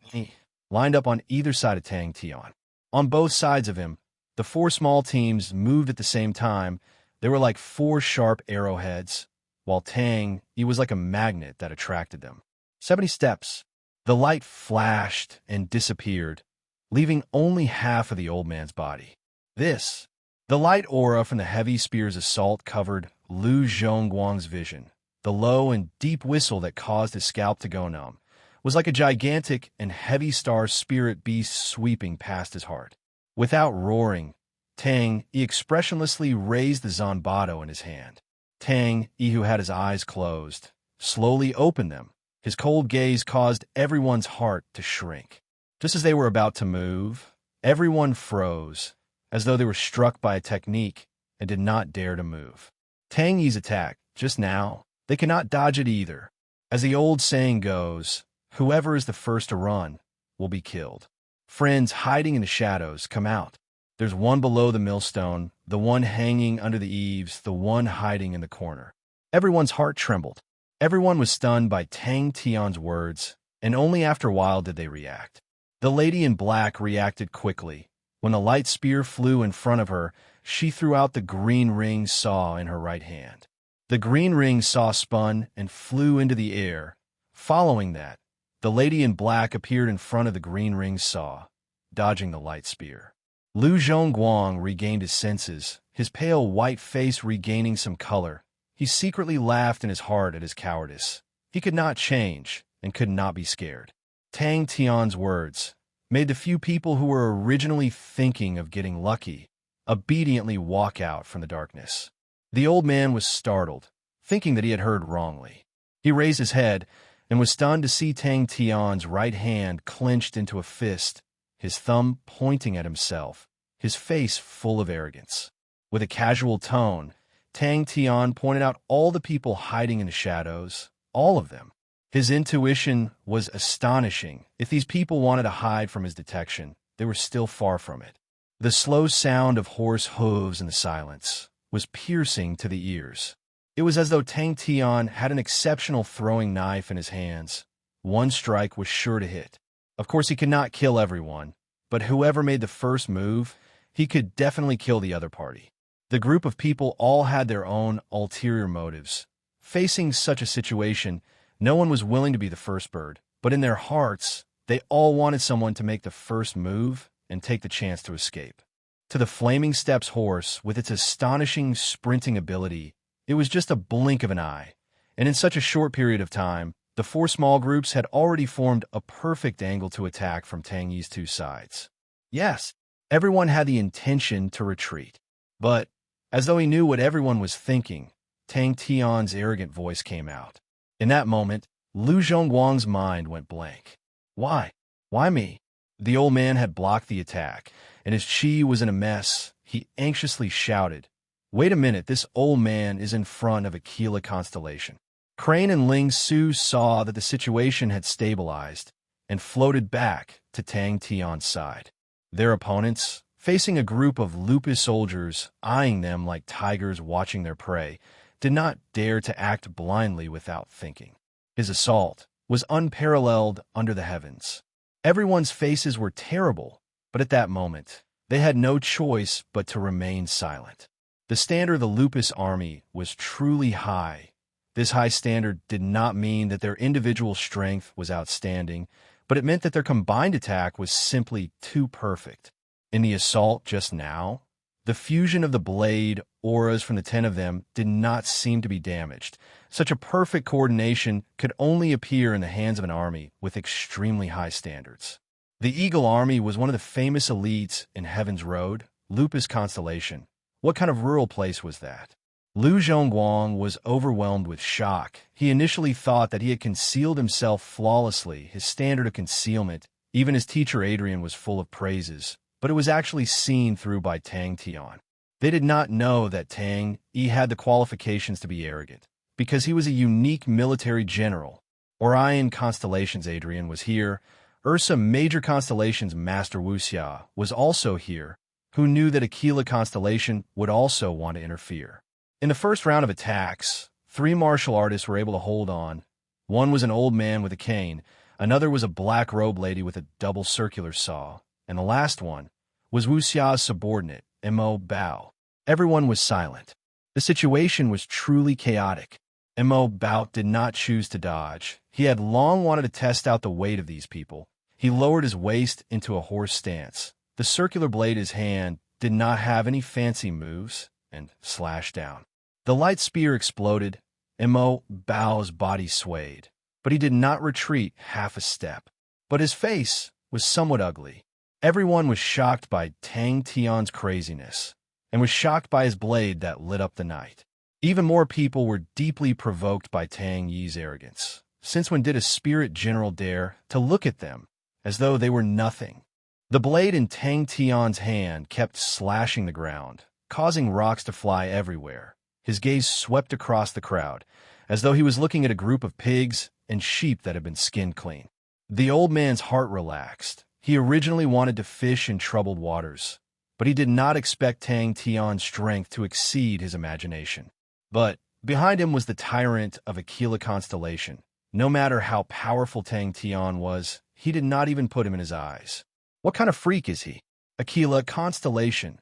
lined up on either side of Tang Tian. On both sides of him, the four small teams moved at the same time. They were like four sharp arrowheads, while Tang, he was like a magnet that attracted them. 70 steps. The light flashed and disappeared, leaving only half of the old man's body. The light aura from the heavy spear's assault covered Lu Zhongguang's vision. The low and deep whistle that caused his scalp to go numb was like a gigantic and heavy star spirit beast sweeping past his heart. Without roaring, Tang, he expressionlessly raised the Zanbato in his hand. Tang, who had his eyes closed, slowly opened them. His cold gaze caused everyone's heart to shrink. Just as they were about to move, everyone froze, as though they were struck by a technique and did not dare to move. Tang Yi's attack, just now, they cannot dodge it either. As the old saying goes, whoever is the first to run will be killed. Friends hiding in the shadows, come out. There's one below the millstone, the one hanging under the eaves, the one hiding in the corner. Everyone's heart trembled. Everyone was stunned by Tang Tian's words, and only after a while did they react. The lady in black reacted quickly. When the light spear flew in front of her, she threw out the green ring saw in her right hand. The green ring saw spun and flew into the air. Following that, the lady in black appeared in front of the green ring saw, dodging the light spear. Lu Zhongguang regained his senses, his pale white face regaining some color. He secretly laughed in his heart at his cowardice. He could not change and could not be scared. Tang Tian's words made the few people who were originally thinking of getting lucky obediently walk out from the darkness. The old man was startled, thinking that he had heard wrongly. He raised his head and was stunned to see Tang Tian's right hand clenched into a fist, his thumb pointing at himself, his face full of arrogance. With a casual tone, Tang Tian pointed out all the people hiding in the shadows, all of them. His intuition was astonishing. If these people wanted to hide from his detection, they were still far from it. The slow sound of horse hooves in the silence was piercing to the ears. It was as though Tang Tian had an exceptional throwing knife in his hands. One strike was sure to hit. Of course, he could not kill everyone, but whoever made the first move, he could definitely kill the other party. The group of people all had their own ulterior motives. Facing such a situation, no one was willing to be the first bird, but in their hearts, they all wanted someone to make the first move and take the chance to escape. To the Flaming Steps horse, with its astonishing sprinting ability, it was just a blink of an eye, and in such a short period of time, the four small groups had already formed a perfect angle to attack from Tang Yi's two sides. Yes, everyone had the intention to retreat, but as though he knew what everyone was thinking, Tang Tian's arrogant voice came out. In that moment, Lu Zhongguang's mind went blank. Why? Why me? The old man had blocked the attack, and his chi was in a mess. He anxiously shouted, "Wait a minute, this old man is in front of Aquila Constellation." Crane and Ling Su saw that the situation had stabilized and floated back to Tang Tian's side. Their opponents, facing a group of Lupus soldiers eyeing them like tigers watching their prey, did not dare to act blindly without thinking. His assault, was unparalleled under the heavens. Everyone's faces were terrible, but at that moment, they had no choice but to remain silent. The standard of the Lupus army was truly high. This high standard did not mean that their individual strength was outstanding, but it meant that their combined attack was simply too perfect. In the assault just now, the fusion of the blade auras from the 10 of them did not seem to be damaged. Such a perfect coordination could only appear in the hands of an army with extremely high standards. The Eagle Army was one of the famous elites in Heaven's Road, Lupus Constellation. What kind of rural place was that? Lu Zhongguang was overwhelmed with shock. He initially thought that he had concealed himself flawlessly, his standard of concealment. Even his teacher Adrian was full of praises, but it was actually seen through by Tang Tian. They did not know that Tang Yi had the qualifications to be arrogant, because he was a unique military general. Orion Constellation's Adrian was here. Ursa Major Constellation's Master Wuxia was also here, who knew that Aquila Constellation would also want to interfere. In the first round of attacks, 3 martial artists were able to hold on. One was an old man with a cane, another was a black-robed lady with a double circular saw, and the last one was Wuxia's subordinate, Mo Bao. Everyone was silent. The situation was truly chaotic. Mo Bao did not choose to dodge. He had long wanted to test out the weight of these people. He lowered his waist into a horse stance. The circular blade in his hand did not have any fancy moves, and slashed down. The light spear exploded, and Mo Bao's body swayed, but he did not retreat half a step. But his face was somewhat ugly. Everyone was shocked by Tang Tian's craziness, and was shocked by his blade that lit up the night. Even more people were deeply provoked by Tang Yi's arrogance. Since when did a spirit general dare to look at them as though they were nothing? The blade in Tang Tian's hand kept slashing the ground, causing rocks to fly everywhere. His gaze swept across the crowd, as though he was looking at a group of pigs and sheep that had been skinned clean. The old man's heart relaxed. He originally wanted to fish in troubled waters, but he did not expect Tang Tian's strength to exceed his imagination. But behind him was the tyrant of Aquila Constellation. No matter how powerful Tang Tian was, he did not even put him in his eyes. What kind of freak is he? Aquila Constellation,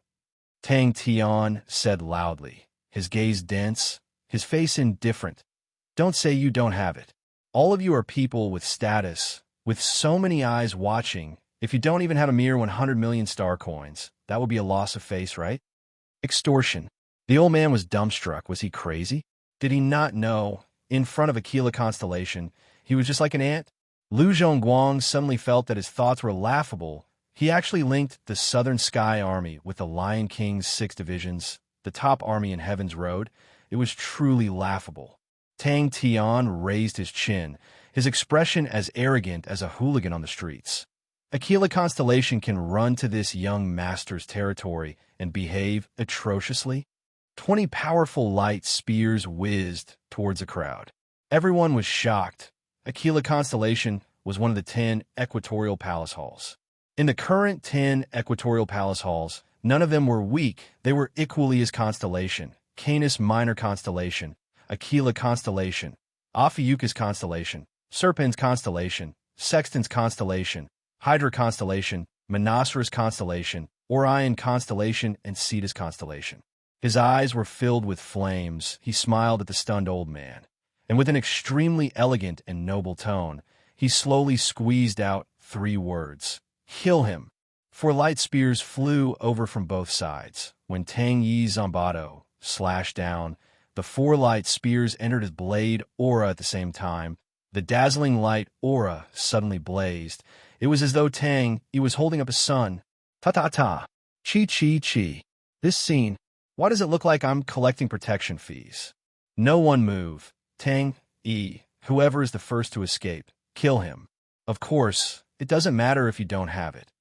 Tang Tian said loudly, his gaze dense, his face indifferent. Don't say you don't have it. All of you are people with status, with so many eyes watching. If you don't even have a mere 100 million star coins, that would be a loss of face, right? Extortion. The old man was dumbstruck. Was he crazy? Did he not know, in front of Aquila Constellation, he was just like an ant? Lu Zhongguang suddenly felt that his thoughts were laughable. He actually linked the Southern Sky Army with the Lion King's 6 divisions, the top army in Heaven's Road. It was truly laughable. Tang Tian raised his chin, his expression as arrogant as a hooligan on the streets. Aquila Constellation can run to this young master's territory and behave atrociously? 20 powerful light spears whizzed towards the crowd. Everyone was shocked. Aquila Constellation was one of the 10 equatorial palace halls. In the current 10 equatorial palace halls, none of them were weak. They were equally as Constellation, Canis Minor Constellation, Aquila Constellation, Ophiuchus Constellation, Serpens Constellation, Sextans Constellation, Hydra Constellation, Monoceros Constellation, Orion Constellation, and Cetus Constellation. His eyes were filled with flames. He smiled at the stunned old man, and with an extremely elegant and noble tone, he slowly squeezed out 3 words. Kill him. 4 light spears flew over from both sides. When Tang Yi's Zambato slashed down, the 4 light spears entered his blade aura at the same time. The dazzling light aura suddenly blazed. It was as though Tang Yi was holding up a sun. Ta-ta-ta. Chi-chi-chi. This scene, why does it look like I'm collecting protection fees? No one move. Tang Yi, whoever is the first to escape, kill him. Of course, it doesn't matter if you don't have it.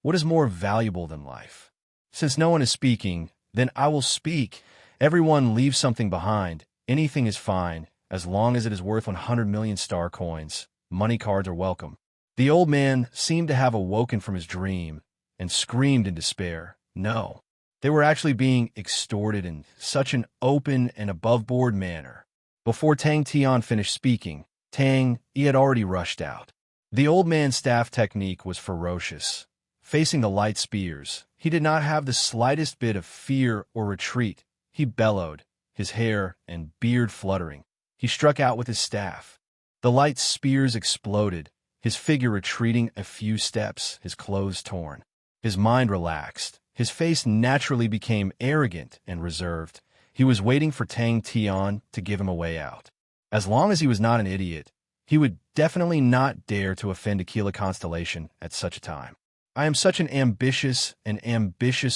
What is more valuable than life? Since no one is speaking, then I will speak. Everyone leave something behind. Anything is fine, as long as it is worth 100 million star coins. Money cards are welcome. The old man seemed to have awoken from his dream and screamed in despair. No, they were actually being extorted in such an open and above-board manner. Before Tang Tian finished speaking, Tang, he had already rushed out. The old man's staff technique was ferocious. Facing the light spears, he did not have the slightest bit of fear or retreat. He bellowed, his hair and beard fluttering. He struck out with his staff. The light spears exploded, his figure retreating a few steps, his clothes torn. His mind relaxed. His face naturally became arrogant and reserved. He was waiting for Tang Tian to give him a way out. As long as he was not an idiot, he would definitely not dare to offend Aquila Constellation at such a time. I am such an ambitious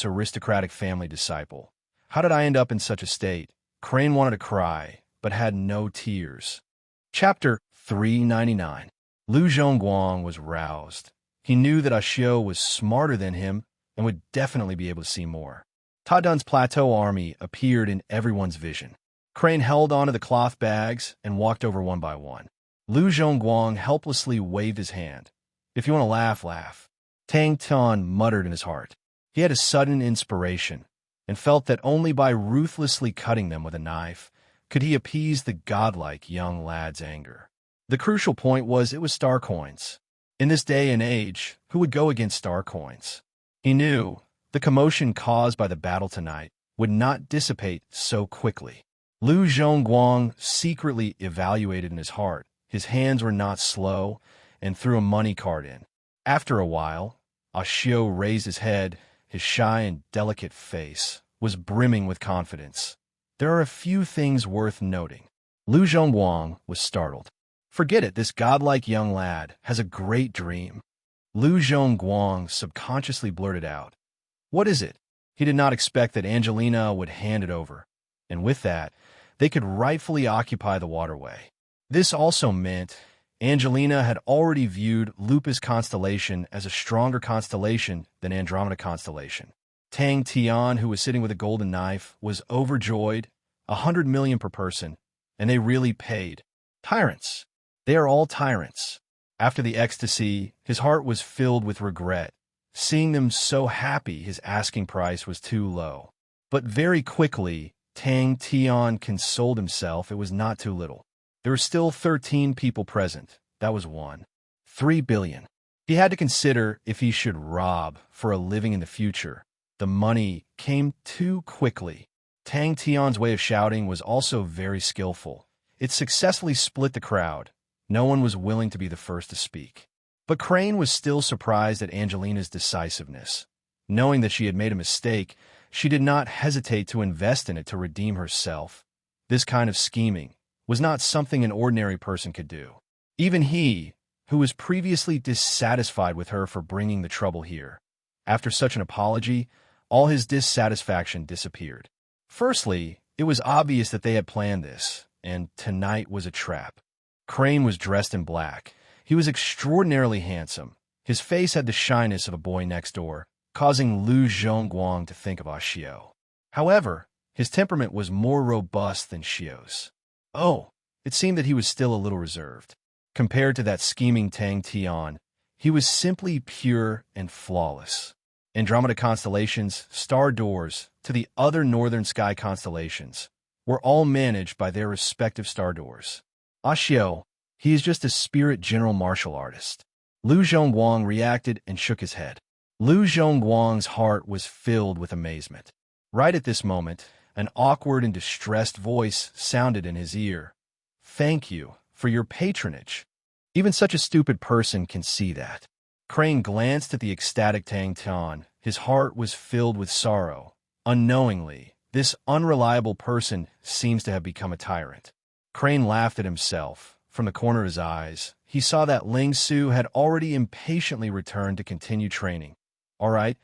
aristocratic family disciple. How did I end up in such a state? Crane wanted to cry, but had no tears. Chapter 399. Lu Zhongguang was roused. He knew that Ashio was smarter than him and would definitely be able to see more. Ta Dun's plateau army appeared in everyone's vision. Crane held onto the cloth bags and walked over one by one. Lu Zhongguang helplessly waved his hand. If you want to laugh, laugh. Tang Tian muttered in his heart. He had a sudden inspiration and felt that only by ruthlessly cutting them with a knife could he appease the godlike young lad's anger. The crucial point was it was star coins. In this day and age, who would go against star coins? He knew the commotion caused by the battle tonight would not dissipate so quickly. Lu Zhongguang secretly evaluated in his heart. His hands were not slow and threw a money card in. After a while, Ashio raised his head. His shy and delicate face was brimming with confidence. There are a few things worth noting. Lu Zhongguang was startled. Forget it, this godlike young lad has a great dream. Lu Zhongguang subconsciously blurted out. What is it? He did not expect that Angelina would hand it over, and with that, they could rightfully occupy the waterway. This also meant Angelina had already viewed Lupus constellation as a stronger constellation than Andromeda constellation. Tang Tian, who was sitting with a golden knife, was overjoyed. 100 million per person, and they really paid. Tyrants. They are all tyrants. After the ecstasy, his heart was filled with regret. Seeing them so happy, his asking price was too low. But very quickly, Tang Tian consoled himself it was not too little. There were still 13 people present. That was one. 3 billion. He had to consider if he should rob for a living in the future. The money came too quickly. Tang Tian's way of shouting was also very skillful. It successfully split the crowd. No one was willing to be the first to speak. But Crane was still surprised at Angelina's decisiveness. Knowing that she had made a mistake, she did not hesitate to invest in it to redeem herself. This kind of scheming was not something an ordinary person could do. Even he, who was previously dissatisfied with her for bringing the trouble here. After such an apology, all his dissatisfaction disappeared. Firstly, it was obvious that they had planned this, and tonight was a trap. Crane was dressed in black. He was extraordinarily handsome. His face had the shyness of a boy next door, causing Lu Zhongguang to think of Ashio. However, his temperament was more robust than Shio's. Oh, it seemed that he was still a little reserved. Compared to that scheming Tang Tian, he was simply pure and flawless. Andromeda constellations, star doors, to the other northern sky constellations, were all managed by their respective star doors. Ashio, he is just a spirit general martial artist. Lu Zhongguang reacted and shook his head. Lu Zhongguang's heart was filled with amazement. Right at this moment, an awkward and distressed voice sounded in his ear. Thank you for your patronage. Even such a stupid person can see that. Crane glanced at the ecstatic Tang Tian. His heart was filled with sorrow. Unknowingly, this unreliable person seems to have become a tyrant. Crane laughed at himself. From the corner of his eyes, he saw that Ling Su had already impatiently returned to continue training. All right,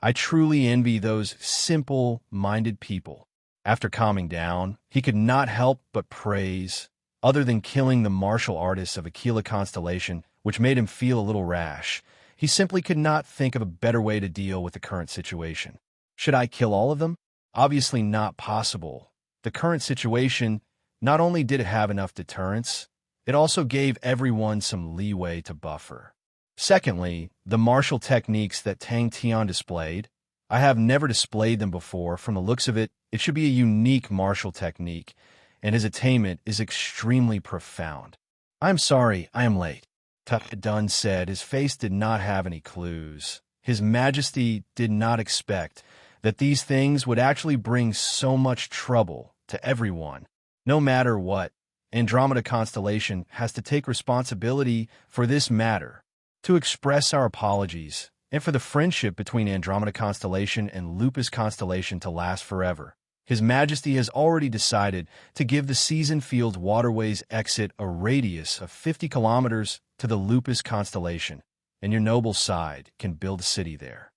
I truly envy those simple-minded people. After calming down, he could not help but praise, other than killing the martial artists of Aquila Constellation, which made him feel a little rash. He simply could not think of a better way to deal with the current situation. Should I kill all of them? Obviously not possible. The current situation, not only did it have enough deterrence, it also gave everyone some leeway to buffer. Secondly, the martial techniques that Tang Tian displayed, I have never displayed them before. From the looks of it, it should be a unique martial technique, and his attainment is extremely profound. I'm sorry, I am late. Dun said. His face did not have any clues. His Majesty did not expect that these things would actually bring so much trouble to everyone. No matter what, Andromeda Constellation has to take responsibility for this matter, to express our apologies, and for the friendship between Andromeda Constellation and Lupus Constellation to last forever. His Majesty has already decided to give the Season Field Waterways exit a radius of 50 kilometers to the Lupus Constellation, and your noble side can build a city there.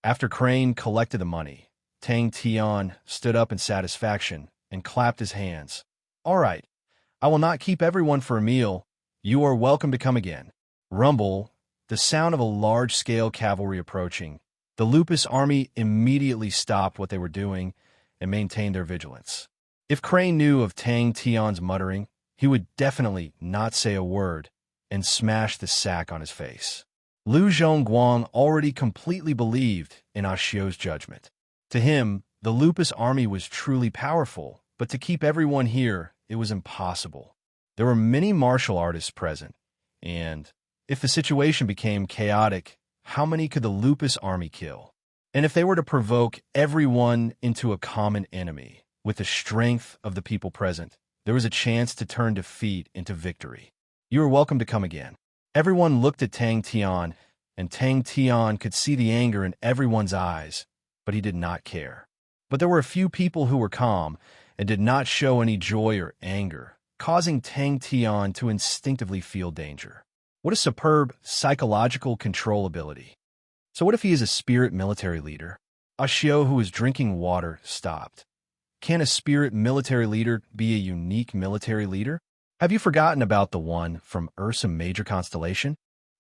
After Crane collected the money, Tang Tian stood up in satisfaction and clapped his hands. All right, I will not keep everyone for a meal. You are welcome to come again. Rumble, the sound of a large-scale cavalry approaching. The Lupus army immediately stopped what they were doing and maintained their vigilance. If Crane knew of Tang Tian's muttering, he would definitely not say a word and smash the sack on his face. Lu Zhongguang already completely believed in Ashio's judgment. To him, the Lupus army was truly powerful, but to keep everyone here, it was impossible. There were many martial artists present, and if the situation became chaotic, how many could the Lupus army kill? And if they were to provoke everyone into a common enemy, with the strength of the people present, there was a chance to turn defeat into victory. You are welcome to come again. Everyone looked at Tang Tian, and Tang Tian could see the anger in everyone's eyes, but he did not care. But there were a few people who were calm and did not show any joy or anger, causing Tang Tian to instinctively feel danger. What a superb psychological control ability. So what if he is a spirit military leader? Ashio, who was drinking water, stopped. Can a spirit military leader be a unique military leader? Have you forgotten about the one from Ursa Major Constellation?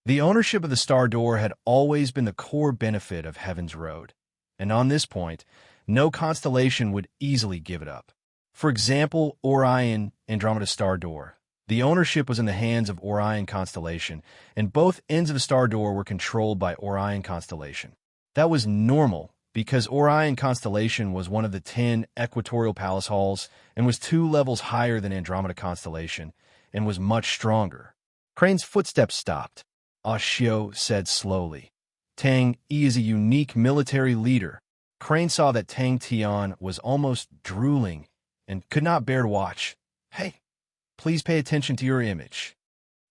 The ownership of the Star Door had always been the core benefit of Heaven's Road, and on this point, no constellation would easily give it up. For example, Orion Andromeda Star Door. The ownership was in the hands of Orion Constellation, and both ends of the Star Door were controlled by Orion Constellation. That was normal, because Orion Constellation was one of the 10 equatorial palace halls and was 2 levels higher than Andromeda Constellation and was much stronger. Crane's footsteps stopped. Ashio said slowly, Tang Yi is a unique military leader. Crane saw that Tang Tian was almost drooling and could not bear to watch. Hey, please pay attention to your image.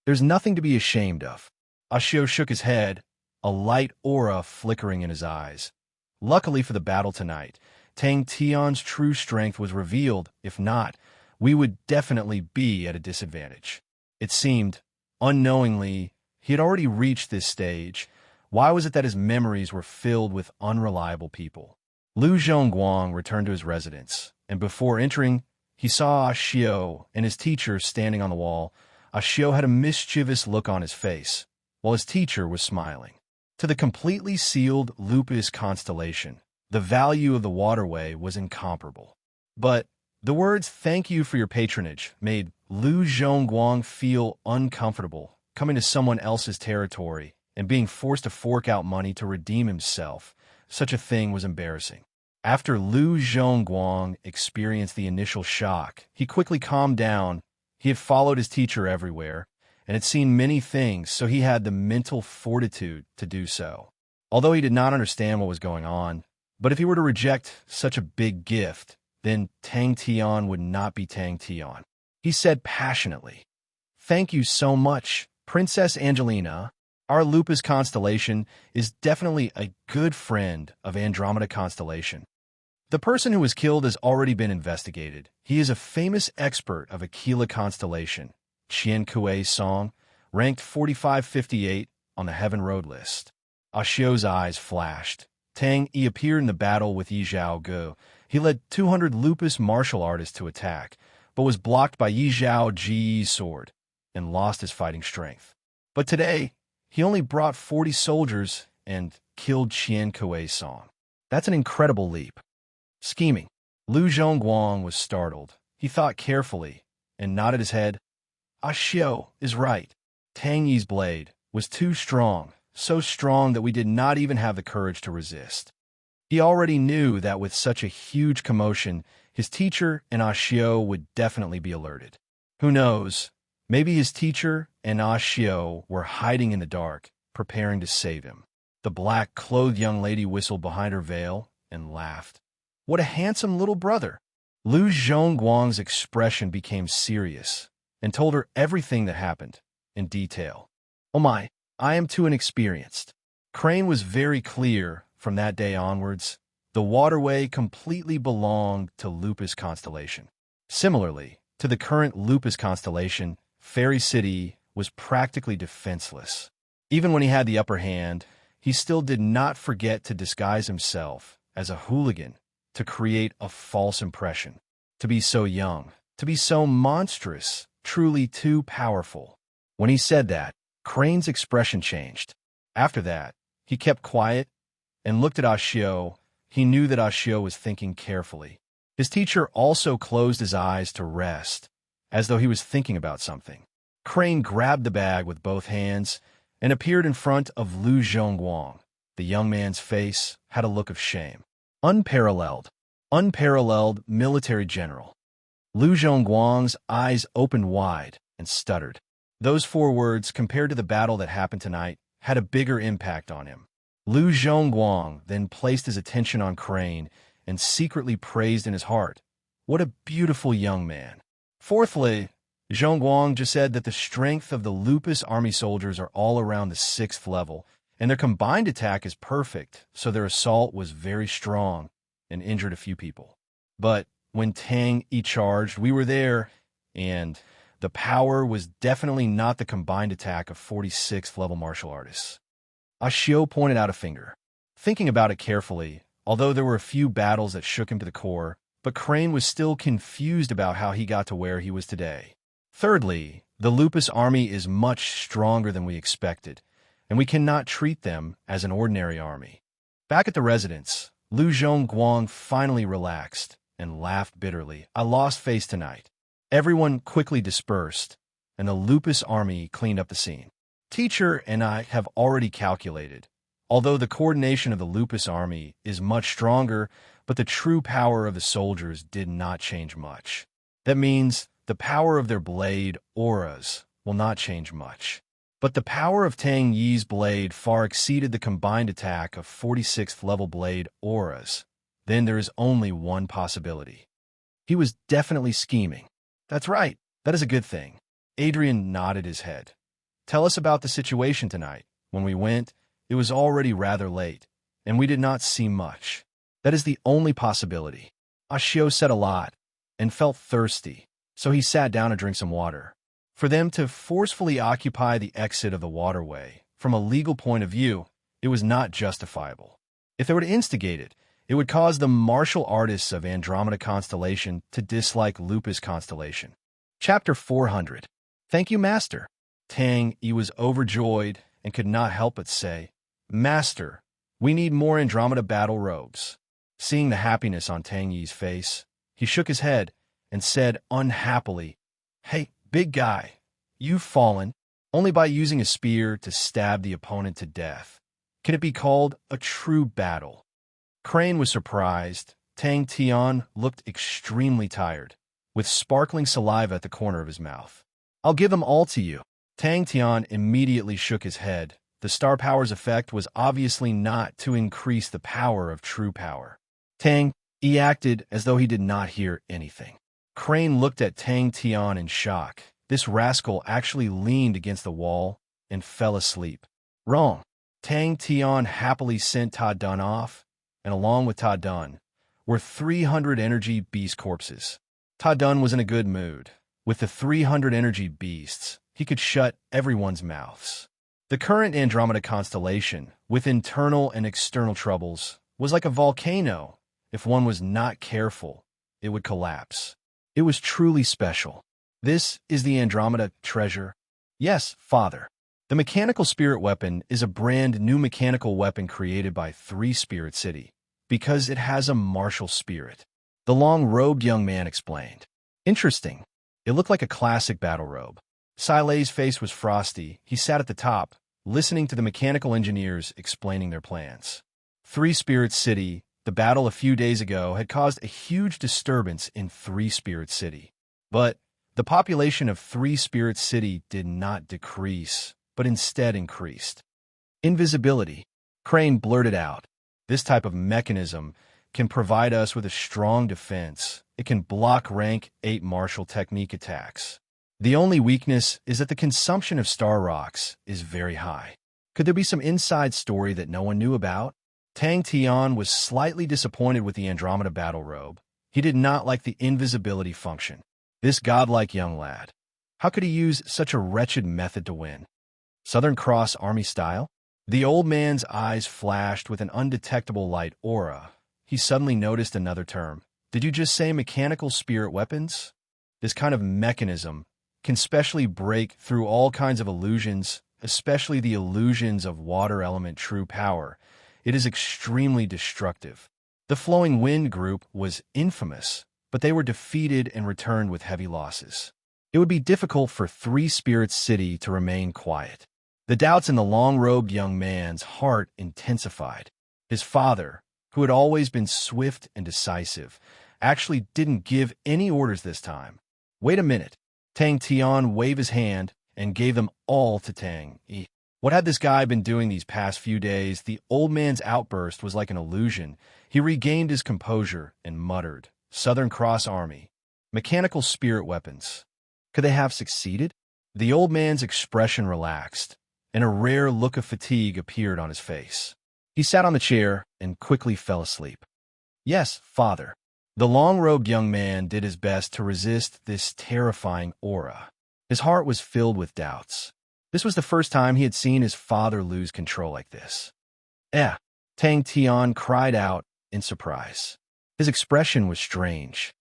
There's nothing to be ashamed of. Ashio shook his head, a light aura flickering in his eyes. Luckily for the battle tonight, Tang Tian's true strength was revealed. If not, we would definitely be at a disadvantage. It seemed, unknowingly, he had already reached this stage. Why was it that his memories were filled with unreliable people? Lu Zhongguang returned to his residence, and before entering, he saw Ashio and his teacher standing on the wall. Ashio had a mischievous look on his face, while his teacher was smiling. To the completely sealed Lupus Constellation, the value of the waterway was incomparable. But the words "thank you for your patronage" made Lu Zhongguang feel uncomfortable, coming to someone else's territory and being forced to fork out money to redeem himself. Such a thing was embarrassing. After Lu Zhongguang experienced the initial shock, he quickly calmed down. He had followed his teacher everywhere and had seen many things, so he had the mental fortitude to do so. Although he did not understand what was going on, but if he were to reject such a big gift, then Tang Tian would not be Tang Tian. He said passionately, "Thank you so much, Princess Angelina. Our Lupus Constellation is definitely a good friend of Andromeda Constellation. The person who was killed has already been investigated. He is a famous expert of Aquila Constellation, Qian Kuei's song, ranked 4558 on the Heaven Road list." Ashio's eyes flashed. Tang Yi appeared in the battle with Yi Zhao Ge. He led 200 Lupus martial artists to attack, but was blocked by Yi Zhao Ji's sword and lost his fighting strength. But today, he only brought 40 soldiers and killed Qian Kuei's song. That's an incredible leap. Scheming. Lu Zhongguang was startled. He thought carefully and nodded his head. Ashio is right. Tang Yi's blade was too strong, so strong that we did not even have the courage to resist. He already knew that with such a huge commotion, his teacher and Ashio would definitely be alerted. Who knows? Maybe his teacher and Ashio were hiding in the dark, preparing to save him. The black-clothed young lady whistled behind her veil and laughed. What a handsome little brother! Lu Zhongguang's expression became serious and told her everything that happened in detail. Oh my, I am too inexperienced. Crane was very clear from that day onwards. The waterway completely belonged to Lupus constellation. Similarly to the current Lupus constellation, Fairy City was practically defenseless. Even when he had the upper hand, he still did not forget to disguise himself as a hooligan to create a false impression. To be so young, to be so monstrous, truly too powerful. When he said that, Crane's expression changed. After that, he kept quiet and looked at Ashio. He knew that Ashio was thinking carefully. His teacher also closed his eyes to rest, as though he was thinking about something. Crane grabbed the bag with both hands and appeared in front of Lu Zhongguang. The young man's face had a look of shame. Unparalleled military general. Lu Zhongguang's eyes opened wide and stuttered. Those 4 words, compared to the battle that happened tonight, had a bigger impact on him. Lu Zhongguang then placed his attention on Crane and secretly praised in his heart. What a beautiful young man. Fourthly, Zhongguang just said that the strength of the Lupus army soldiers are all around the 6th level, and their combined attack is perfect, so their assault was very strong and injured a few people. But when Tang Yi charged, we were there, and the power was definitely not the combined attack of 46th level martial artists. Ashio pointed out a finger. Thinking about it carefully, although there were a few battles that shook him to the core, but Crane was still confused about how he got to where he was today. Thirdly, the Lupus army is much stronger than we expected, and we cannot treat them as an ordinary army. Back at the residence, Lu Zhongguang finally relaxed and laughed bitterly. I lost face tonight. Everyone quickly dispersed, and the Lupus army cleaned up the scene. Teacher and I have already calculated. Although the coordination of the Lupus army is much stronger, but the true power of the soldiers did not change much. That means the power of their blade auras will not change much. But the power of Tang Yi's blade far exceeded the combined attack of 46th level blade auras. Then there is only one possibility. He was definitely scheming. That's right. That is a good thing. Adrian nodded his head. Tell us about the situation tonight. When we went, it was already rather late, and we did not see much. That is the only possibility. Ashio said a lot and felt thirsty, so he sat down to drink some water. For them to forcefully occupy the exit of the waterway, from a legal point of view, it was not justifiable. If they were to instigate it, it would cause the martial artists of Andromeda Constellation to dislike Lupus Constellation. Chapter 400. Thank you, Master. Tang Yi was overjoyed and could not help but say, Master, we need more Andromeda battle robes. Seeing the happiness on Tang Yi's face, he shook his head and said unhappily, Hey, big guy, you've fallen only by using a spear to stab the opponent to death. Can it be called a true battle? Crane was surprised. Tang Tian looked extremely tired, with sparkling saliva at the corner of his mouth. I'll give them all to you. Tang Tian immediately shook his head. The star power's effect was obviously not to increase the power of true power. Tang Yi acted as though he did not hear anything. Crane looked at Tang Tian in shock. This rascal actually leaned against the wall and fell asleep. Wrong. Tang Tian happily sent Ta Dun off, and along with Ta Dun were 300 energy beast corpses. Ta Dun was in a good mood. With the 300 energy beasts, he could shut everyone's mouths. The current Andromeda constellation, with internal and external troubles, was like a volcano. If one was not careful, it would collapse. It was truly special. This is the Andromeda treasure. Yes, Father. The mechanical spirit weapon is a brand new mechanical weapon created by 3 Spirit City, because it has a martial spirit. The long-robed young man explained. Interesting. It looked like a classic battle robe. Silei's face was frosty. He sat at the top, listening to the mechanical engineers explaining their plans. 3 Spirit City, the battle a few days ago, had caused a huge disturbance in 3 Spirit City. But The population of Three Spirit City did not decrease, but instead increased. Invisibility. Crane blurted out. This type of mechanism can provide us with a strong defense. It can block rank 8 martial technique attacks. The only weakness is that the consumption of star rocks is very high. Could there be some inside story that no one knew about? Tang Tian was slightly disappointed with the Andromeda battle robe. He did not like the invisibility function. This godlike young lad. How could he use such a wretched method to win? Southern Cross Army style? The old man's eyes flashed with an undetectable light aura. He suddenly noticed another term. Did you just say mechanical spirit weapons? This kind of mechanism can specially break through all kinds of illusions, especially the illusions of water element true power. It is extremely destructive. The Flowing Wind group was infamous, but they were defeated and returned with heavy losses. It would be difficult for Three Spirits City to remain quiet. The doubts in the long-robed young man's heart intensified. His father, who had always been swift and decisive, actually didn't give any orders this time. Wait a minute. Tang Tian waved his hand and gave them all to Tang. What had this guy been doing these past few days? The old man's outburst was like an illusion. He regained his composure and muttered, Southern Cross Army. Mechanical spirit weapons. Could they have succeeded? The old man's expression relaxed, and a rare look of fatigue appeared on his face. He sat on the chair and quickly fell asleep. Yes, father. The long-robed young man did his best to resist this terrifying aura. His heart was filled with doubts. This was the first time he had seen his father lose control like this. Tang Tian cried out in surprise. His expression was strange.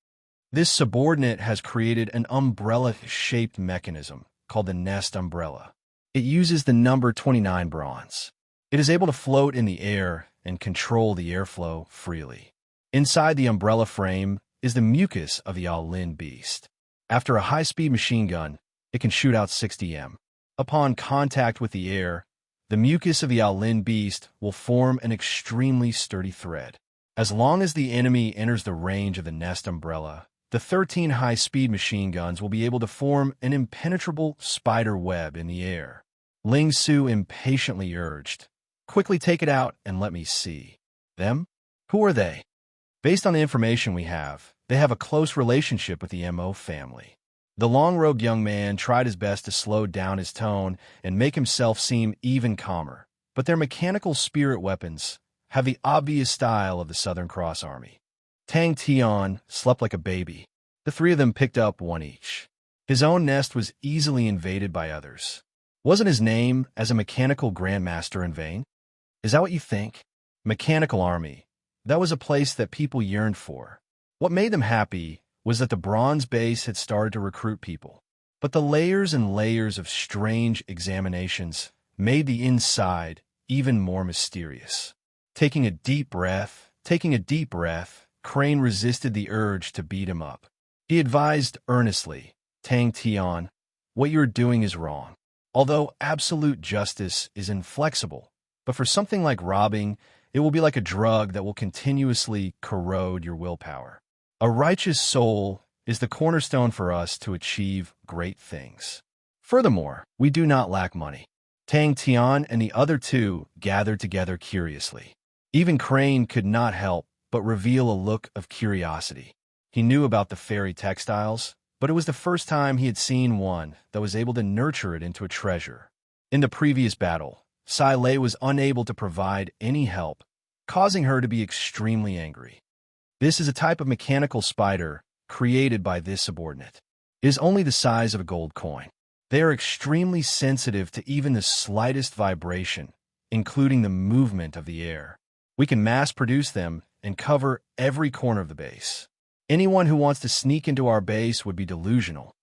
This subordinate has created an umbrella-shaped mechanism called the Nest Umbrella. It uses the number 29 bronze. It is able to float in the air and control the airflow freely. Inside the umbrella frame is the mucus of the Aolin beast. After a high-speed machine gun, it can shoot out 60 m. Upon contact with the air, the mucus of the Aolin beast will form an extremely sturdy thread. As long as the enemy enters the range of the Nest Umbrella, the 13 high-speed machine guns will be able to form an impenetrable spider web in the air. Ling Su impatiently urged, Quickly take it out and let me see. Them? Who are they? Based on the information we have, they have a close relationship with the MO family. The long-robed young man tried his best to slow down his tone and make himself seem even calmer, but their mechanical spirit weapons have the obvious style of the Southern Cross Army. Tang Tian slept like a baby. The three of them picked up one each. His own nest was easily invaded by others. Wasn't his name as a mechanical grandmaster in vain? Is that what you think? Mechanical army. That was a place that people yearned for. What made them happy was that the bronze base had started to recruit people. But the layers and layers of strange examinations made the inside even more mysterious. Taking a deep breath, Crane resisted the urge to beat him up. He advised earnestly, Tang Tian, what you're doing is wrong. Although absolute justice is inflexible, but for something like robbing, it will be like a drug that will continuously corrode your willpower. A righteous soul is the cornerstone for us to achieve great things. Furthermore, we do not lack money. Tang Tian and the other two gathered together curiously. Even Crane could not help but reveal a look of curiosity. He knew about the fairy textiles, but it was the first time he had seen one that was able to nurture it into a treasure. In the previous battle, Sai Lei was unable to provide any help, causing her to be extremely angry. This is a type of mechanical spider created by this subordinate. It is only the size of a gold coin. They are extremely sensitive to even the slightest vibration, including the movement of the air. We can mass-produce them and cover every corner of the base. Anyone who wants to sneak into our base would be delusional.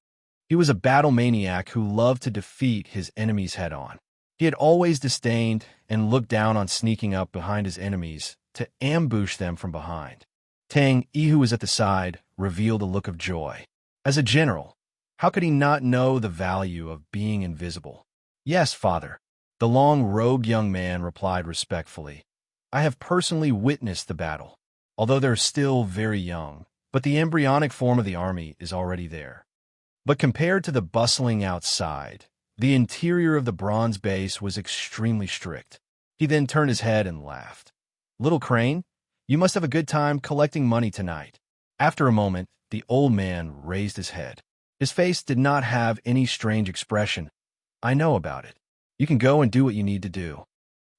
He was a battle maniac who loved to defeat his enemies head-on. He had always disdained and looked down on sneaking up behind his enemies to ambush them from behind. Tang Yi, who was at the side, revealed a look of joy. As a general, how could he not know the value of being invisible? Yes, father, the long-robed young man replied respectfully. I have personally witnessed the battle, although they're still very young, but the embryonic form of the army is already there. But compared to the bustling outside, the interior of the bronze base was extremely strict. He then turned his head and laughed. "Little Crane, you must have a good time collecting money tonight." After a moment, the old man raised his head. His face did not have any strange expression. "I know about it. You can go and do what you need to do."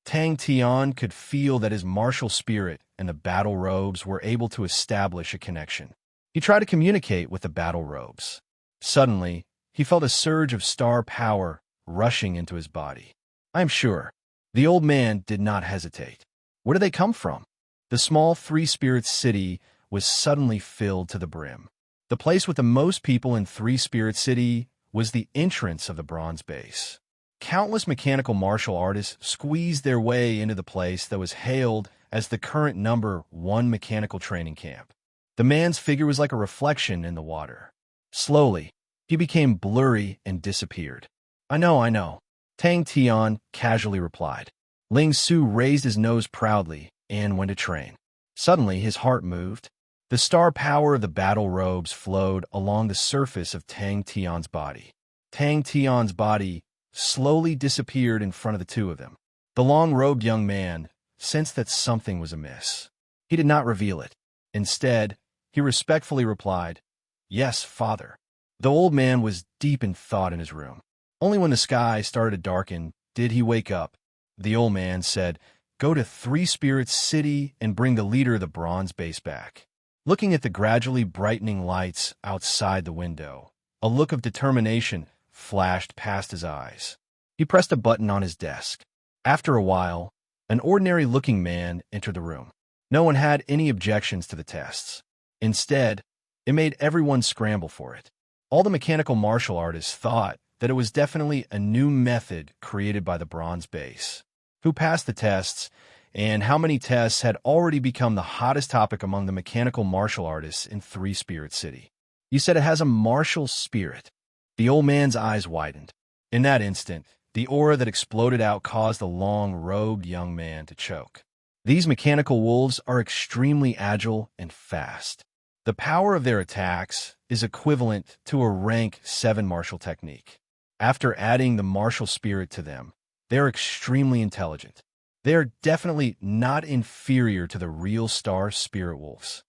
Tang Tian could feel that his martial spirit and the battle robes were able to establish a connection. He tried to communicate with the battle robes. Suddenly, he felt a surge of star power rushing into his body. "I am sure." The old man did not hesitate. Where did they come from? The small three-spirit city was suddenly filled to the brim. The place with the most people in Three-Spirit City was the entrance of the bronze base. Countless mechanical martial artists squeezed their way into the place that was hailed as the current #1 mechanical training camp. The man's figure was like a reflection in the water. Slowly, he became blurry and disappeared. I know, Tang Tian casually replied. Ling Su raised his nose proudly and went to train. Suddenly, his heart moved. The star power of the battle robes flowed along the surface of Tang Tian's body. Tang Tian's body slowly disappeared in front of the two of them. The long-robed young man sensed that something was amiss. He did not reveal it. Instead, he respectfully replied, "Yes, father." The old man was deep in thought in his room. Only when the sky started to darken did he wake up. The old man said, "Go to Three-Spirit City and bring the leader of the bronze base back." Looking at the gradually brightening lights outside the window, a look of determination flashed past his eyes. He pressed a button on his desk. After a while, an ordinary-looking man entered the room. No one had any objections to the tests. Instead, it made everyone scramble for it. All the mechanical martial artists thought that it was definitely a new method created by the bronze base. Who passed the tests, and how many tests had already become the hottest topic among the mechanical martial artists in Three-Spirit City. "You said it has a martial spirit." The old man's eyes widened. In that instant, the aura that exploded out caused the long-robed young man to choke. These mechanical wolves are extremely agile and fast. The power of their attacks is equivalent to a rank 7 martial technique. After adding the martial spirit to them, they are extremely intelligent. They are definitely not inferior to the real star spirit wolves.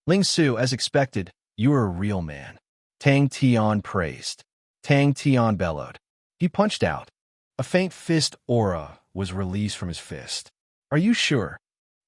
Ling Su, as expected, "You are a real man." Tang Tian praised. Tang Tian bellowed. He punched out. A faint fist aura was released from his fist. "Are you sure?"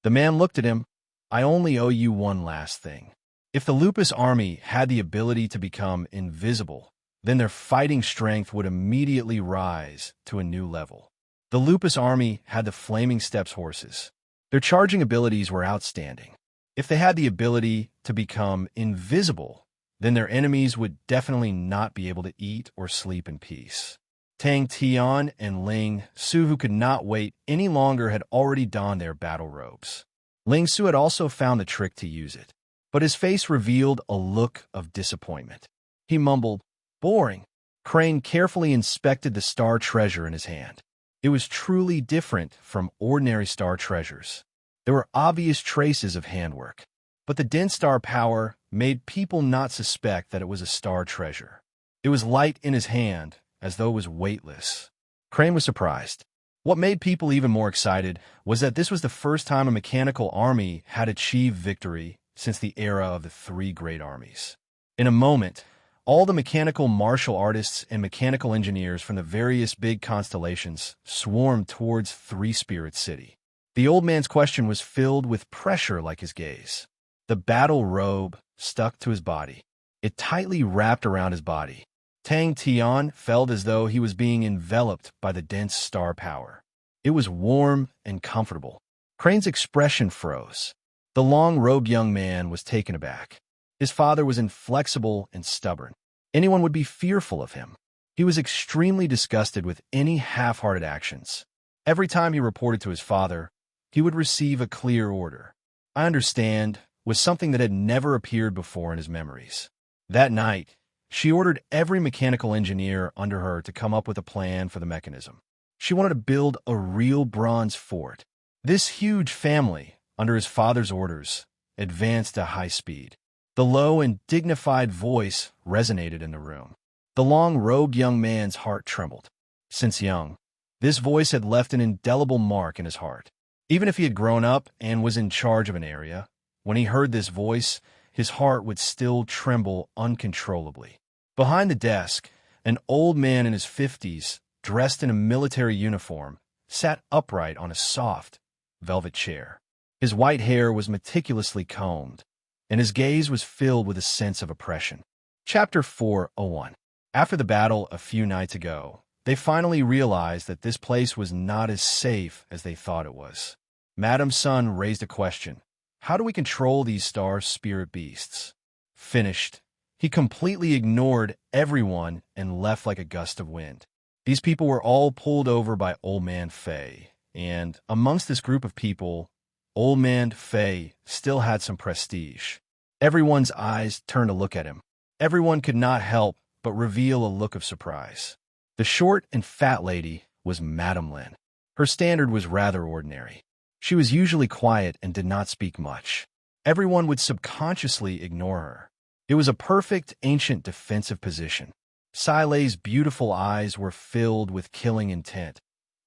The man looked at him. "I only owe you one last thing. If the Lupus army had the ability to become invisible, then their fighting strength would immediately rise to a new level. The Lupus army had the Flaming Steps horses. Their charging abilities were outstanding. If they had the ability to become invisible, then their enemies would definitely not be able to eat or sleep in peace." Tang Tian and Ling Su, who could not wait any longer, had already donned their battle robes. Ling Su had also found the trick to use it, but his face revealed a look of disappointment. He mumbled, "Boring." Crane carefully inspected the star treasure in his hand. It was truly different from ordinary star treasures. There were obvious traces of handwork, but the dense star power made people not suspect that it was a star treasure. It was light in his hand, as though it was weightless. Crane was surprised. What made people even more excited was that this was the first time a mechanical army had achieved victory since the era of the three great armies. In a moment, all the mechanical martial artists and mechanical engineers from the various big constellations swarmed towards Three-Spirit City. The old man's question was filled with pressure like his gaze. The battle robe stuck to his body. It tightly wrapped around his body. Tang Tian felt as though he was being enveloped by the dense star power. It was warm and comfortable. Crane's expression froze. The long-robed young man was taken aback. His father was inflexible and stubborn. Anyone would be fearful of him. He was extremely disgusted with any half-hearted actions. Every time he reported to his father, he would receive a clear order. "I understand," was something that had never appeared before in his memories. That night, she ordered every mechanical engineer under her to come up with a plan for the mechanism. She wanted to build a real bronze fort. This huge family, under his father's orders, advanced at high speed. The low and dignified voice resonated in the room. The long-robed young man's heart trembled. Since young, this voice had left an indelible mark in his heart. Even if he had grown up and was in charge of an area, when he heard this voice, his heart would still tremble uncontrollably. Behind the desk, an old man in his 50s, dressed in a military uniform, sat upright on a soft, velvet chair. His white hair was meticulously combed, and his gaze was filled with a sense of oppression. Chapter 4:01. After the battle a few nights ago, they finally realized that this place was not as safe as they thought it was. Madame Sun raised a question. How do we control these star spirit beasts? Finished. He completely ignored everyone and left like a gust of wind. These people were all pulled over by Old Man Fei, and amongst this group of people, Old Man Fei still had some prestige. Everyone's eyes turned to look at him. Everyone could not help but reveal a look of surprise. The short and fat lady was Madame Lin. Her standard was rather ordinary. She was usually quiet and did not speak much. Everyone would subconsciously ignore her. It was a perfect ancient defensive position. Silei's beautiful eyes were filled with killing intent.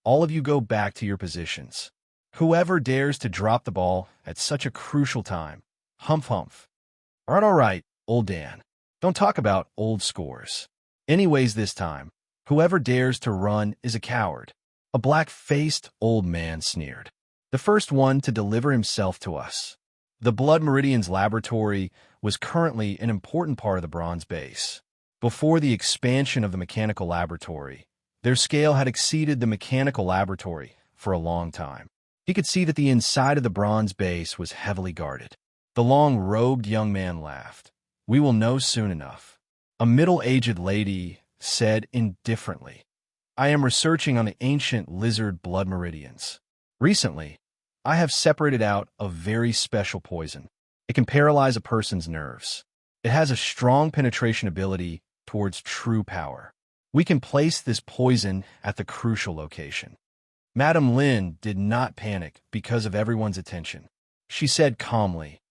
All of you go back to your positions. Whoever dares to drop the ball at such a crucial time. Humph humph. All right, old Dan. Don't talk about old scores. Anyways this time, whoever dares to run is a coward. A black-faced old man sneered. The first one to deliver himself to us. The Blood Meridian's laboratory was currently an important part of the bronze base. Before the expansion of the mechanical laboratory, their scale had exceeded the mechanical laboratory for a long time. He could see that the inside of the bronze base was heavily guarded. The long-robed young man laughed. We will know soon enough. A middle-aged lady said indifferently, I am researching on the ancient lizard blood meridians. Recently, I have separated out a very special poison. It can paralyze a person's nerves. It has a strong penetration ability towards true power. We can place this poison at the crucial location. Madame Lin did not panic because of everyone's attention. She said calmly,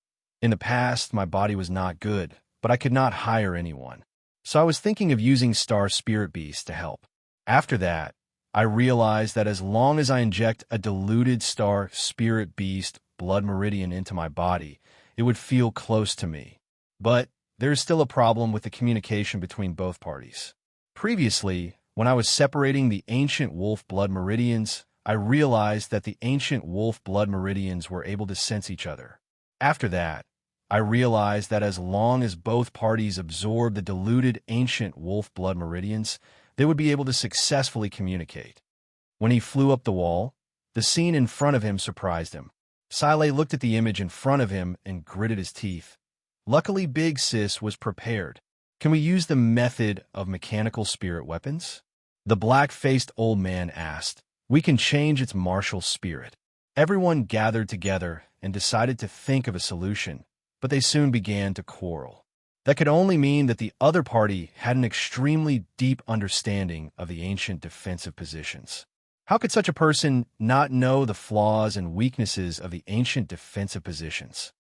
in the past, my body was not good, but I could not hire anyone. So I was thinking of using Star Spirit Beast to help. After that, I realized that as long as I inject a diluted Star Spirit Beast blood meridian into my body, it would feel close to me. But there is still a problem with the communication between both parties. Previously, when I was separating the ancient wolf blood meridians, I realized that the ancient wolf blood meridians were able to sense each other. After that, I realized that as long as both parties absorbed the diluted ancient wolf blood meridians, they would be able to successfully communicate. When he flew up the wall, the scene in front of him surprised him. Silei looked at the image in front of him and gritted his teeth. Luckily, Big Sis was prepared. Can we use the method of mechanical spirit weapons? The black-faced old man asked. We can change its martial spirit. Everyone gathered together and decided to think of a solution, but they soon began to quarrel. That could only mean that the other party had an extremely deep understanding of the ancient defensive positions. How could such a person not know the flaws and weaknesses of the ancient defensive positions?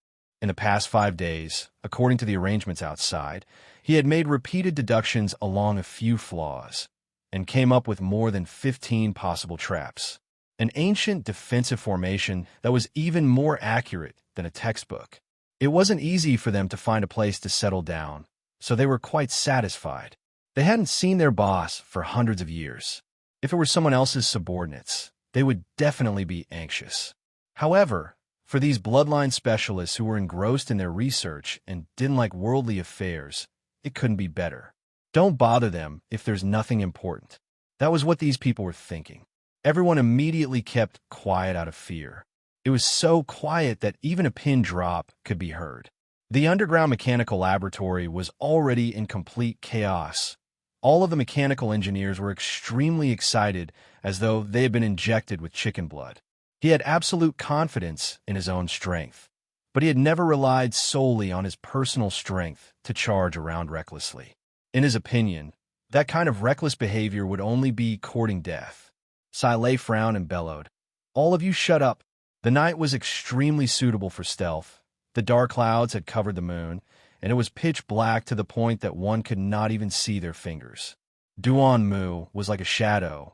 In the past 5 days, according to the arrangements outside, he had made repeated deductions along a few flaws and came up with more than 15 possible traps. An ancient defensive formation that was even more accurate than a textbook. It wasn't easy for them to find a place to settle down, so they were quite satisfied. They hadn't seen their boss for hundreds of years. If it were someone else's subordinates, they would definitely be anxious. However, for these bloodline specialists who were engrossed in their research and didn't like worldly affairs, it couldn't be better. Don't bother them if there's nothing important. That was what these people were thinking. Everyone immediately kept quiet out of fear. It was so quiet that even a pin drop could be heard. The underground mechanical laboratory was already in complete chaos. All of the mechanical engineers were extremely excited, as though they had been injected with chicken blood. He had absolute confidence in his own strength, but he had never relied solely on his personal strength to charge around recklessly. In his opinion, that kind of reckless behavior would only be courting death. Silei frowned and bellowed. All of you shut up. The night was extremely suitable for stealth. The dark clouds had covered the moon, and it was pitch black to the point that one could not even see their fingers. Duan Mu was like a shadow,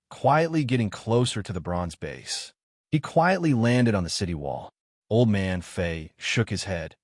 quietly getting closer to the bronze base. He quietly landed on the city wall. Old Man Fei shook his head.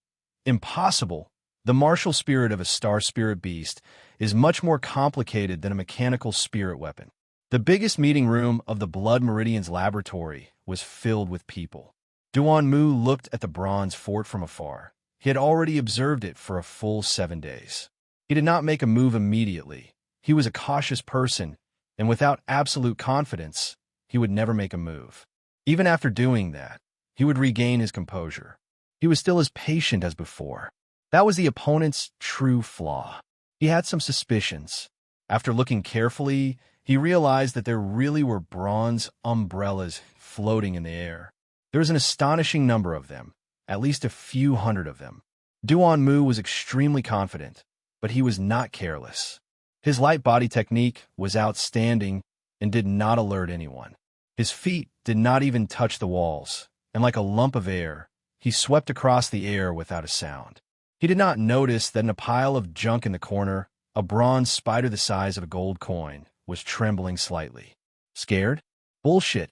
Impossible. The martial spirit of a star spirit beast is much more complicated than a mechanical spirit weapon. The biggest meeting room of the Blood Meridian's laboratory was filled with people. Duan Mu looked at the bronze fort from afar. He had already observed it for a full 7 days. He did not make a move immediately. He was a cautious person, and without absolute confidence, he would never make a move. Even after doing that, he would regain his composure. He was still as patient as before. That was the opponent's true flaw. He had some suspicions. After looking carefully, he realized that there really were bronze umbrellas floating in the air. There was an astonishing number of them, at least a few hundred of them. Duan Mu was extremely confident, but he was not careless. His light body technique was outstanding and did not alert anyone. His feet did not even touch the walls, and like a lump of air, he swept across the air without a sound. He did not notice that in a pile of junk in the corner, a bronze spider the size of a gold coin was trembling slightly. Scared? Bullshit.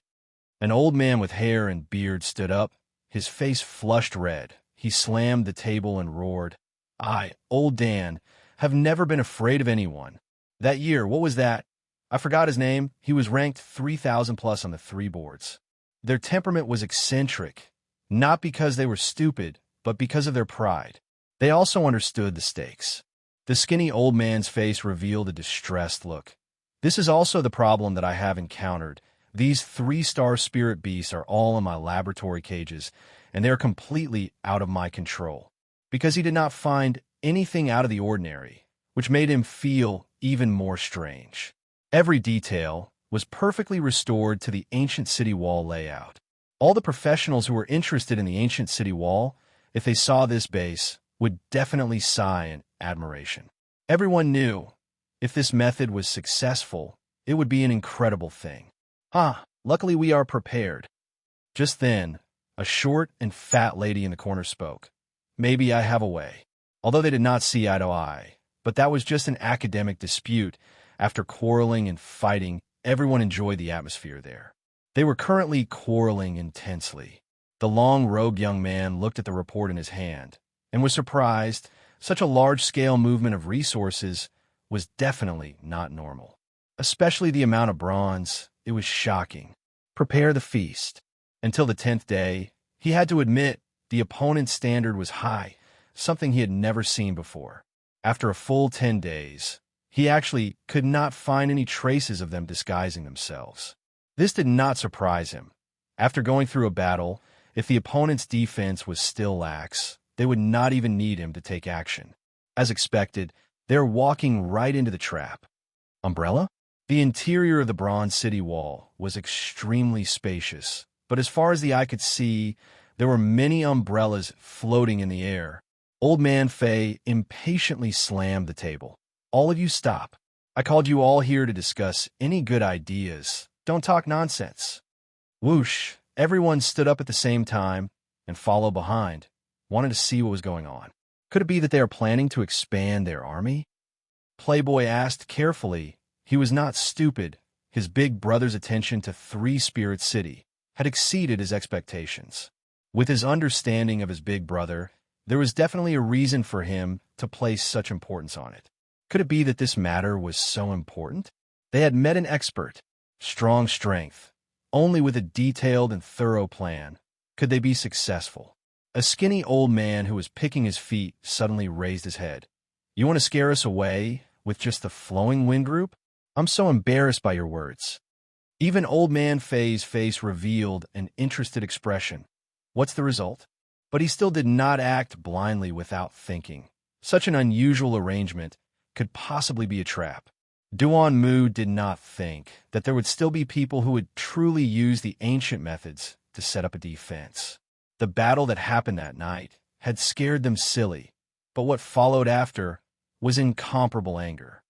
An old man with hair and beard stood up, his face flushed red. He slammed the table and roared, "I, Old Dan, have never been afraid of anyone. That year, what was that? I forgot his name. He was ranked 3,000 plus on the 3 boards. Their temperament was eccentric, not because they were stupid, but because of their pride. They also understood the stakes." The skinny old man's face revealed a distressed look. "This is also the problem that I have encountered. These 3-star spirit beasts are all in my laboratory cages, and they are completely out of my control." Because he did not find anything out of the ordinary, which made him feel even more strange. Every detail was perfectly restored to the ancient city wall layout. All the professionals who were interested in the ancient city wall, if they saw this base, would definitely sigh in admiration. Everyone knew, if this method was successful, it would be an incredible thing. Luckily we are prepared." Just then, a short and fat lady in the corner spoke. "Maybe I have a way." Although they did not see eye to eye, but that was just an academic dispute. After quarreling and fighting, everyone enjoyed the atmosphere there. They were currently quarreling intensely. The long-robed young man looked at the report in his hand and was surprised. Such a large-scale movement of resources was definitely not normal. Especially the amount of bronze. It was shocking. Prepare the feast. Until the 10th day, he had to admit the opponent's standard was high, something he had never seen before. After a full 10 days, he actually could not find any traces of them disguising themselves. This did not surprise him. After going through a battle, if the opponent's defense was still lax, they would not even need him to take action. As expected, they're walking right into the trap. Umbrella? The interior of the bronze city wall was extremely spacious, but as far as the eye could see, there were many umbrellas floating in the air. Old Man Fei impatiently slammed the table. "All of you stop. I called you all here to discuss any good ideas. Don't talk nonsense." Whoosh! Everyone stood up at the same time and followed behind, wanted to see what was going on. Could it be that they are planning to expand their army? Playboy asked carefully. He was not stupid. His big brother's attention to 3-Spirit City had exceeded his expectations. With his understanding of his big brother, there was definitely a reason for him to place such importance on it. Could it be that this matter was so important? They had met an expert. Strong strength. Only with a detailed and thorough plan could they be successful. A skinny old man who was picking his feet suddenly raised his head. "You want to scare us away with just the flowing wind group? I'm so embarrassed by your words." Even Old Man Fei's face revealed an interested expression. What's the result? But he still did not act blindly without thinking. Such an unusual arrangement could possibly be a trap. Duan Mu did not think that there would still be people who would truly use the ancient methods to set up a defense. The battle that happened that night had scared them silly, but what followed after was incomparable anger.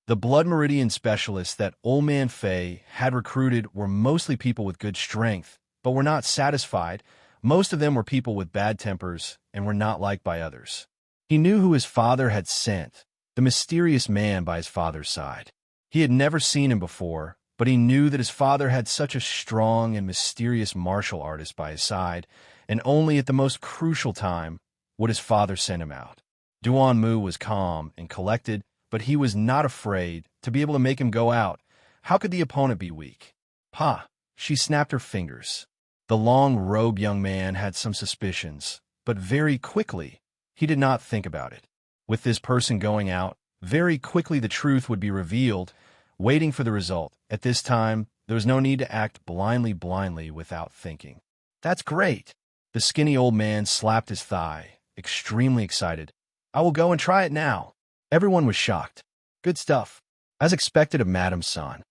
The Blood Meridian specialists that Old Man Fei had recruited were mostly people with good strength, but were not satisfied. Most of them were people with bad tempers and were not liked by others. He knew who his father had sent, the mysterious man by his father's side. He had never seen him before, but he knew that his father had such a strong and mysterious martial artist by his side, and only at the most crucial time would his father send him out. Duan-Mu was calm and collected, but he was not afraid to be able to make him go out. How could the opponent be weak? Pa! She snapped her fingers. The long-robed young man had some suspicions, but very quickly, he did not think about it. With this person going out, very quickly the truth would be revealed, waiting for the result. At this time, there was no need to act blindly without thinking. That's great! The skinny old man slapped his thigh, extremely excited. I will go and try it now. Everyone was shocked. Good stuff. As expected of Madame San.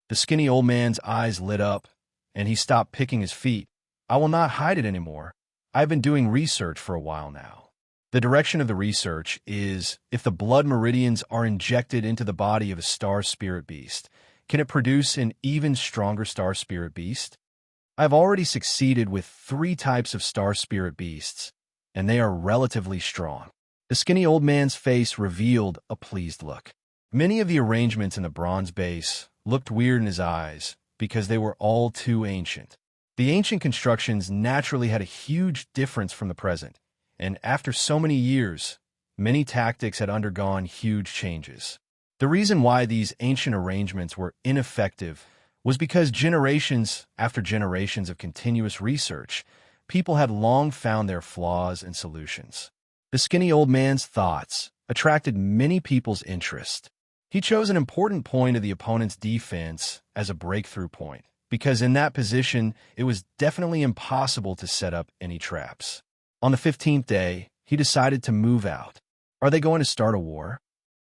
The skinny old man's eyes lit up, and he stopped picking his feet. I will not hide it anymore. I've been doing research for a while now. The direction of the research is, if the blood meridians are injected into the body of a star spirit beast, can it produce an even stronger star spirit beast? I've already succeeded with 3 types of star spirit beasts, and they are relatively strong. The skinny old man's face revealed a pleased look. Many of the arrangements in the bronze base looked weird in his eyes because they were all too ancient. The ancient constructions naturally had a huge difference from the present, and after so many years, many tactics had undergone huge changes. The reason why these ancient arrangements were ineffective was because generations after generations of continuous research, people had long found their flaws and solutions. The skinny old man's thoughts attracted many people's interest. He chose an important point of the opponent's defense as a breakthrough point, because in that position, it was definitely impossible to set up any traps. On the 15th day, he decided to move out. Are they going to start a war?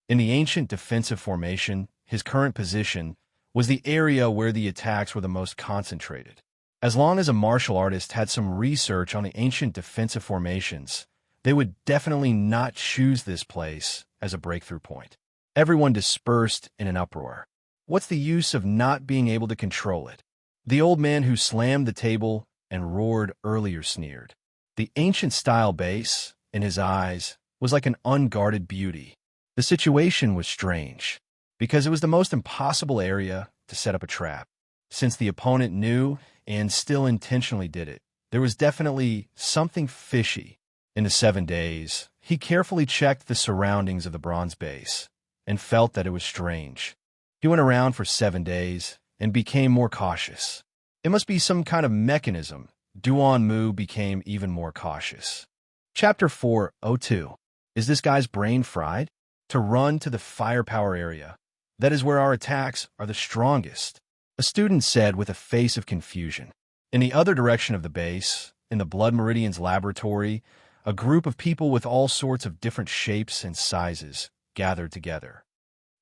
In the ancient defensive formation, his current position was the area where the attacks were the most concentrated. As long as a martial artist had some research on the ancient defensive formations, they would definitely not choose this place as a breakthrough point. Everyone dispersed in an uproar. What's the use of not being able to control it? The old man who slammed the table and roared earlier sneered. The ancient-style base, in his eyes, was like an unguarded beauty. The situation was strange, because it was the most impossible area to set up a trap. Since the opponent knew and still intentionally did it, there was definitely something fishy. In the 7 days, he carefully checked the surroundings of the bronze base and felt that it was strange. He went around for 7 days and became more cautious. It must be some kind of mechanism. Duan-Mu became even more cautious. Chapter 4:02. Is this guy's brain fried? To run to the firepower area. That is where our attacks are the strongest, a student said with a face of confusion. In the other direction of the base, in the Blood Meridian's laboratory, a group of people with all sorts of different shapes and sizes gathered together.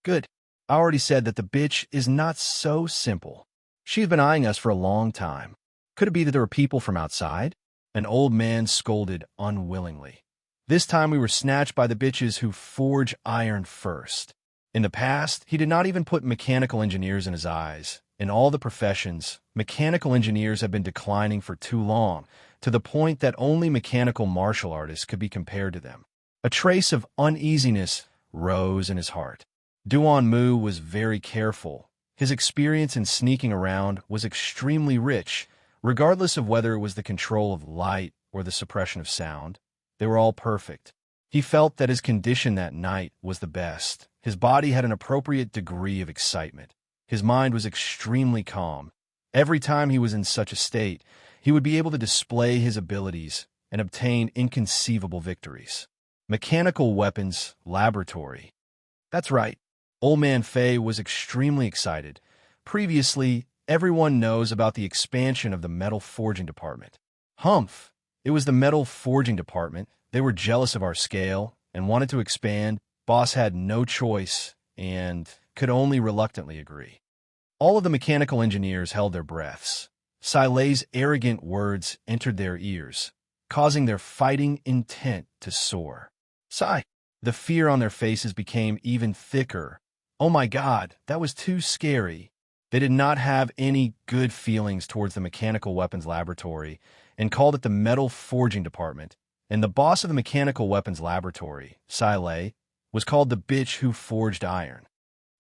Good. I already said that the bitch is not so simple. She's been eyeing us for a long time. Could it be that there were people from outside? An old man scolded unwillingly. This time we were snatched by the bitches who forge iron first. In the past, he did not even put mechanical engineers in his eyes. In all the professions, mechanical engineers have been declining for too long, to the point that only mechanical martial artists could be compared to them. A trace of uneasiness rose in his heart. Duan-Mu was very careful. His experience in sneaking around was extremely rich, regardless of whether it was the control of light or the suppression of sound. They were all perfect. He felt that his condition that night was the best. His body had an appropriate degree of excitement. His mind was extremely calm. Every time he was in such a state, he would be able to display his abilities and obtain inconceivable victories. Mechanical Weapons Laboratory. That's right. Old Man Fei was extremely excited. Previously, everyone knows about the expansion of the metal forging department. Humph! It was the metal forging department. They were jealous of our scale and wanted to expand. Boss had no choice and could only reluctantly agree. All of the mechanical engineers held their breaths. Silei's arrogant words entered their ears, causing their fighting intent to soar. Sigh. The fear on their faces became even thicker. Oh my God, that was too scary. They did not have any good feelings towards the Mechanical Weapons Laboratory and called it the Metal Forging Department, and the boss of the mechanical weapons laboratory, Silay, was called the bitch who forged iron.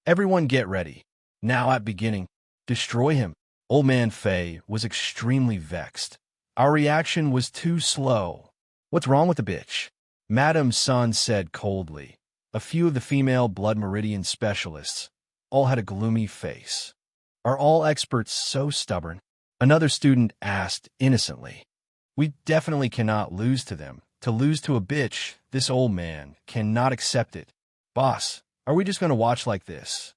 Everyone get ready. Now at beginning, destroy him. Old Man Fei was extremely vexed. Our reaction was too slow. What's wrong with the bitch? Madame Sun said coldly. A few of the female blood meridian specialists all had a gloomy face. Are all experts so stubborn? Another student asked innocently. We definitely cannot lose to them. To lose to a bitch, this old man cannot accept it. Boss, are we just going to watch like this?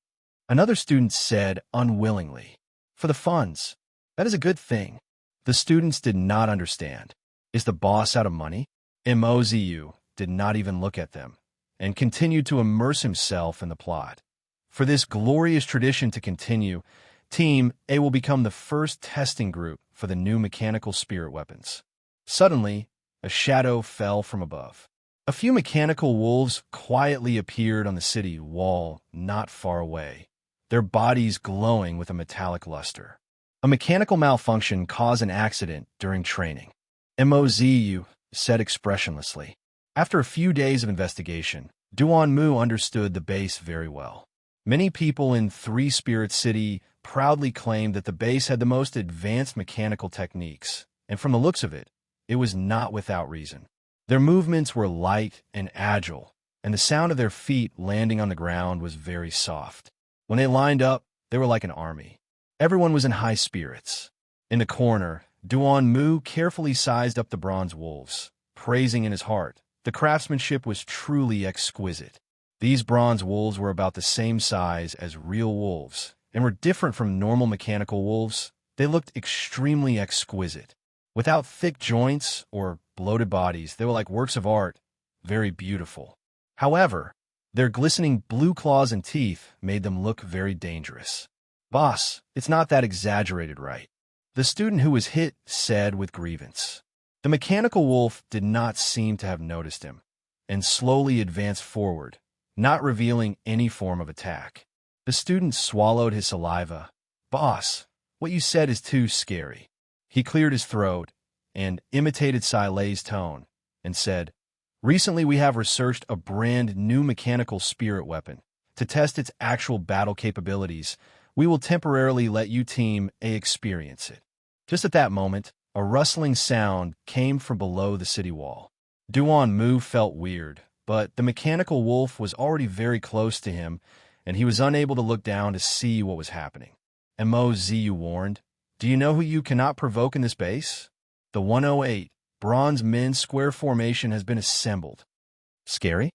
Another student said unwillingly. For the funds. That is a good thing. The students did not understand. Is the boss out of money? Mozu did not even look at them and continued to immerse himself in the plot. For this glorious tradition to continue, Team A will become the first testing group for the new mechanical spirit weapons. Suddenly, a shadow fell from above. A few mechanical wolves quietly appeared on the city wall not far away, their bodies glowing with a metallic luster. A mechanical malfunction caused an accident during training. Mozu said expressionlessly. After a few days of investigation, Duanmu understood the base very well. Many people in Three Spirit City proudly claimed that the base had the most advanced mechanical techniques, and from the looks of it, it was not without reason. Their movements were light and agile, and the sound of their feet landing on the ground was very soft. When they lined up, they were like an army. Everyone was in high spirits. In the corner, Duanmu carefully sized up the bronze wolves, praising in his heart. The craftsmanship was truly exquisite. These bronze wolves were about the same size as real wolves, and were different from normal mechanical wolves. They looked extremely exquisite. Without thick joints or bloated bodies, they were like works of art, very beautiful. However, their glistening blue claws and teeth made them look very dangerous. Boss, it's not that exaggerated, right? The student who was hit said with grievance. The mechanical wolf did not seem to have noticed him, and slowly advanced forward, not revealing any form of attack. The student swallowed his saliva. Boss, what you said is too scary. He cleared his throat and imitated Silay's tone and said, Recently we have researched a brand new mechanical spirit weapon. To test its actual battle capabilities, we will temporarily let you Team A experience it. Just at that moment, a rustling sound came from below the city wall. Duanmu felt weird, but the mechanical wolf was already very close to him, and he was unable to look down to see what was happening. Mozu warned, Do you know who you cannot provoke in this base? The 108 Bronze Men's Square Formation has been assembled. Scary?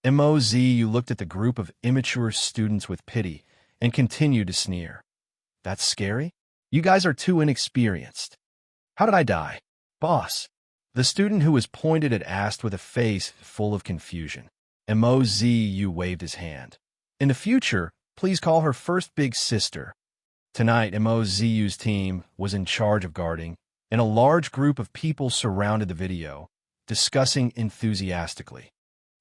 Mozu looked at the group of immature students with pity and continued to sneer. That's scary? You guys are too inexperienced. How did I die? Boss. The student who was pointed at asked with a face full of confusion. Mozu waved his hand. In the future, please call her first big sister. Tonight, Mozu's team was in charge of guarding, and a large group of people surrounded the video, discussing enthusiastically.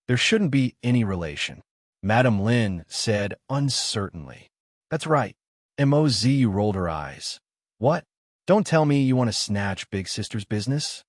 There shouldn't be any relation, Madame Lin said uncertainly. That's right. Mozu rolled her eyes. What? Don't tell me you want to snatch Big Sister's business?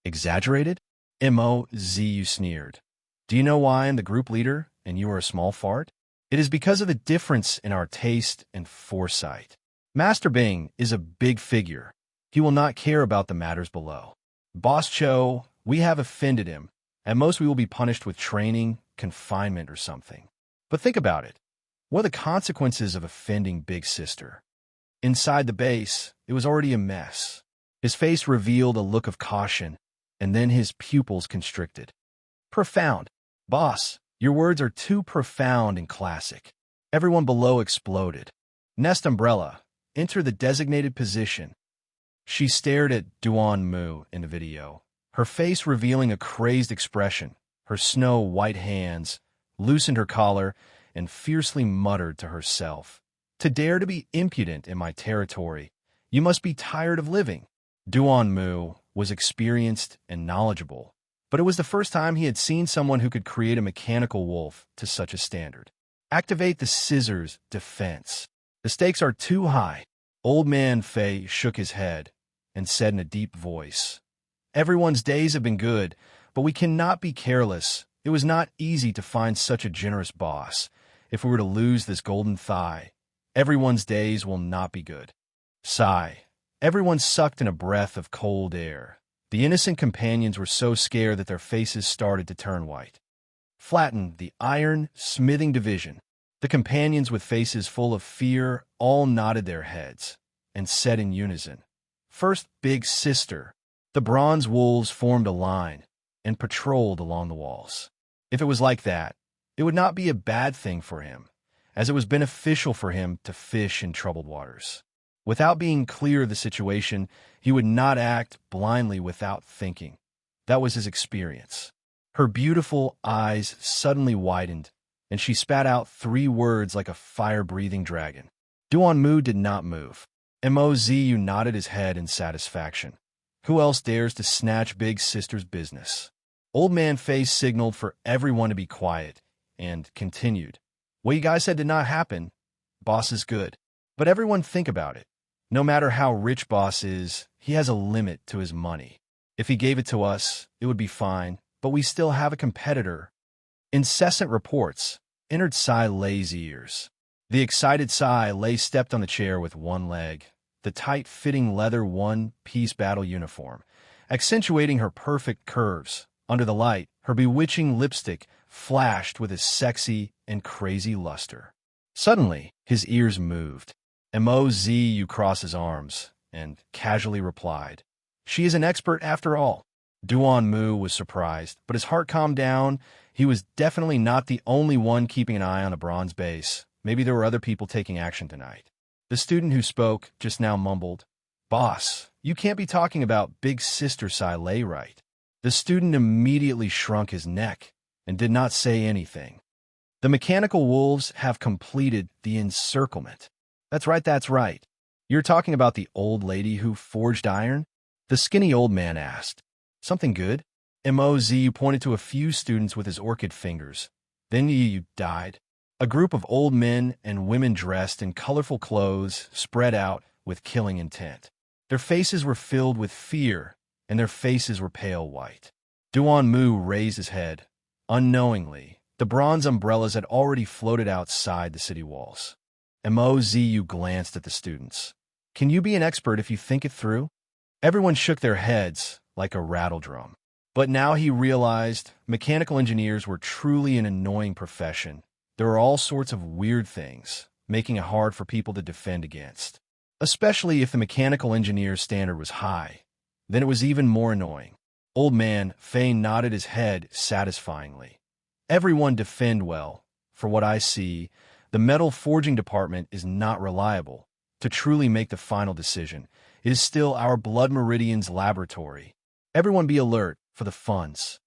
Exaggerated? Mozu sneered. Do you know why I'm the group leader and you are a small fart? It is because of the difference in our taste and foresight. Master Bing is a big figure. He will not care about the matters below. Boss Cho, we have offended him. At most we will be punished with training, confinement, or something. But think about it. What are the consequences of offending Big Sister? Inside the base, it was already a mess. His face revealed a look of caution, and then his pupils constricted. Profound. Boss, your words are too profound and classic. Everyone below exploded. Nest Umbrella, enter the designated position. She stared at Duanmu in the video, her face revealing a crazed expression. Her snow-white hands loosened her collar and fiercely muttered to herself. To dare to be impudent in my territory, you must be tired of living. Duanmu was experienced and knowledgeable, but it was the first time he had seen someone who could create a mechanical wolf to such a standard. Activate the scissors defense. The stakes are too high. Old Man Fei shook his head and said in a deep voice, Everyone's days have been good, But we cannot be careless. It was not easy to find such a generous boss. If we were to lose this golden thigh, everyone's days will not be good. Sigh. Everyone sucked in a breath of cold air. The innocent companions were so scared that their faces started to turn white. Flatten the iron smithing division. The companions with faces full of fear all nodded their heads and said in unison, "First, big sister." The bronze wolves formed a line and patrolled along the walls. If it was like that, it would not be a bad thing for him, as it was beneficial for him to fish in troubled waters. Without being clear of the situation, he would not act blindly without thinking. That was his experience. Her beautiful eyes suddenly widened, and she spat out 3 words like a fire-breathing dragon. Duan-mu did not move. Mozu nodded his head in satisfaction. Who else dares to snatch big sister's business? Old Man Face signaled for everyone to be quiet and continued. What you guys said did not happen. Boss is good. But everyone think about it. No matter how rich boss is, he has a limit to his money. If he gave it to us, it would be fine, but we still have a competitor. Incessant reports entered Sai Lei's ears. The excited Sai Lei stepped on the chair with one leg, the tight-fitting leather one-piece battle uniform, accentuating her perfect curves. Under the light, her bewitching lipstick flashed with a sexy and crazy luster. Suddenly, his ears moved. Mozu crossed his arms and casually replied, "She is an expert after all." Duan-mu was surprised, but his heart calmed down. He was definitely not the only one keeping an eye on a bronze base. Maybe there were other people taking action tonight. The student who spoke just now mumbled, "Boss, you can't be talking about big sister Sai Lei, right?" The student immediately shrunk his neck and did not say anything. The mechanical wolves have completed the encirclement. That's right. You're talking about the old lady who forged iron? The skinny old man asked. Something good? Mozu pointed to a few students with his orchid fingers. Then you died. A group of old men and women dressed in colorful clothes spread out with killing intent. Their faces were filled with fear, and their faces were pale white. Duan-mu raised his head. Unknowingly, the bronze umbrellas had already floated outside the city walls. Mozu glanced at the students. Can you be an expert if you think it through? Everyone shook their heads like a rattle drum. But now he realized mechanical engineers were truly an annoying profession. There were all sorts of weird things, making it hard for people to defend against. Especially if the mechanical engineer's standard was high. Then it was even more annoying. Old Man Fei nodded his head satisfyingly. Everyone defend well. For what I see, the metal forging department is not reliable. To truly make the final decision, it is still our Blood Meridian's laboratory. Everyone be alert for the funds.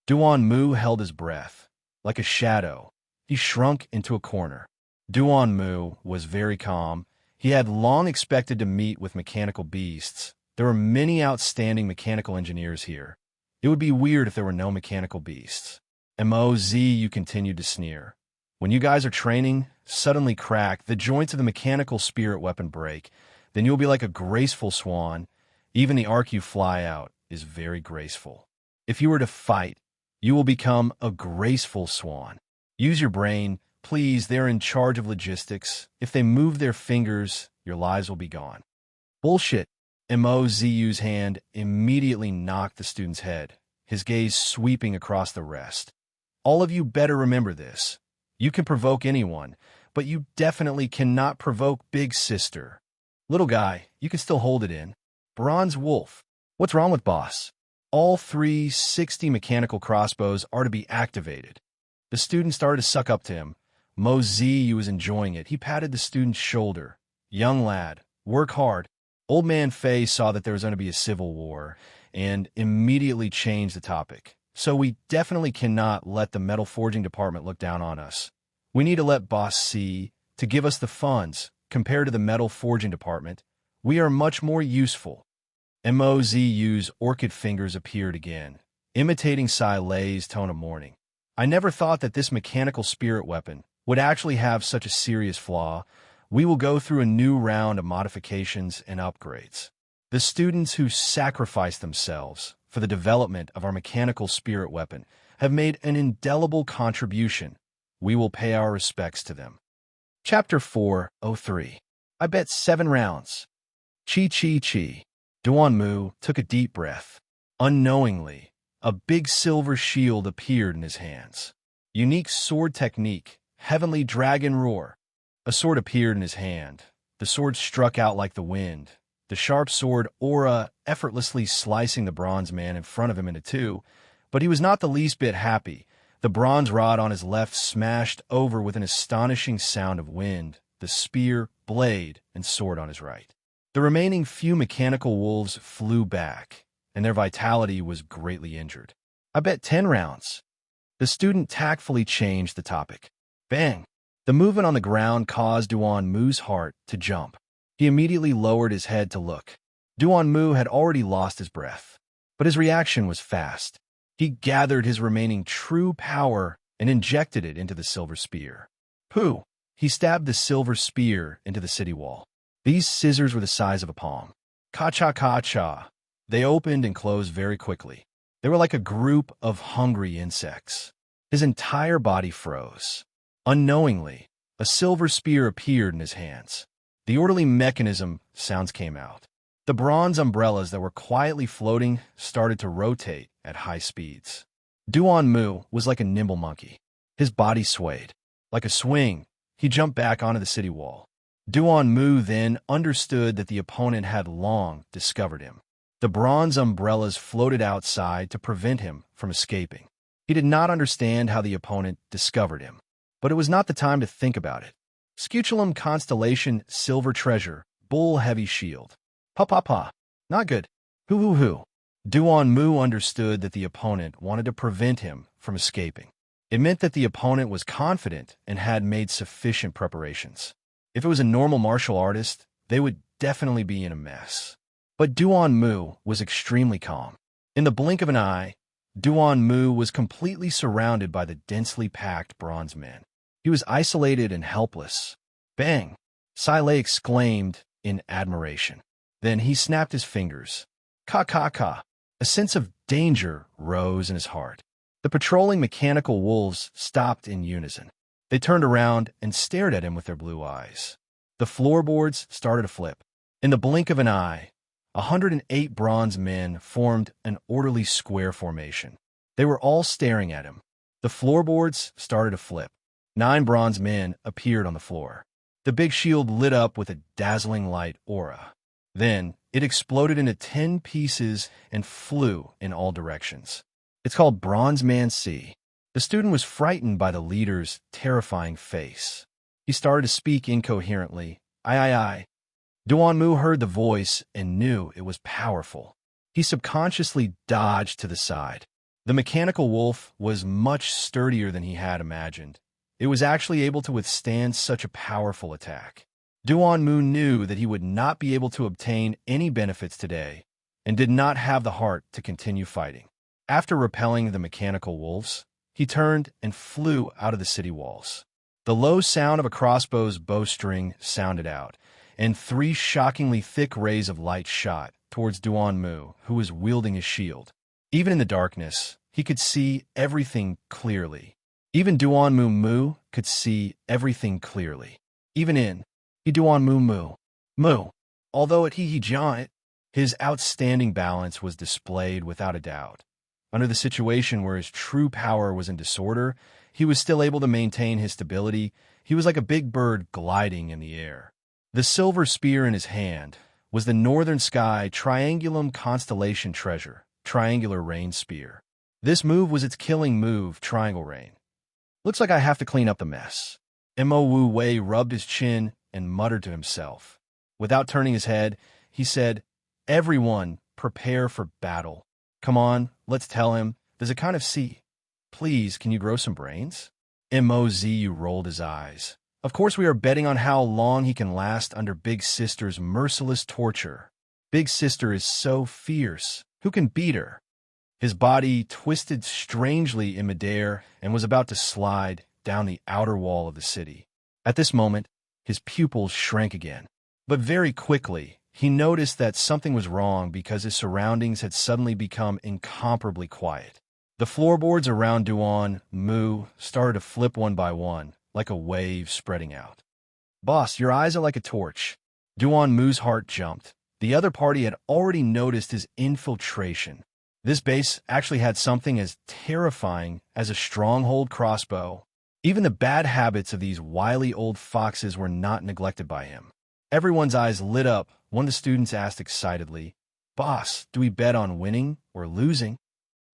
Duan-mu held his breath. Like a shadow, he shrunk into a corner. Duan-mu was very calm. He had long expected to meet with mechanical beasts. There were many outstanding mechanical engineers here. It would be weird if there were no mechanical beasts. Mozu continued to sneer. When you guys are training, suddenly crack, the joints of the mechanical spirit weapon break, then you'll be like a graceful swan. Even the arc you fly out is very graceful. If you were to fight, you will become a graceful swan. Use your brain, please. They're in charge of logistics. If they move their fingers, your lives will be gone. Bullshit. Mozu's hand immediately knocked the student's head, his gaze sweeping across the rest. All of you better remember this. You can provoke anyone, but you definitely cannot provoke Big Sister. Little guy, you can still hold it in. Bronze Wolf, what's wrong with boss? All 360 mechanical crossbows are to be activated. The student started to suck up to him. Mozu was enjoying it. He patted the student's shoulder. Young lad, work hard. Old Man Fei saw that there was going to be a civil war and immediately changed the topic. So we definitely cannot let the metal forging department look down on us. We need to let boss see to give us the funds. Compared to the metal forging department, we are much more useful. Mozu's orchid fingers appeared again, imitating Sai Lei's tone of mourning. I never thought that this mechanical spirit weapon would actually have such a serious flaw. We will go through a new round of modifications and upgrades. The students who sacrificed themselves for the development of our mechanical spirit weapon, have made an indelible contribution. We will pay our respects to them. Chapter 403. I bet 7 rounds. Chi chi chi. Duan took a deep breath. Unknowingly, a big silver shield appeared in his hands. Unique sword technique, heavenly dragon roar. A sword appeared in his hand. The sword struck out like the wind. The sharp sword aura effortlessly slicing the bronze man in front of him into two, but he was not the least bit happy. The bronze rod on his left smashed over with an astonishing sound of wind, the spear, blade, and sword on his right. The remaining few mechanical wolves flew back, and their vitality was greatly injured. I bet 10 rounds. The student tactfully changed the topic. Bang! The movement on the ground caused Duan heart to jump. He immediately lowered his head to look. Duan had already lost his breath, but his reaction was fast. He gathered his remaining true power and injected it into the silver spear. Pooh! He stabbed the silver spear into the city wall. These scissors were the size of a palm. Ka-cha-ka-cha. They opened and closed very quickly. They were like a group of hungry insects. His entire body froze. Unknowingly, a silver spear appeared in his hands. The orderly mechanism sounds came out. The bronze umbrellas that were quietly floating started to rotate at high speeds. Duan was like a nimble monkey. His body swayed. Like a swing, he jumped back onto the city wall. Duan then understood that the opponent had long discovered him. The bronze umbrellas floated outside to prevent him from escaping. He did not understand how the opponent discovered him, but it was not the time to think about it. Scuculum constellation, silver treasure, bull heavy shield. Pa. Not good. Hoo. Duan understood that the opponent wanted to prevent him from escaping. It meant that the opponent was confident and had made sufficient preparations. If it was a normal martial artist, they would definitely be in a mess. But Duan was extremely calm. In the blink of an eye, Duan was completely surrounded by the densely packed bronze men. He was isolated and helpless. Bang! Silei exclaimed in admiration. Then he snapped his fingers. Ka. A sense of danger rose in his heart. The patrolling mechanical wolves stopped in unison. They turned around and stared at him with their blue eyes. The floorboards started to flip. In the blink of an eye, 108 bronze men formed an orderly square formation. They were all staring at him. The floorboards started to flip. 9 bronze men appeared on the floor. The big shield lit up with a dazzling light aura. Then, it exploded into 10 pieces and flew in all directions. It's called Bronze Man C. The student was frightened by the leader's terrifying face. He started to speak incoherently. I. Duan heard the voice and knew it was powerful. He subconsciously dodged to the side. The mechanical wolf was much sturdier than he had imagined. It was actually able to withstand such a powerful attack. Duan knew that he would not be able to obtain any benefits today and did not have the heart to continue fighting. After repelling the mechanical wolves, he turned and flew out of the city walls. The low sound of a crossbow's bowstring sounded out, and 3 shockingly thick rays of light shot towards Duan who was wielding his shield. Even in the darkness, he could see everything clearly. Even Duan could see everything clearly. Even in Duan Mu. Although at he giant, his outstanding balance was displayed without a doubt. Under the situation where his true power was in disorder, he was still able to maintain his stability. He was like a big bird gliding in the air. The silver spear in his hand was the Northern Sky Triangulum Constellation Treasure, Triangular Rain Spear. This move was its killing move, Triangle Rain. Looks like I have to clean up the mess. Mo Wu Wei rubbed his chin and muttered to himself. Without turning his head, he said, "Everyone, prepare for battle. Come on, let's tell him. There's a kind of sea. Please, can you grow some brains?" Mozu rolled his eyes. Of course we are betting on how long he can last under Big Sister's merciless torture. Big Sister is so fierce. Who can beat her? His body twisted strangely in midair and was about to slide down the outer wall of the city. At this moment, his pupils shrank again. But very quickly, he noticed that something was wrong because his surroundings had suddenly become incomparably quiet. The floorboards around Duan Mu started to flip one by one, like a wave spreading out. "Boss, your eyes are like a torch." Duan Mu's heart jumped. The other party had already noticed his infiltration. This base actually had something as terrifying as a stronghold crossbow. Even the bad habits of these wily old foxes were not neglected by him. Everyone's eyes lit up. One of the students asked excitedly, "Boss, do we bet on winning or losing?"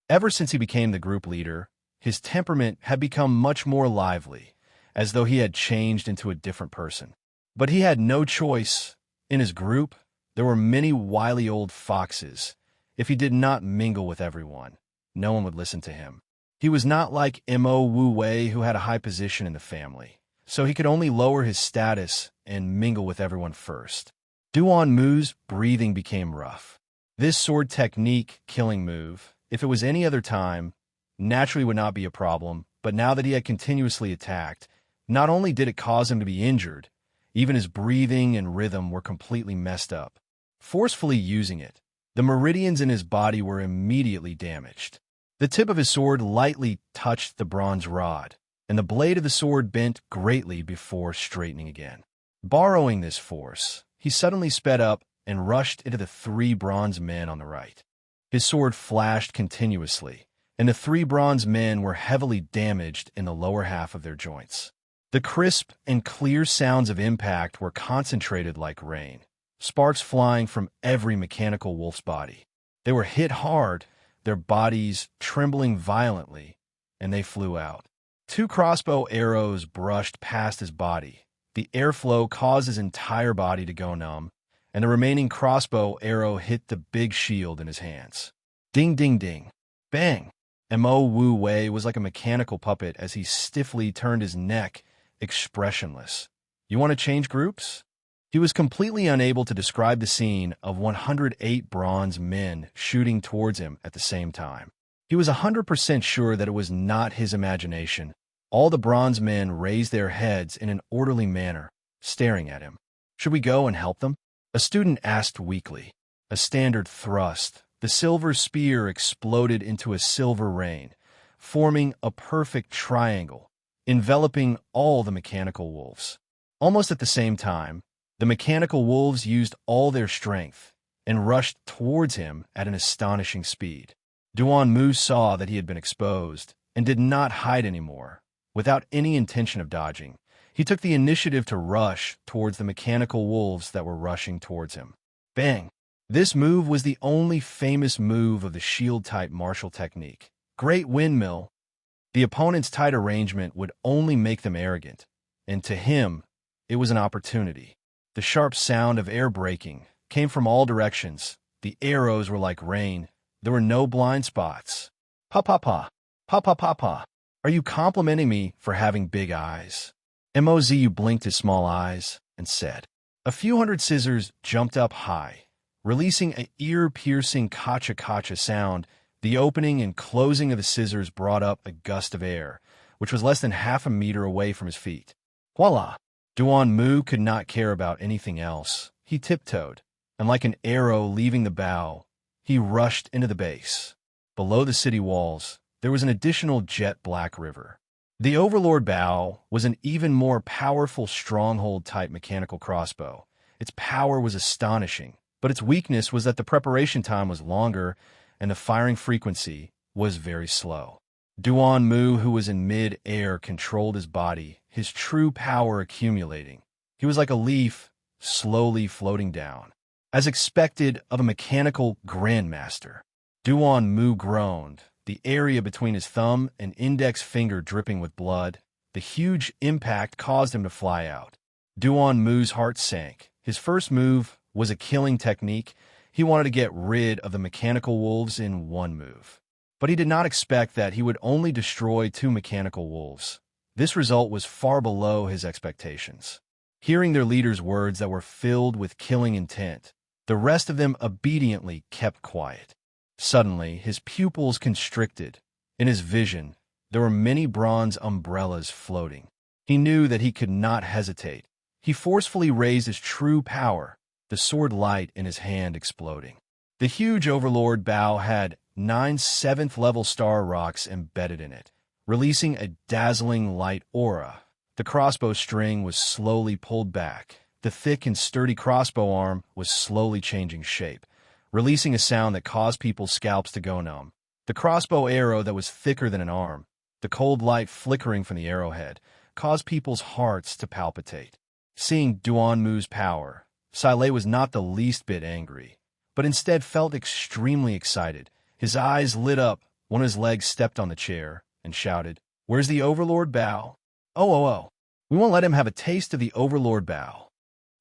Ever since he became the group leader, his temperament had become much more lively, as though he had changed into a different person. But he had no choice. In his group, there were many wily old foxes. If he did not mingle with everyone, no one would listen to him. He was not like Mo Wu Wei, who had a high position in the family, so he could only lower his status and mingle with everyone first. Duan Mu's breathing became rough. This sword technique killing move, if it was any other time, naturally would not be a problem, but now that he had continuously attacked, not only did it cause him to be injured, even his breathing and rhythm were completely messed up. Forcefully using it, the meridians in his body were immediately damaged. The tip of his sword lightly touched the bronze rod, and the blade of the sword bent greatly before straightening again. Borrowing this force, he suddenly sped up and rushed into the 3 bronze men on the right. His sword flashed continuously, and the 3 bronze men were heavily damaged in the lower half of their joints. The crisp and clear sounds of impact were concentrated like rain, sparks flying from every mechanical wolf's body. They were hit hard, their bodies trembling violently, and they flew out. 2 crossbow arrows brushed past his body. The airflow caused his entire body to go numb, and the remaining crossbow arrow hit the big shield in his hands. Ding, ding, ding. Bang! Mo Wu Wei was like a mechanical puppet as he stiffly turned his neck, expressionless. "You want to change groups?" He was completely unable to describe the scene of 108 bronze men shooting towards him at the same time. He was 100% sure that it was not his imagination. All the bronze men raised their heads in an orderly manner, staring at him. "Should we go and help them?" A student asked weakly. A standard thrust. The silver spear exploded into a silver rain, forming a perfect triangle, enveloping all the mechanical wolves. Almost at the same time, the mechanical wolves used all their strength and rushed towards him at an astonishing speed. Duan Mu saw that he had been exposed and did not hide anymore. Without any intention of dodging, he took the initiative to rush towards the mechanical wolves that were rushing towards him. Bang! This move was the only famous move of the shield-type martial technique. Great windmill. The opponent's tight arrangement would only make them arrogant, and to him, it was an opportunity. The sharp sound of air braking came from all directions. The arrows were like rain. There were no blind spots. "Pa pa pa, pa pa pa pa. Are you complimenting me for having big eyes?" Mozu blinked his small eyes and said. A few hundred scissors jumped up high, releasing an ear-piercing kacha-kacha sound. The opening and closing of the scissors brought up a gust of air, which was less than half a meter away from his feet. Voila! Duan Mu could not care about anything else. He tiptoed, and like an arrow leaving the bow, he rushed into the base. Below the city walls, there was an additional jet-black river. The Overlord bow was an even more powerful stronghold-type mechanical crossbow. Its power was astonishing, but its weakness was that the preparation time was longer and the firing frequency was very slow. Duan Mu, who was in mid-air, controlled his body, his true power accumulating. He was like a leaf, slowly floating down. As expected of a mechanical grandmaster, Duan Mu groaned, the area between his thumb and index finger dripping with blood. The huge impact caused him to fly out. Duan Mu's heart sank. His first move was a killing technique. He wanted to get rid of the mechanical wolves in one move. But he did not expect that he would only destroy 2 mechanical wolves. This result was far below his expectations. Hearing their leader's words that were filled with killing intent, the rest of them obediently kept quiet. Suddenly, his pupils constricted. In his vision, there were many bronze umbrellas floating. He knew that he could not hesitate. He forcefully raised his true power, the sword light in his hand exploding. The huge overlord bow had 9 7th-level star rocks embedded in it, releasing a dazzling light aura. The crossbow string was slowly pulled back. The thick and sturdy crossbow arm was slowly changing shape, releasing a sound that caused people's scalps to go numb. The crossbow arrow that was thicker than an arm, the cold light flickering from the arrowhead, caused people's hearts to palpitate. Seeing Duanmu's power, Silei was not the least bit angry, but instead felt extremely excited. His eyes lit up, one of his legs stepped on the chair, and shouted, "Where's the Overlord Bow? Oh. We won't let him have a taste of the Overlord Bow."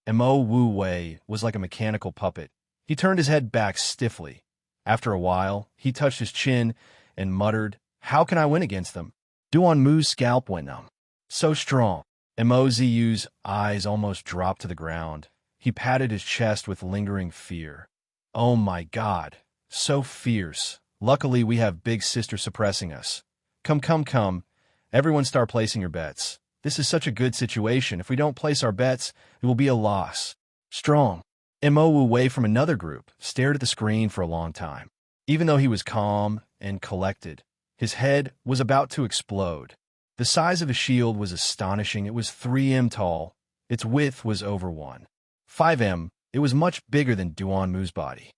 Mo Wu Wei was like a mechanical puppet. He turned his head back stiffly. After a while, he touched his chin and muttered, "How can I win against them?" Duanmu's scalp went numb. So strong. Mo Ziyu's eyes almost dropped to the ground. He patted his chest with lingering fear. "Oh my God, so fierce. Luckily, we have Big Sister suppressing us. Come. Everyone start placing your bets. This is such a good situation. If we don't place our bets, it will be a loss." Strong. Mo Wu Wei from another group stared at the screen for a long time. Even though he was calm and collected, his head was about to explode. The size of his shield was astonishing. It was 3 m tall. Its width was over 1.5 m. It was much bigger than Duanmu's body.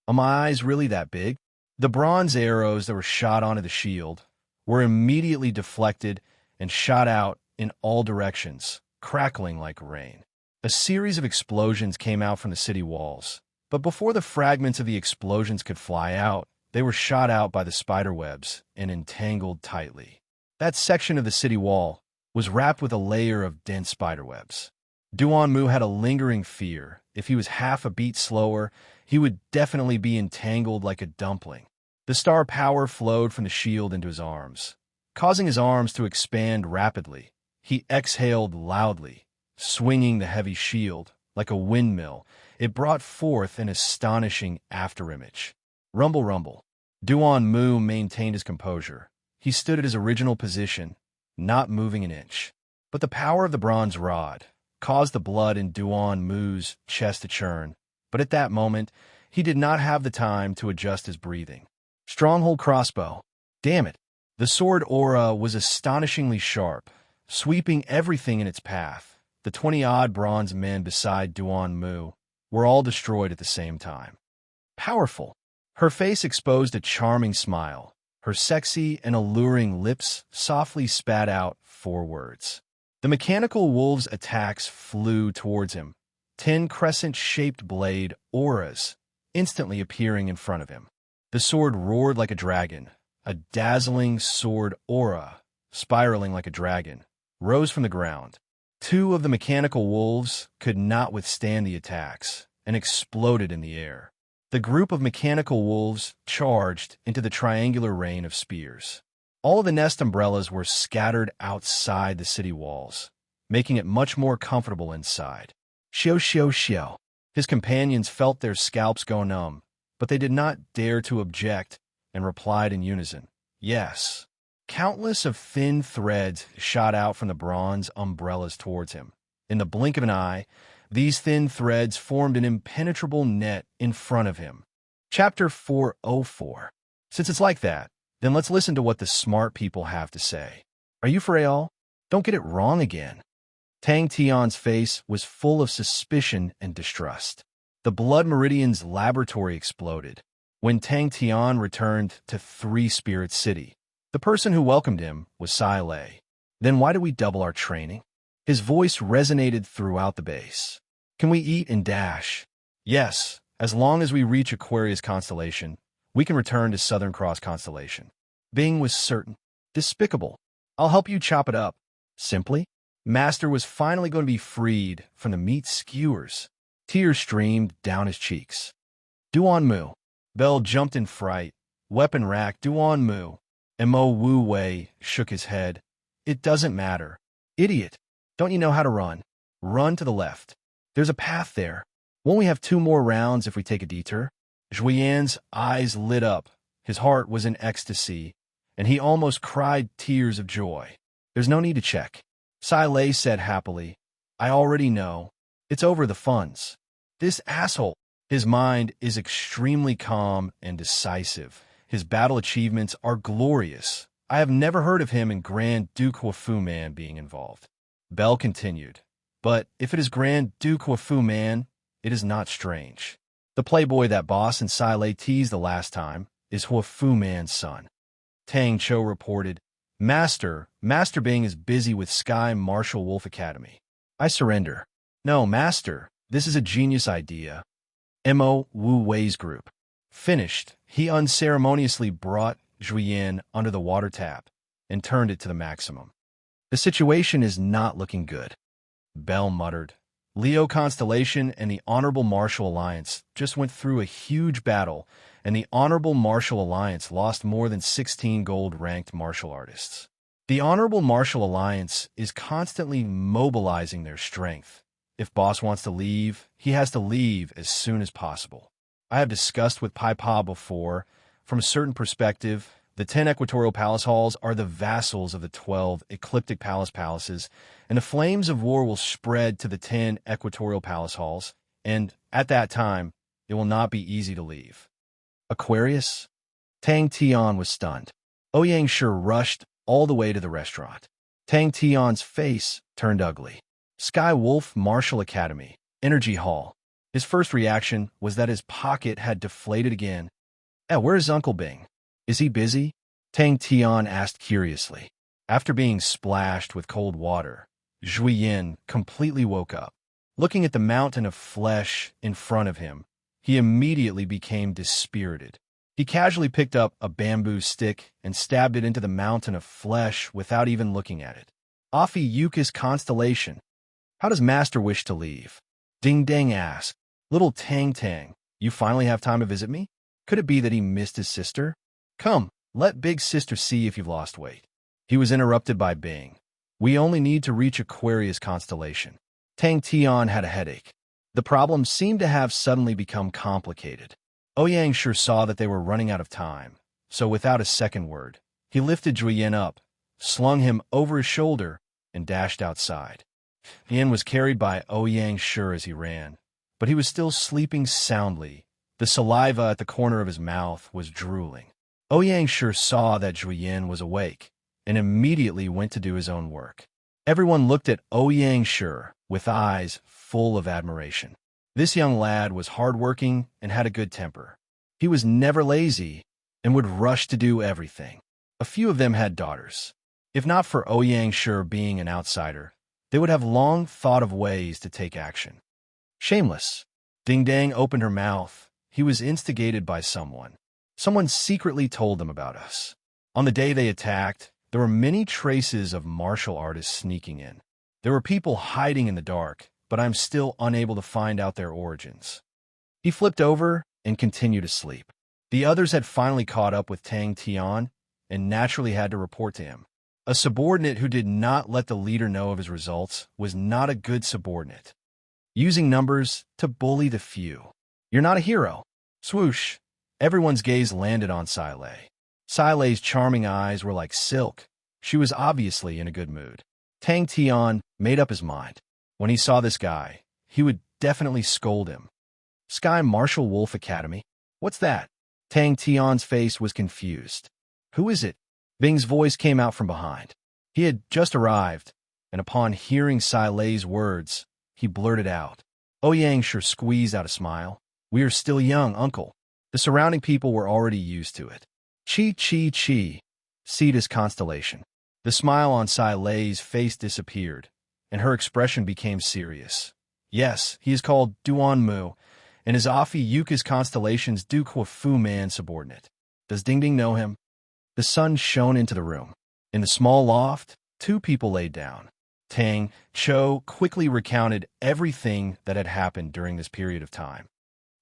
Are my eyes really that big? The bronze arrows that were shot onto the shield were immediately deflected and shot out in all directions, crackling like rain. A series of explosions came out from the city walls, but before the fragments of the explosions could fly out, they were shot out by the spider webs and entangled tightly. That section of the city wall was wrapped with a layer of dense spiderwebs. Duanmu had a lingering fear. If he was half a beat slower, he would definitely be entangled like a dumpling. The star power flowed from the shield into his arms, causing his arms to expand rapidly. He exhaled loudly, swinging the heavy shield like a windmill. It brought forth an astonishing afterimage. Rumble. Duanmu maintained his composure. He stood at his original position, not moving an inch. But the power of the bronze rod caused the blood in Duanmu's chest to churn. But at that moment, he did not have the time to adjust his breathing. Stronghold crossbow. Damn it. The sword aura was astonishingly sharp, sweeping everything in its path. The 20-odd bronze men beside Duanmu were all destroyed at the same time. Powerful. Her face exposed a charming smile. Her sexy and alluring lips softly spat out 4 words. The mechanical wolf's attacks flew towards him, 10 crescent-shaped blade auras instantly appearing in front of him. The sword roared like a dragon. A dazzling sword aura, spiraling like a dragon, rose from the ground. 2 of the mechanical wolves could not withstand the attacks and exploded in the air. The group of mechanical wolves charged into the triangular rain of spears. All of the nest umbrellas were scattered outside the city walls, making it much more comfortable inside. Xiao. His companions felt their scalps go numb, but they did not dare to object and replied in unison, "Yes." Countless of thin threads shot out from the bronze umbrellas towards him. In the blink of an eye, these thin threads formed an impenetrable net in front of him. Chapter 404. Since it's like that, then let's listen to what the smart people have to say. Are you for real? Don't get it wrong again. Tang Tian's face was full of suspicion and distrust. The Blood Meridian's laboratory exploded. When Tang Tian returned to 3-Spirit City, the person who welcomed him was Silei. Then why do we double our training? His voice resonated throughout the base. Can we eat and dash? Yes, as long as we reach Aquarius constellation, we can return to Southern Cross constellation. Bing was certain. Despicable. I'll help you chop it up. Simply, Master was finally going to be freed from the meat skewers. Tears streamed down his cheeks. Duanmu. Bell jumped in fright. Weapon rack, Duanmu. Mo Wu Wei shook his head. It doesn't matter. Idiot. Don't you know how to run? Run to the left. There's a path there. Won't we have 2 more rounds if we take a detour? Zhuyan's eyes lit up. His heart was in ecstasy, and he almost cried tears of joy. There's no need to check. Silei said happily. I already know. It's over the funds. This asshole. His mind is extremely calm and decisive. His battle achievements are glorious. I have never heard of him and Grand Duke Wafu Man being involved. Bell continued, but if it is Grand Duke Wafu Man, it is not strange. The playboy that Boss and Sai teased the last time is Huafu Man's son. Tang Cho reported, Master Bing is busy with Sky Martial Wolf Academy. I surrender. No, Master, this is a genius idea. Mo Wu Wei's group. Finished, he unceremoniously brought Juyin under the water tap and turned it to the maximum. The situation is not looking good. Bell muttered. Leo Constellation and the Honorable Martial Alliance just went through a huge battle, and the Honorable Martial Alliance lost more than 16 gold-ranked martial artists. The Honorable Martial Alliance is constantly mobilizing their strength. If Boss wants to leave, he has to leave as soon as possible. I have discussed with Pai Pa before, from a certain perspective, the 10 Equatorial Palace Halls are the vassals of the 12 Ecliptic Palaces, and the flames of war will spread to the 10 Equatorial Palace Halls, and, at that time, it will not be easy to leave. Aquarius? Tang Tian was stunned. Ouyang Shi rushed all the way to the restaurant. Tang Tian's face turned ugly. Sky Wolf Martial Academy, Energy Hall. His first reaction was that his pocket had deflated again. Where's Uncle Bing? Is he busy? Tang Tian asked curiously. After being splashed with cold water, Juyin completely woke up. Looking at the mountain of flesh in front of him, he immediately became dispirited. He casually picked up a bamboo stick and stabbed it into the mountain of flesh without even looking at it. Afi Yuka's constellation. How does Master wish to leave? Ding Dang asked. Little Tang Tang, you finally have time to visit me? Could it be that he missed his sister? Come, let Big Sister see if you've lost weight. He was interrupted by Bing. We only need to reach Aquarius constellation. Tang Tian had a headache. The problem seemed to have suddenly become complicated. Ouyang Shi saw that they were running out of time, so without a second word, he lifted Juyin up, slung him over his shoulder, and dashed outside. Yin was carried by Ouyang Shi as he ran, but he was still sleeping soundly. The saliva at the corner of his mouth was drooling. Ouyang Shi saw that Juyin was awake, and immediately went to do his own work. Everyone looked at Ouyang Shi with eyes full of admiration. This young lad was hardworking and had a good temper. He was never lazy and would rush to do everything. A few of them had daughters. If not for Ouyang Shi being an outsider, they would have long thought of ways to take action. Shameless. Ding Dang opened her mouth. He was instigated by someone. Someone secretly told them about us. On the day they attacked, there were many traces of martial artists sneaking in. There were people hiding in the dark, but I'm still unable to find out their origins. He flipped over and continued to sleep. The others had finally caught up with Tang Tian and naturally had to report to him. A subordinate who did not let the leader know of his results was not a good subordinate. Using numbers to bully the few. You're not a hero. Swoosh. Everyone's gaze landed on Sai. Sai's charming eyes were like silk. She was obviously in a good mood. Tang Tian made up his mind. When he saw this guy, he would definitely scold him. Sky Martial Wolf Academy? What's that? Tang Tian's face was confused. Who is it? Bing's voice came out from behind. He had just arrived, and upon hearing Sai's words, he blurted out. Ouyang Shi squeezed out a smile. We are still young, uncle. The surrounding people were already used to it. Chi. Cetus constellation. The smile on Sai's face disappeared, and her expression became serious. Yes, he is called Duan Mu, and is Afi Yuka's constellation's Duke Huafu Man subordinate. Does Ding Ding know him? The sun shone into the room. In the small loft, two people laid down. Tang Cho quickly recounted everything that had happened during this period of time.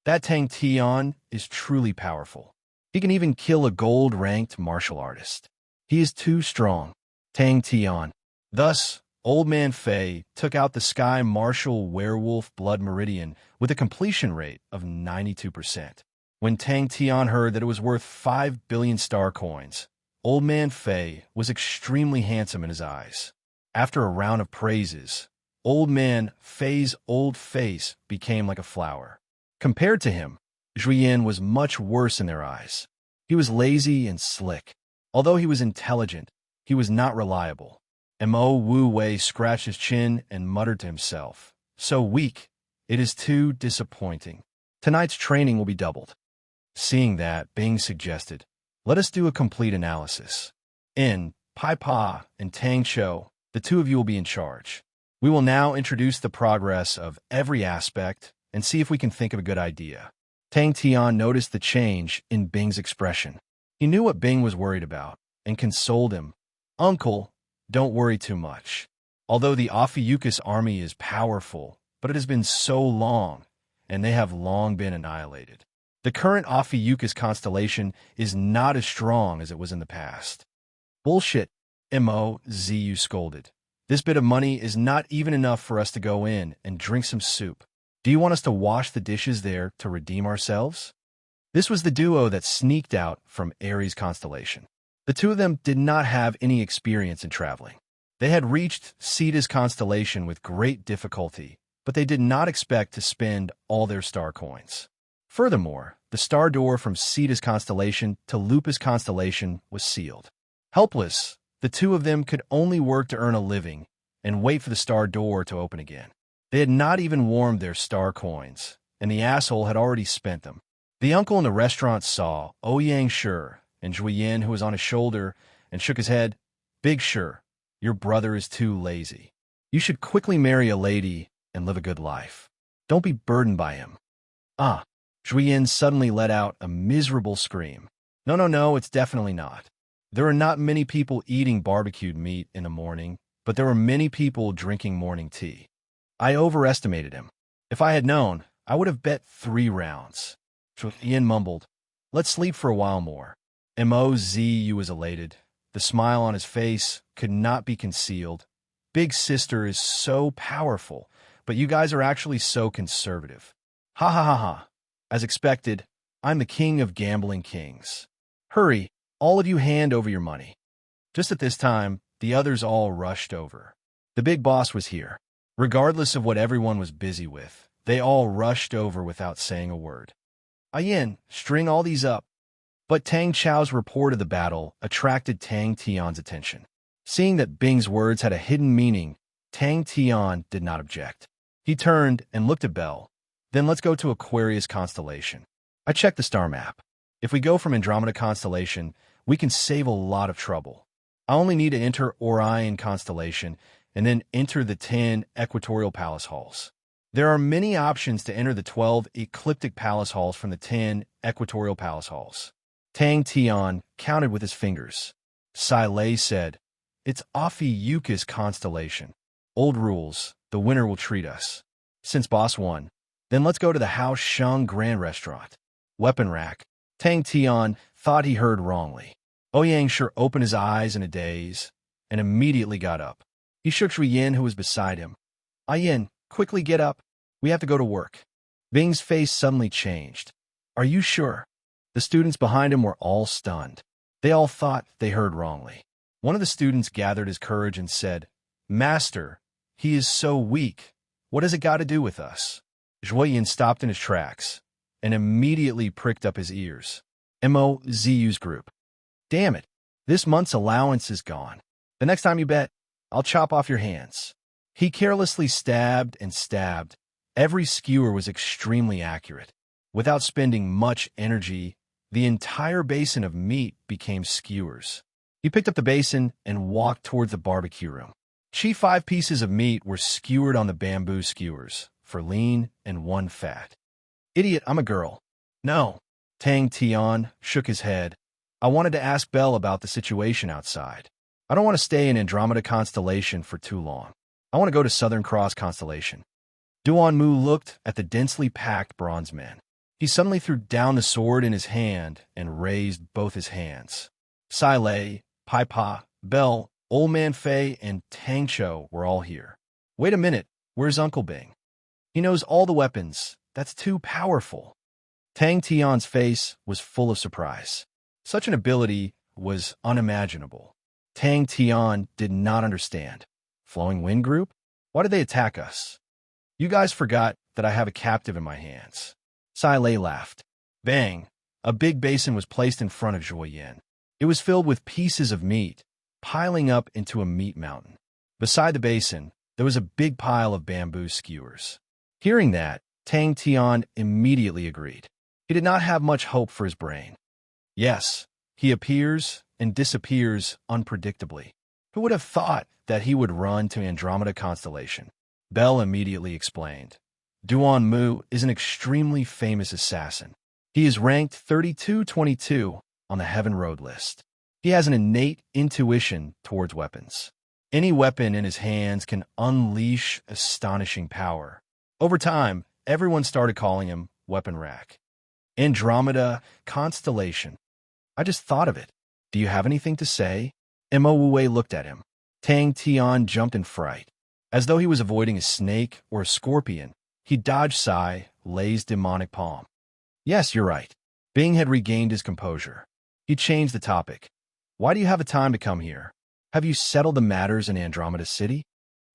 That Tang Tian is truly powerful. He can even kill a gold-ranked martial artist. He is too strong. Tang Tian. Thus, Old Man Fei took out the Sky Martial Werewolf Blood Meridian with a completion rate of 92%. When Tang Tian heard that it was worth 5 billion star coins, Old Man Fei was extremely handsome in his eyes. After a round of praises, Old man Fei's old face became like a flower. Compared to him, Juyin was much worse in their eyes. He was lazy and slick. Although he was intelligent, he was not reliable. Mo Wu Wei scratched his chin and muttered to himself, "So weak. It is too disappointing. Tonight's training will be doubled." Seeing that, Bing suggested, "Let us do a complete analysis. In Pai Pa and Tang Chou, the two of you will be in charge. We will now introduce the progress of every aspect and see if we can think of a good idea." Tang Tian noticed the change in Bing's expression. He knew what Bing was worried about and consoled him. "Uncle, don't worry too much. Although the Ophiuchus army is powerful, but it has been so long, and they have long been annihilated. The current Ophiuchus constellation is not as strong as it was in the past." "Bullshit," Mo.Zu scolded. "This bit of money is not even enough for us to go in and drink some soup. Do you want us to wash the dishes there to redeem ourselves?" This was the duo that sneaked out from Aries constellation. The two of them did not have any experience in traveling. They had reached Cetus constellation with great difficulty, but they did not expect to spend all their star coins. Furthermore, the star door from Cetus constellation to Lupus constellation was sealed. Helpless, the two of them could only work to earn a living and wait for the star door to open again. They had not even warmed their star coins, and the asshole had already spent them. The uncle in the restaurant saw Ouyang Shi and Juyin, who was on his shoulder, and shook his head. "Big Shi, your brother is too lazy. You should quickly marry a lady and live a good life. Don't be burdened by him." "Ah!" Juyin suddenly let out a miserable scream. No, it's definitely not. There are not many people eating barbecued meat in the morning, but there are many people drinking morning tea. I overestimated him. If I had known, I would have bet 3 rounds. Juyin mumbled, "Let's sleep for a while more." Mo.Zu was elated. The smile on his face could not be concealed. "Big sister is so powerful, but you guys are actually so conservative. Ha ha ha ha. As expected, I'm the king of gambling kings. Hurry, all of you hand over your money." Just at this time, the others all rushed over. The big boss was here. Regardless of what everyone was busy with, they all rushed over without saying a word. "Ayin, string all these up." But Tang Chao's report of the battle attracted Tang Tian's attention. Seeing that Bing's words had a hidden meaning, Tang Tian did not object. He turned and looked at Belle. "Then let's go to Aquarius constellation. I checked the star map. If we go from Andromeda constellation, we can save a lot of trouble. I only need to enter Orion constellation and then enter the 10 equatorial palace halls. There are many options to enter the 12 ecliptic palace halls from the 10 equatorial palace halls." Tang Tian counted with his fingers. Sai Lei said, "It's Ophiuchus constellation. Old rules, the winner will treat us. Since boss won, then let's go to the House Sheng Grand Restaurant. Weapon rack." Tang Tian thought he heard wrongly. Ouyang Shi opened his eyes in a daze and immediately got up. He shook Juyin, who was beside him. "Ayin, quickly get up. We have to go to work." Bing's face suddenly changed. "Are you sure?" The students behind him were all stunned. They all thought they heard wrongly. One of the students gathered his courage and said, "Master, he is so weak. What has it got to do with us?" Juyin stopped in his tracks and immediately pricked up his ears. Mo.Zu's group. "Damn it, this month's allowance is gone. The next time you bet, I'll chop off your hands." He carelessly stabbed and stabbed. Every skewer was extremely accurate. Without spending much energy, the entire basin of meat became skewers. He picked up the basin and walked towards the barbecue room. 5 pieces of meat were skewered on the bamboo skewers, for lean and 1 fat. "Idiot, I'm a girl." "No." Tang Tian shook his head. "I wanted to ask Belle about the situation outside. I don't want to stay in Andromeda constellation for too long. I want to go to Southern Cross constellation." Duan Mu looked at the densely packed bronze men. He suddenly threw down the sword in his hand and raised both his hands. Sai Lei, Pai Pa, Belle, Old Man Fei, and Tang Chou were all here. "Wait a minute, where's Uncle Bing? He knows all the weapons. That's too powerful." Tang Tian's face was full of surprise. Such an ability was unimaginable. Tang Tian did not understand. Flowing Wind Group? Why did they attack us? You guys forgot that I have a captive in my hands. Sai Lei laughed. Bang! A big basin was placed in front of Zhuo Yin. It was filled with pieces of meat, piling up into a meat mountain. Beside the basin, there was a big pile of bamboo skewers. Hearing that, Tang Tian immediately agreed. He did not have much hope for his brain. Yes, he appears and disappears unpredictably. Who would have thought that he would run to Andromeda constellation? Bell immediately explained. Duan Mu is an extremely famous assassin. He is ranked 3222 on the Heaven Road list. He has an innate intuition towards weapons. Any weapon in his hands can unleash astonishing power. Over time, everyone started calling him Weapon Rack. Andromeda constellation. I just thought of it. Do you have anything to say? Mo Wu looked at him. Tang Tian jumped in fright. As though he was avoiding a snake or a scorpion, he dodged Sai Lei's demonic palm. Yes, you're right. Bing had regained his composure. He changed the topic. Why do you have the time to come here? Have you settled the matters in Andromeda City?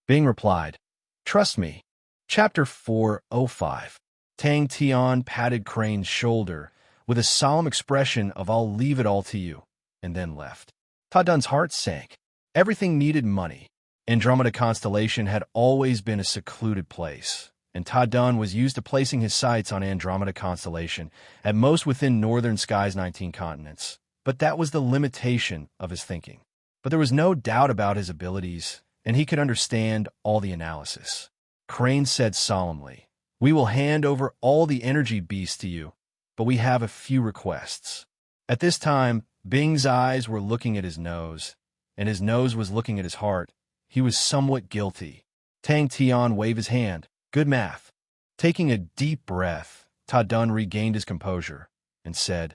Bing replied, Trust me. Chapter 405. Tang Tian patted Crane's shoulder with a solemn expression of I'll leave it all to you, and then left. Ta Dun's heart sank. Everything needed money. Andromeda constellation had always been a secluded place, and Ta Dun was used to placing his sights on Andromeda constellation, at most within northern sky's 19 continents. But that was the limitation of his thinking. But there was no doubt about his abilities, and he could understand all the analysis. Crane said solemnly, We will hand over all the energy beasts to you, but we have a few requests. At this time, Bing's eyes were looking at his nose, and his nose was looking at his heart. He was somewhat guilty. Tang Tian waved his hand. Good math. Taking a deep breath, Ta Dun regained his composure and said,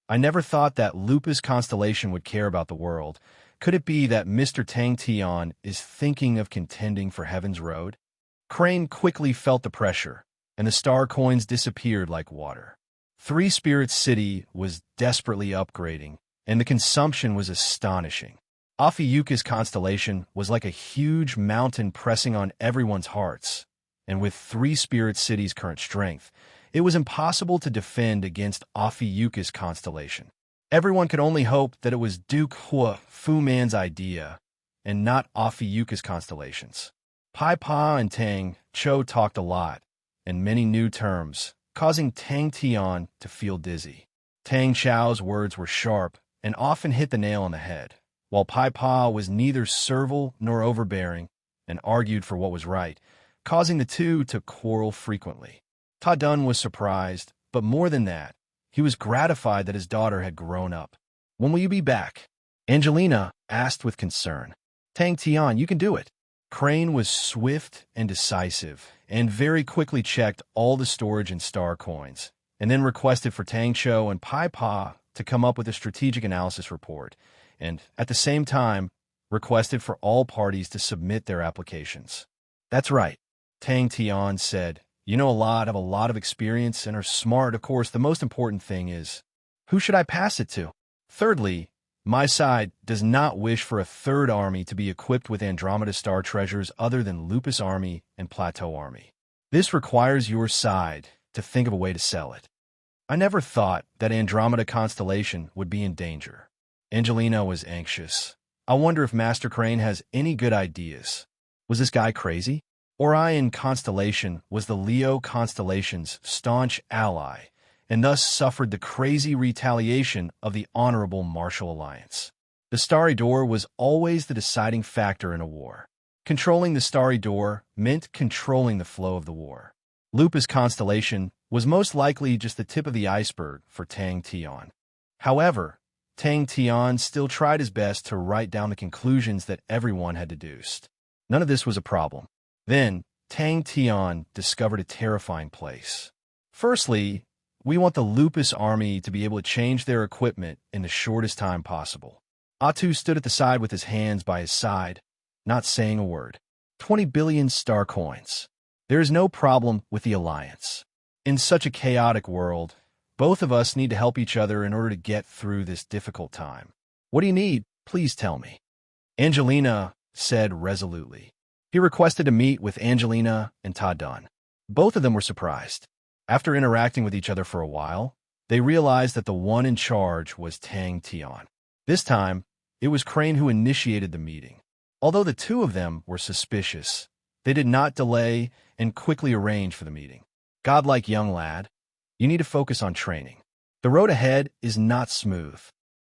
I never thought that Lupus constellation would care about the world. Could it be that Mr. Tang Tian is thinking of contending for Heaven's Road? Crane quickly felt the pressure, and the star coins disappeared like water. Three Spirits City was desperately upgrading, and the consumption was astonishing. Ophiuchus constellation was like a huge mountain pressing on everyone's hearts, and with Three Spirit Cities' current strength, it was impossible to defend against Ophiuchus constellation. Everyone could only hope that it was Duke Hua Fu Man's idea, and not Ophiuchus constellations. Pai Pa and Tang Cho talked a lot, and many new terms, causing Tang Tian to feel dizzy. Tang Chao's words were sharp and often hit the nail on the head, while Pai Pa was neither servile nor overbearing and argued for what was right, causing the two to quarrel frequently. Ta Dun was surprised, but more than that, he was gratified that his daughter had grown up. When will you be back? Angelina asked with concern. Tang Tian, you can do it. Crane was swift and decisive, and very quickly checked all the storage and star coins, and then requested for Tang Cho and Pai Pa to come up with a strategic analysis report, and, at the same time, requested for all parties to submit their applications. That's right, Tang Tian said. You know have a lot of experience, and are smart. Of course, the most important thing is, who should I pass it to? Thirdly, my side does not wish for a third army to be equipped with Andromeda star treasures other than Lupus Army and Plateau Army. This requires your side to think of a way to sell it. I never thought that Andromeda constellation would be in danger. Angelina was anxious. I wonder if Master Crane has any good ideas. Was this guy crazy? Orion constellation was the Leo constellation's staunch ally, and thus suffered the crazy retaliation of the Honorable Martial Alliance. The Starry Door was always the deciding factor in a war. Controlling the Starry Door meant controlling the flow of the war. Lupus constellation was most likely just the tip of the iceberg for Tang Tian. However, Tang Tian still tried his best to write down the conclusions that everyone had deduced. None of this was a problem. Then, Tang Tian discovered a terrifying place. Firstly, we want the Lupus army to be able to change their equipment in the shortest time possible. Atu stood at the side with his hands by his side, not saying a word. 20 billion star coins. There is no problem with the alliance. In such a chaotic world, both of us need to help each other in order to get through this difficult time. What do you need? Please tell me. Angelina said resolutely. He requested to meet with Angelina and Todd Dunn. Both of them were surprised. After interacting with each other for a while, they realized that the one in charge was Tang Tian. This time, it was Crane who initiated the meeting. Although the two of them were suspicious, they did not delay and quickly arranged for the meeting. Godlike young lad, you need to focus on training. The road ahead is not smooth.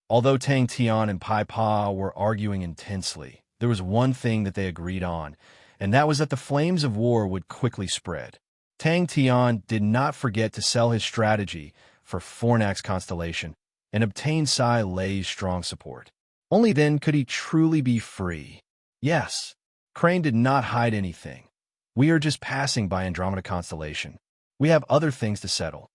Although Tang Tian and Pai Pa were arguing intensely, there was one thing that they agreed on, and that was that the flames of war would quickly spread. Tang Tian did not forget to sell his strategy for Fornax Constellation and obtain Sai Lei's strong support. Only then could he truly be free. Yes, Crane did not hide anything. We are just passing by Andromeda Constellation. We have other things to settle.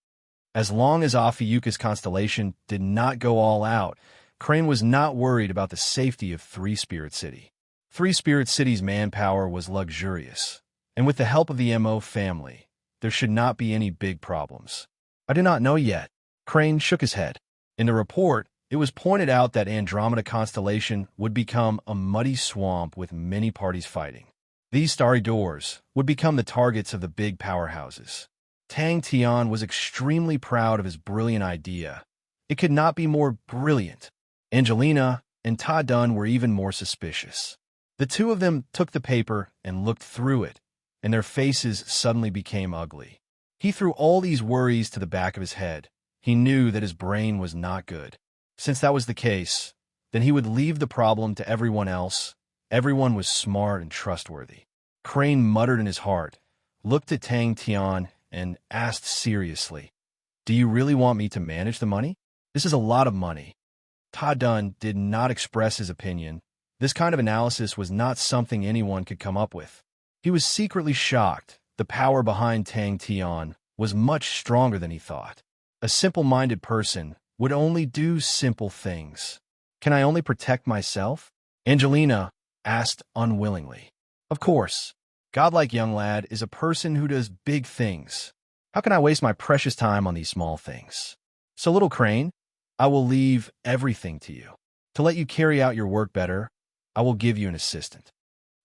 As long as Ophiuchus Constellation did not go all out, Crane was not worried about the safety of Three Spirit City. Three Spirit City's manpower was luxurious, and with the help of the MO family, there should not be any big problems. I do not know yet. Crane shook his head. In the report, it was pointed out that Andromeda Constellation would become a muddy swamp with many parties fighting. These starry doors would become the targets of the big powerhouses. Tang Tian was extremely proud of his brilliant idea. It could not be more brilliant. Angelina and Todd Dunn were even more suspicious. The two of them took the paper and looked through it, and their faces suddenly became ugly. He threw all these worries to the back of his head. He knew that his brain was not good. Since that was the case, then he would leave the problem to everyone else. Everyone was smart and trustworthy. Crane muttered in his heart, looked at Tang Tian, and asked seriously, "Do you really want me to manage the money? This is a lot of money." Todd Dunn did not express his opinion. This kind of analysis was not something anyone could come up with. He was secretly shocked. The power behind Tang Tian was much stronger than he thought. A simple-minded person would only do simple things. Can I only protect myself? Angelina asked unwillingly. Of course. Godlike young lad is a person who does big things. How can I waste my precious time on these small things? So, little Crane, I will leave everything to you. To let you carry out your work better, I will give you an assistant.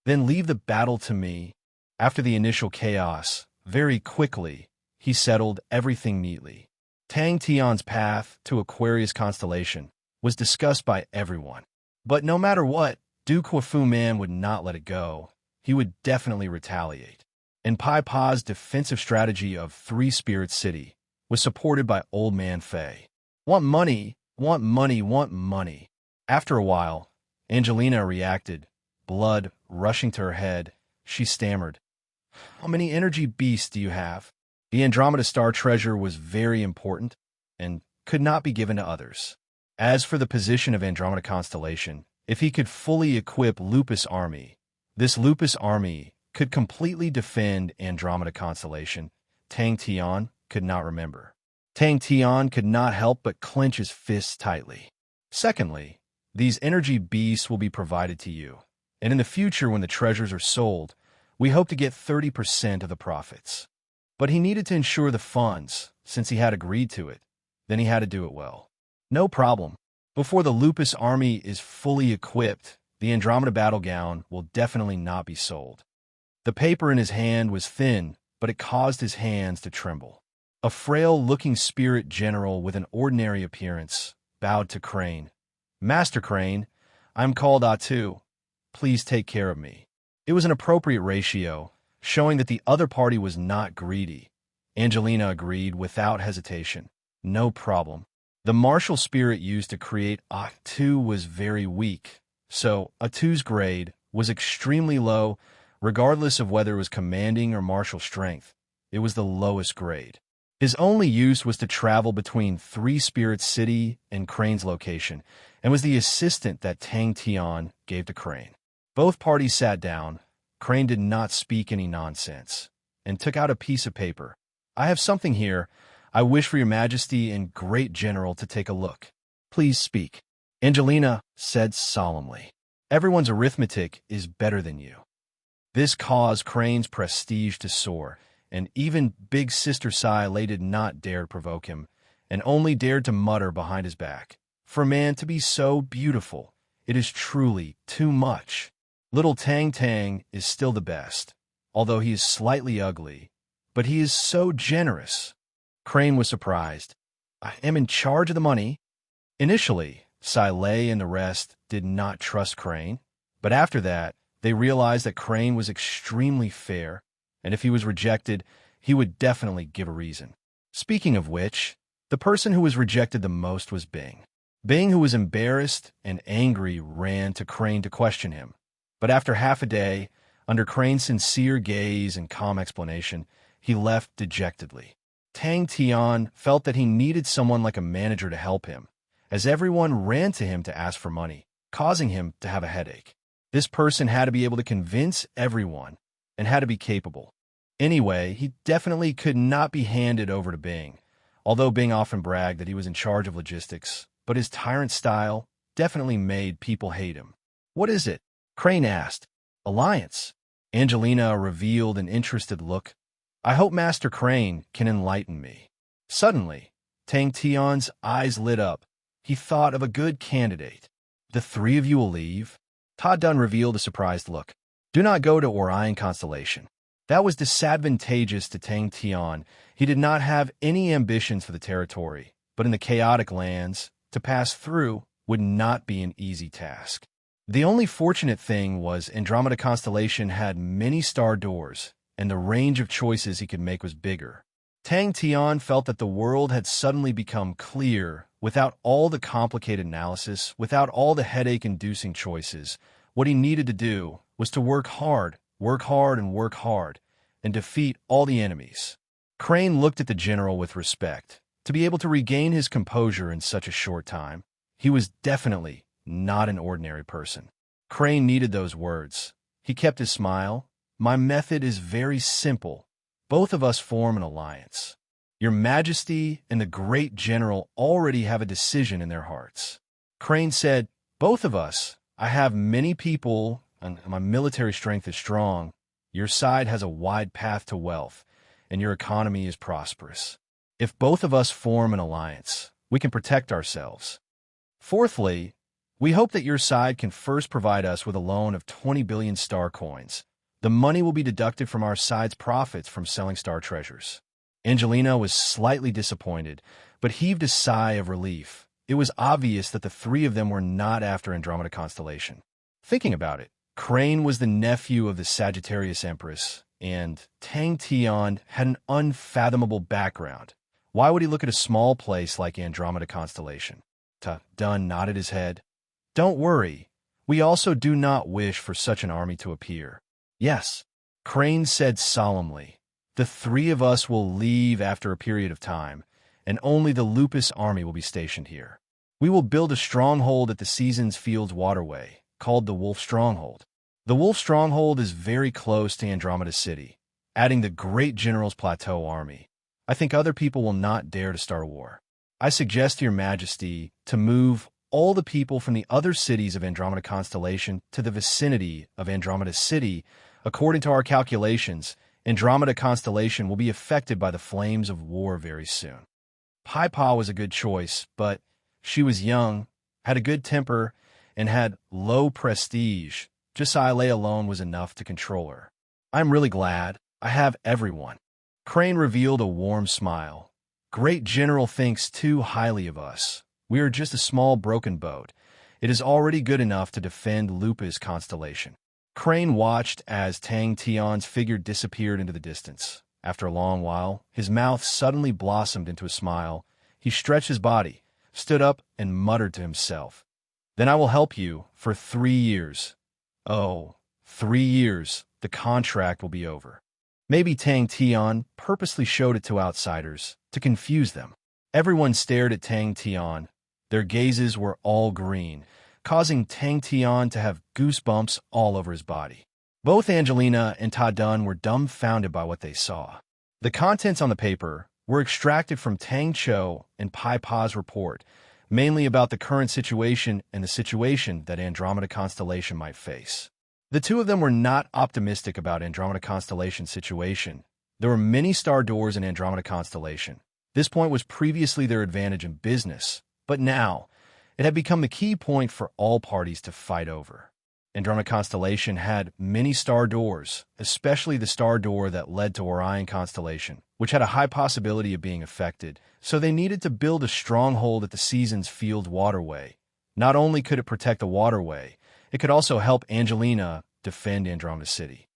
Then leave the battle to me. After the initial chaos, very quickly, he settled everything neatly. Tang Tian's path to Aquarius Constellation was discussed by everyone. But no matter what, Duke Huafu Man would not let it go. He would definitely retaliate. And Pai Pa's defensive strategy of Three Spirit City was supported by Old Man Fei. Want money, want money, want money. After a while, Angelina reacted, blood rushing to her head. She stammered, "How many energy beasts do you have?" The Andromeda Star treasure was very important and could not be given to others. As for the position of Andromeda Constellation, if he could fully equip Lupus Army, this Lupus Army could completely defend Andromeda Constellation. Tang Tian could not remember. Tang Tian could not help but clench his fists tightly. Secondly, these energy beasts will be provided to you, and in the future when the treasures are sold, we hope to get 30% of the profits. But he needed to ensure the funds, since he had agreed to it. Then he had to do it well. No problem. Before the Lupus Army is fully equipped, the Andromeda battle gown will definitely not be sold. The paper in his hand was thin, but it caused his hands to tremble. A frail-looking spirit general with an ordinary appearance bowed to Crane. "Master Crane, I am called Atu. Please take care of me." It was an appropriate ratio, showing that the other party was not greedy. Angelina agreed without hesitation. No problem. The martial spirit used to create Atu was very weak, so Atu's grade was extremely low, regardless of whether it was commanding or martial strength. It was the lowest grade. His only use was to travel between Three Spirit City and Crane's location, and was the assistant that Tang Tian gave to Crane. Both parties sat down. Crane did not speak any nonsense, and took out a piece of paper. "I have something here. I wish for your majesty and great general to take a look." "Please speak," Angelina said solemnly. "Everyone's arithmetic is better than you." This caused Crane's prestige to soar, and even Big Sister Sai Lei did not dare provoke him, and only dared to mutter behind his back, "For a man to be so beautiful, it is truly too much." Little Tang Tang is still the best, although he is slightly ugly, but he is so generous. Crane was surprised. I am in charge of the money. Initially, Silay and the rest did not trust Crane, but after that, they realized that Crane was extremely fair, and if he was rejected, he would definitely give a reason. Speaking of which, the person who was rejected the most was Bing. Bing, who was embarrassed and angry, ran to Crane to question him. But after half a day, under Crane's sincere gaze and calm explanation, he left dejectedly. Tang Tian felt that he needed someone like a manager to help him, as everyone ran to him to ask for money, causing him to have a headache. This person had to be able to convince everyone and had to be capable. Anyway, he definitely could not be handed over to Bing, although Bing often bragged that he was in charge of logistics, but his tyrant style definitely made people hate him. What is it? Crane asked. Alliance. Angelina revealed an interested look. I hope Master Crane can enlighten me. Suddenly, Tang Tian's eyes lit up. He thought of a good candidate. The three of you will leave? Ta Dun revealed a surprised look. Do not go to Orion Constellation. That was disadvantageous to Tang Tian. He did not have any ambitions for the territory, but in the chaotic lands, to pass through would not be an easy task. The only fortunate thing was Andromeda Constellation had many star doors, and the range of choices he could make was bigger. Tang Tian felt that the world had suddenly become clear without all the complicated analysis, without all the headache-inducing choices. What he needed to do was to work hard, and defeat all the enemies. Crane looked at the general with respect. To be able to regain his composure in such a short time, he was definitely not an ordinary person. Crane needed those words. He kept his smile. My method is very simple. Both of us form an alliance. Your Majesty and the great general already have a decision in their hearts. Crane said, both of us. I have many people, and my military strength is strong. Your side has a wide path to wealth, and your economy is prosperous. If both of us form an alliance, we can protect ourselves. Fourthly, we hope that your side can first provide us with a loan of 20 billion star coins. The money will be deducted from our side's profits from selling star treasures. Angelina was slightly disappointed, but heaved a sigh of relief. It was obvious that the three of them were not after Andromeda Constellation. Thinking about it, Crane was the nephew of the Sagittarius Empress, and Tang Tian had an unfathomable background. Why would he look at a small place like Andromeda Constellation? Ta Dun nodded his head. Don't worry. We also do not wish for such an army to appear. Yes, Crane said solemnly. The three of us will leave after a period of time, and only the Lupus army will be stationed here. We will build a stronghold at the Seasons Fields waterway, called the Wolf Stronghold. The Wolf Stronghold is very close to Andromeda City, adding the Great General's Plateau army. I think other people will not dare to start a war. I suggest to your Majesty to move all the people from the other cities of Andromeda Constellation to the vicinity of Andromeda City. According to our calculations, Andromeda Constellation will be affected by the flames of war very soon. Pai Pa was a good choice, but she was young, had a good temper, and had low prestige. Just Silay alone was enough to control her. I'm really glad. I have everyone. Crane revealed a warm smile. Great General thinks too highly of us. We are just a small broken boat. It is already good enough to defend Lupus Constellation. Crane watched as Tang Tian's figure disappeared into the distance. After a long while, his mouth suddenly blossomed into a smile. He stretched his body, stood up, and muttered to himself. Then I will help you for 3 years. Oh, 3 years. The contract will be over. Maybe Tang Tian purposely showed it to outsiders to confuse them. Everyone stared at Tang Tian. Their gazes were all green, causing Tang Tian to have goosebumps all over his body. Both Angelina and Ta Dun were dumbfounded by what they saw. The contents on the paper were extracted from Tang Cho and Pai Pa's report, mainly about the current situation and the situation that Andromeda Constellation might face. The two of them were not optimistic about Andromeda Constellation's situation. There were many star doors in Andromeda Constellation. This point was previously their advantage in business, but now it had become the key point for all parties to fight over. Andromeda constellation had many star doors, especially the star door that led to Orion constellation, which had a high possibility of being affected, so they needed to build a stronghold at the season's field waterway. Not only could it protect the waterway, it could also help Angelina defend Andromeda City.